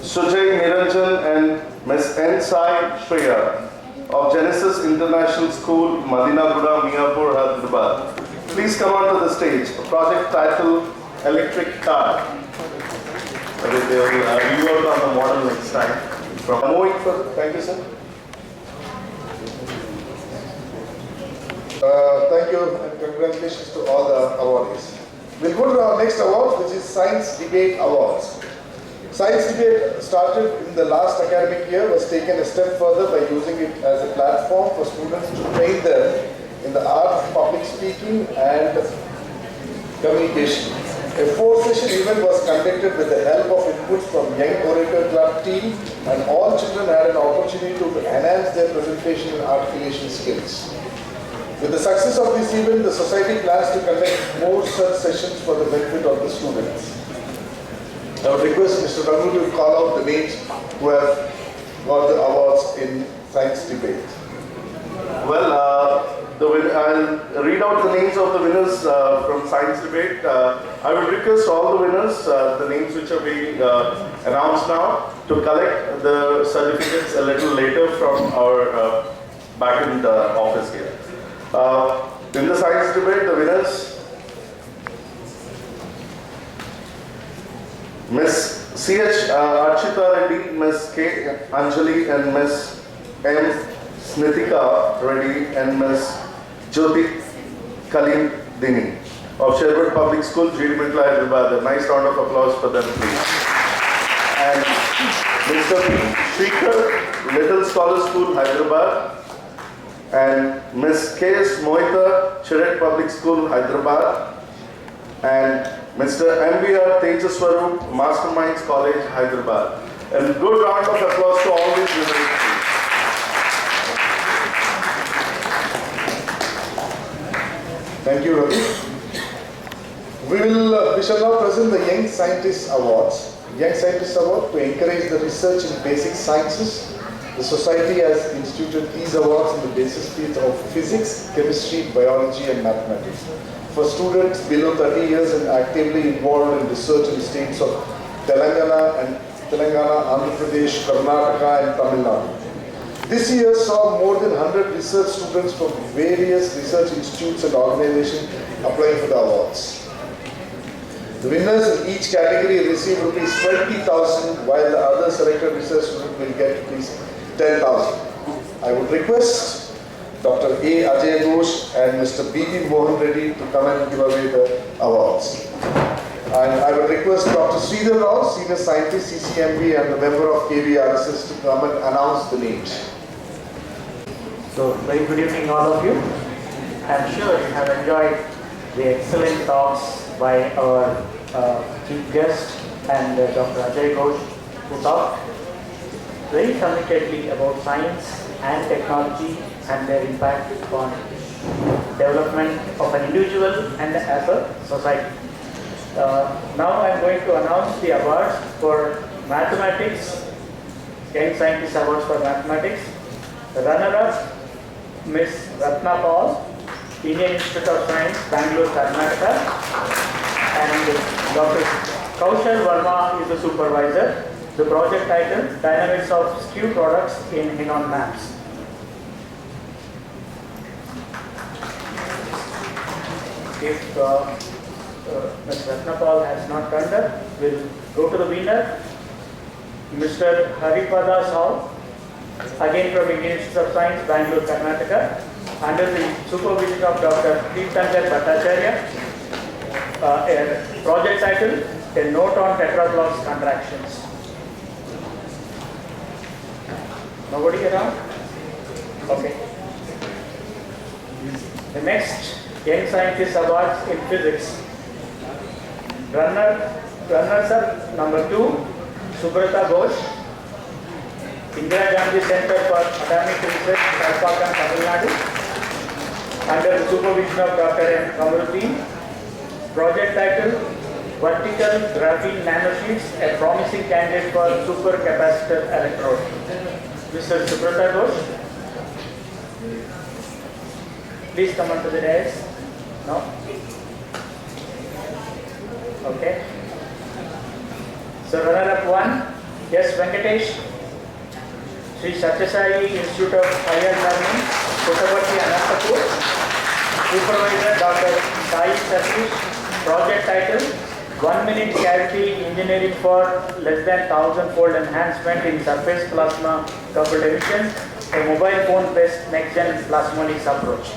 Sujay Niranjan and Ms. N. Sai Shreya of Genesis International School, Madinaguda, Miapur, Hyderabad. Please come on to the stage. A project titled Electric Car. They will rework on the model next time. Moving further, thank you, sir. Thank you and congratulations to all the awardees. We'll go to our next award, which is Science Debate Awards. Science Debate started in the last academic year, was taken a step further by using it as a platform for students to train them in the art of public speaking and communication. A 4-session event was conducted with the help of inputs from Young Orator Club team, and all children had an opportunity to enhance their presentation and articulation skills. With the success of this event, the society plans to conduct more such sessions for the benefit of the students. I would request Mr. Raghu to call out the names who have got the awards in Science Debate. Well, I'll read out the names of the winners from Science Debate. I will request all the winners, the names which are being announced now, to collect the certificates a little later from our back in the office here. In the Science Debate, the winners, Ms. C.H. Archita Reddy, Ms. K. Anjali and Ms. M. Snithika Reddy and Ms. Jyoti Kalindini of Sherwood Public School, GD Mintla, Hyderabad. A nice round of applause for them, please. And Mr. P. Shrikar, Little Scholar School, Hyderabad. And Ms. K.S. Mohita, Chirek Public School, Hyderabad. And Mr. M.B.R. Tejaswarup, Masterminds College, Hyderabad. And good round of applause to all these winners. Thank you, Ravi. We shall now present the Young Scientist Awards. Young Scientist Award to encourage the research in basic sciences. The Society has instituted these awards in the basic fields of physics, chemistry, biology and mathematics for students below 30 years and actively involved in research in the states of Telangana, Andhra Pradesh, Karnataka and Tamil Nadu. This year saw more than 100 research students from various research institutes and organizations applying for the awards. The winners in each category receive rupees 20,000, while the other selected research students will get rupees 10,000. I would request Dr. A. Ajay Ghosh and Mr. B.B. Mohan Reddy to come and give away the awards. And I would request Dr. Sridhar Rao, Senior Scientist, CCMB and a member of KVRSS to come and announce the names. So, very good evening all of you. I'm sure you have enjoyed the excellent talks by our chief guest and Dr. Ajay Ghosh, who talked very committedly about science and technology and their impact on development of an individual and as a society. Now I'm going to announce the awards for mathematics, Young Scientist Awards for Mathematics. The runner-up, Ms. Ratna Paul, Indian Institute of Science, Bangalore, Karnataka, and Dr. Kaushal Verma is the supervisor. The project title, Dynamics of Skew Products in Henon Maps. If Ms. Ratnapal has not turned up, we'll go to the winner, Mr. Haripada Saul, again from Indian Institute of Science, Bangalore, Karnataka, under the supervision of Dr. Kirtankar Bhattacharya. A project title, A Note on Tetraplox Contractions. Nobody around? Okay. The next Young Scientist Awards in Physics. Runners up number 2, Subrata Ghosh, Indira Gandhi Center for Atomic Research, Kalpakkam, Tamil Nadu, under the supervision of Dr. M. Kamaruddin. Project title, Vertical Graphene Nanosheets, a promising candidate for supercapacitor electrode. Mr. Subrata Ghosh, please come onto the dais. No? Okay. So runner-up 1, yes, Venkatesh, Sri Satyasai Institute of Higher Learning, Puttaparthi, Anantapur. Supervisor Dr. Sai Satish. Project title, 1 minute cavity engineering for less than 1000-fold enhancement in surface plasma coupled emissions, a mobile phone based next gen plasmonics approach.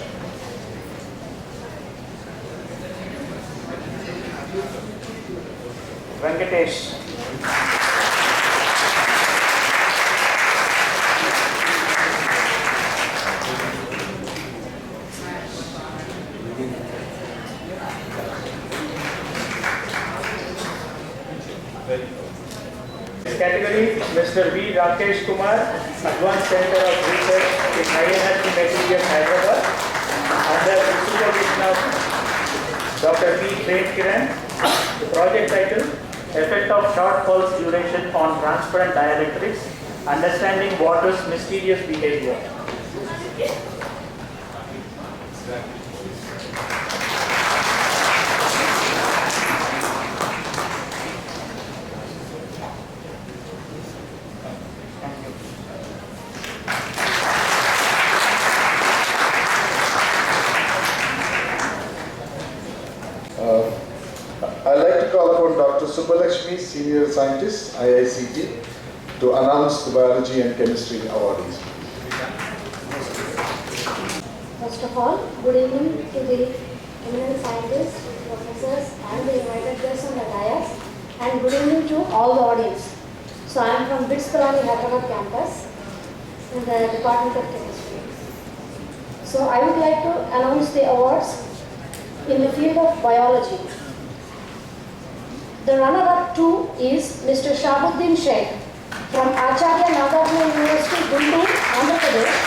Venkatesh. Category, Mr. V. Rakesh Kumar, Advanced Center of Research in High Energy Materials, Hyderabad, under the supervision of Dr. P. Train Kiran. The project title, Effect of Short Pulse Duration on Transparent Dielectrics, Understanding Water's Mysterious Behavior. I'd like to call upon Dr. Subbalakshmi, Senior Scientist, IICT, to announce the Biology and Chemistry Awardees. First of all, good evening to the eminent scientists, professors, and the invited guests on the dais, and good evening to all the audience. So I am from BITS Kalani Hyderabad campus in the Department of Chemistry. So I would like to announce the awards in the field of biology. The runner-up 2 is Mr. Shahabuddin Sheikh from Acharya Nagarjuna University, Guntur, Andhra Pradesh.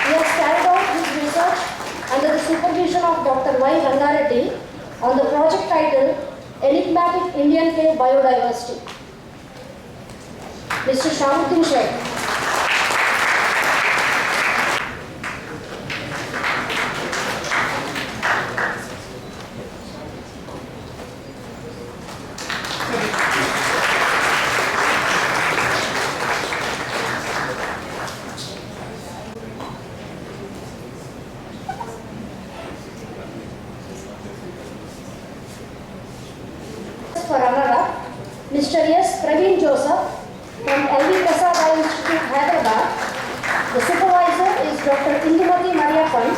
He has carried out his research under the supervision of Dr. Y. Rangareddy on the project titled Enigmatic Indian Cave Biodiversity. Mr. Shahabuddin Sheikh. For runner-up, Mr. S. Praveen Joseph from LV Prasad Institute, Hyderabad. The supervisor is Dr. Indumati Mariappan,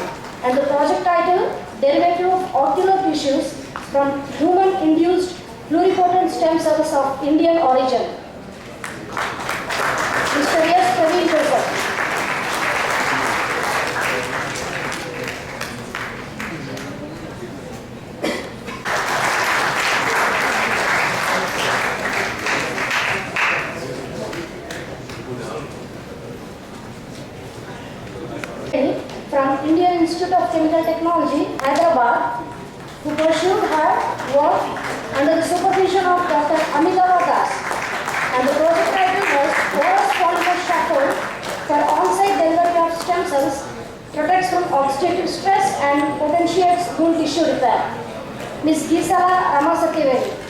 and the project title, Derivative of Ocular Tissues from Human-Induced Pluripotent Stem Cells of Indian Origin. Mr. S. Praveen Joseph. From Indian Institute of Chemical Technology, Hyderabad, who pursued her work under the supervision of Dr. Amitava Das, and the project title was Porous Polymer Scaffold for On-Site Delivery of Stem Cells, Protects from Oxidative Stress and Potentiates Wound Tissue Repair. Ms. Gisela Ramasatyavedi.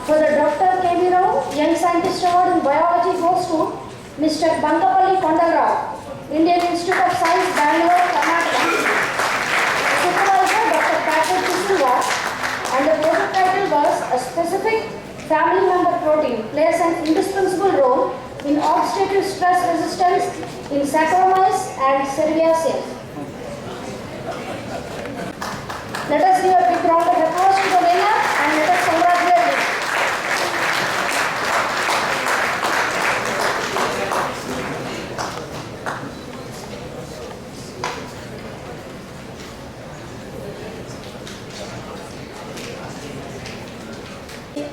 For the Dr. K.V. Rao Young Scientist Award in Biology goes to Mr. Bankapalli Kondarao, Indian Institute of Science, Bangalore, Karnataka. Supervisor Dr. Cathode Ratio, and the project title was A Specific Family Member Protein Plays an Indispensable Role in Oxidative Stress Resistance in Saccharomyces and Cerevisiae. Let us give a big round of applause to the winner and let us congratulate him.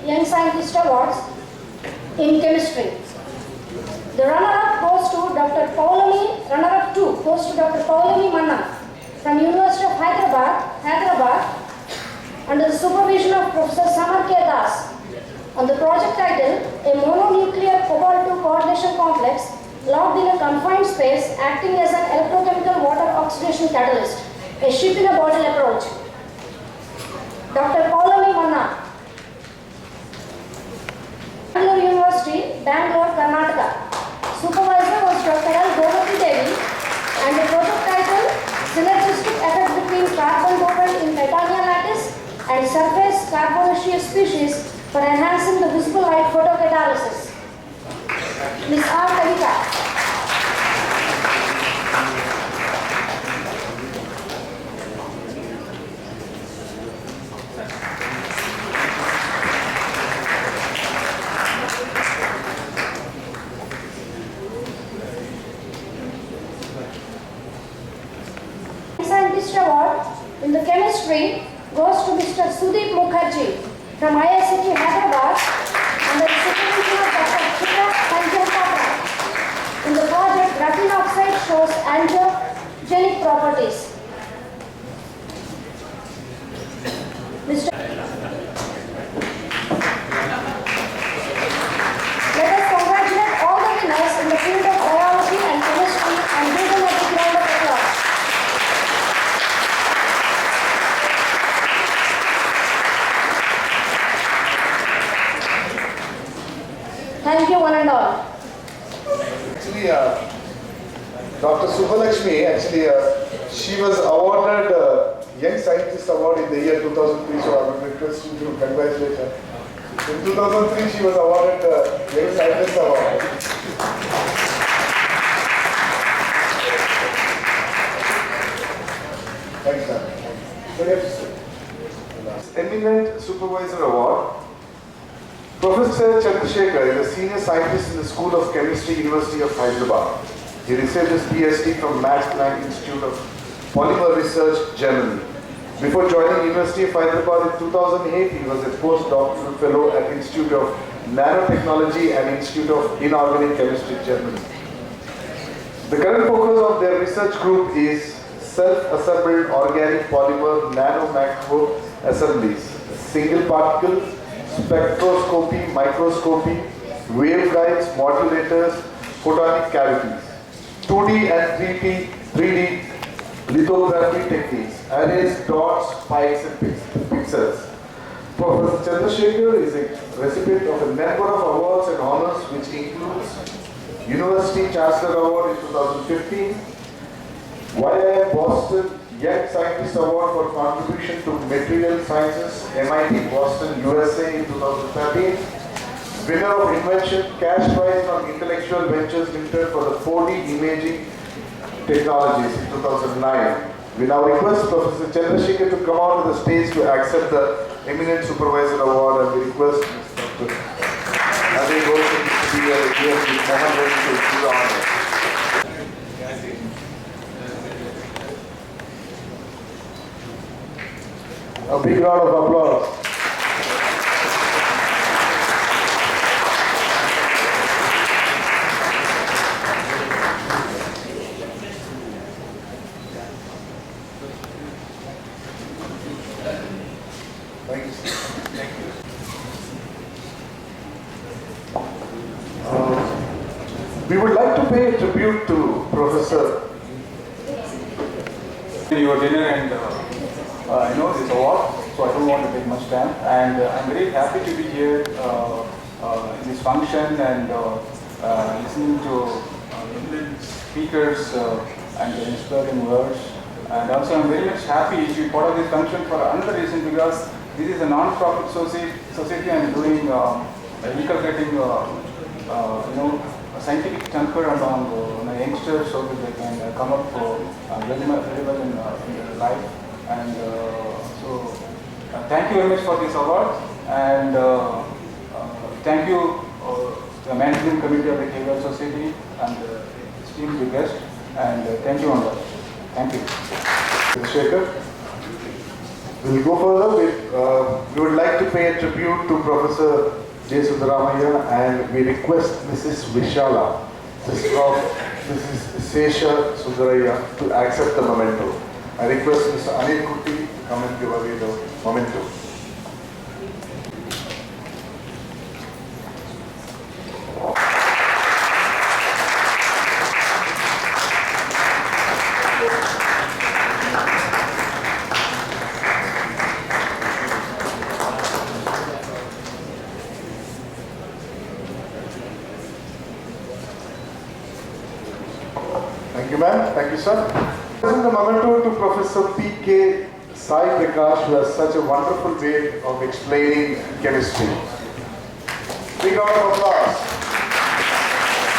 Young Scientist Awards in Chemistry. The runner-up goes to Dr. Runner-up 2 goes to Dr. Paulami Manna from University of Hyderabad, under the supervision of Professor Samar K. Das, on the project title, a mononuclear cobalt-2 coordination complex locked in a confined space acting as an electrochemical water oxidation catalyst, a ship-in-a-bottle approach. Dr. Paulami Manna, Bangalore University, Bangalore, Karnataka. Supervisor was Dr. L. Govati Devi, and the project title, Synergistic Effect Between Carbon-dopant in titanium lattice and surface carbonaceous species for enhancing the visible light photocatalysis. Ms. R. Kavita. Scientist Award in the chemistry goes to Mr. Sudeep Mukherjee from IICT Hyderabad under the supervision of Dr. Chitra Sanjay. In the project, graphene oxide shows angiogenic properties. Mr. Let us congratulate all the winners in the field of biology and chemistry and give them a big round of applause. Thank you, one and all. Actually, Dr. Subhalakshmi, she was awarded Young Scientist Award in the year 2003, so I would request you to congratulate her. In 2003, she was awarded Young Scientist Award. Thanks, sir. Eminent Supervisor Award. Professor Chandrasekhar is a senior scientist in the School of Chemistry, University of Hyderabad. He received his PhD from Max Planck Institute of Polymer Research, Germany. Before joining University of Hyderabad in 2008, he was a postdoctoral fellow at Institute of Nanotechnology and Institute of Inorganic Chemistry, Germany. The current focus of their research group is self-assembled organic polymer nano-macro assemblies, single particle, spectroscopy, microscopy, waveguides, modulators, photonic cavities, 2D and 3D lithography techniques, arrays, dots, spikes, and pixels. Professor Chandrasekhar is a recipient of a number of awards and honors, which includes University Chancellor Award in 2015, YIM Boston Young Scientist Award for contribution to material sciences, MIT Boston, USA in 2013, winner of Invention Cash Prize from Intellectual Ventures Limited for the 4D imaging technologies in 2009. We now request Professor Chandrasekhar to come out to the stage to accept the Eminent Supervisor Award, and we request Dr. Adi Goshen to be here with Mohan to do the honor. A big round of applause. Thank you. Thank you. We would like to pay a tribute to Professor. Your dinner and I know this award, so I don't want to take much time. And I'm very happy to be here in this function and listening to eminent speakers and their inspiring words. And also I'm very much happy to be part of this function for another reason, because this is a non-profit society and doing inculcating a scientific temper among youngsters so that they can come up very well in their life. And so thank you very much for this award, and thank you the management committee of the KVR Society and esteemed guest, and thank you on that. Thank you. Shekhar. We'll go further with, we would like to pay a tribute to Professor J. Sundaramaiah, and we request Mrs. Vishala, sister of Mrs. Sesha Sundaraiah, to accept the memento. I request Mr. Anil Kuti to come and give away the memento. Thank you, ma'am. Thank you, sir. Present the memento to Professor P.K. Sai Prakash, who has such a wonderful way of explaining chemistry. Big round of applause.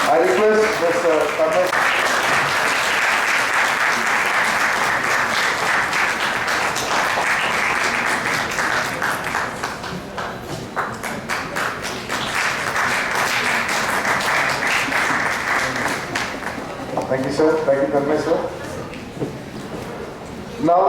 I request Mr. Kamesh. Thank you, sir. Thank you, Kamesh, sir. Now,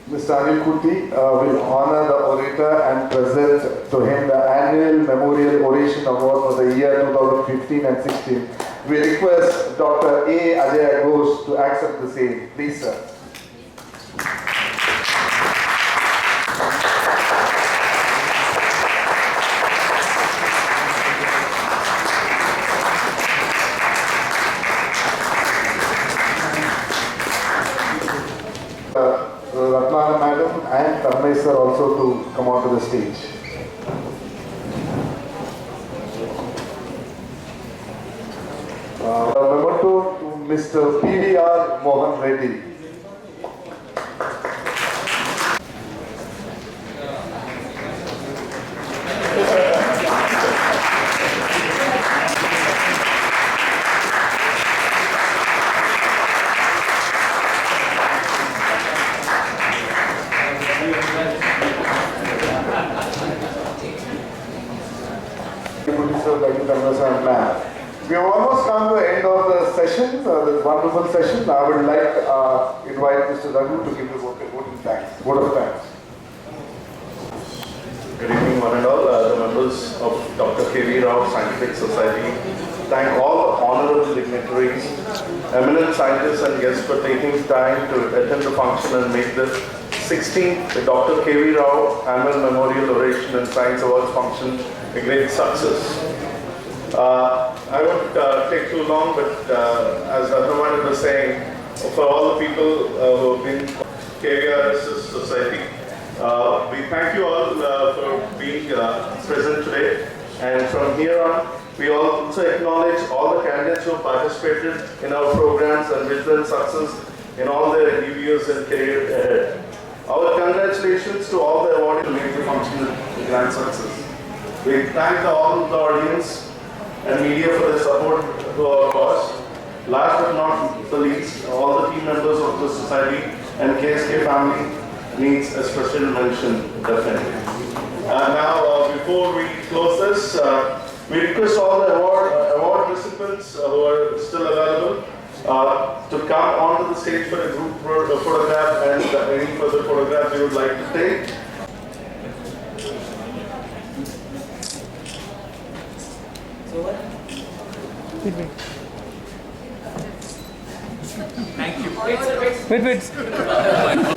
Mr. Anil Kuti will honor the orator and present to him the annual Memorial Oration Award for the year 2015 and 16. We request Dr. A. Ajay Ghosh to accept the same. Please, sir. Ratna madam and Tanmay sir also to come onto the stage. Memento to Mr. PVR Mohan Reddy. We have almost come to the end of the session, this wonderful session. I would like to invite Mr. Raghu to give the vote of thanks. Good evening, one and all. The members of Dr. K.V. Rao Scientific Society thank all the honorable dignitaries, eminent scientists and guests for taking time to attend the function and make the 16th Dr. K.V. Rao Annual Memorial Oration and Science Awards function a great success. I won't take too long, but as Ratnaman was saying, for all the people who have been KVRSS Society, we thank you all for being present today. And from here on, we also acknowledge all the candidates who participated in our programs and wish them success in all their endeavors and career ahead. Our congratulations to all the awardees who made the function a grand success. We thank all the audience and media for their support to our cause. Last but not the least, all the team members of the society and KSK family needs a special mention, definitely. Now, before we close this, we request all the award recipients who are still available to come onto the stage for a group photograph and any further photographs you would like to take. Thank you. Wait.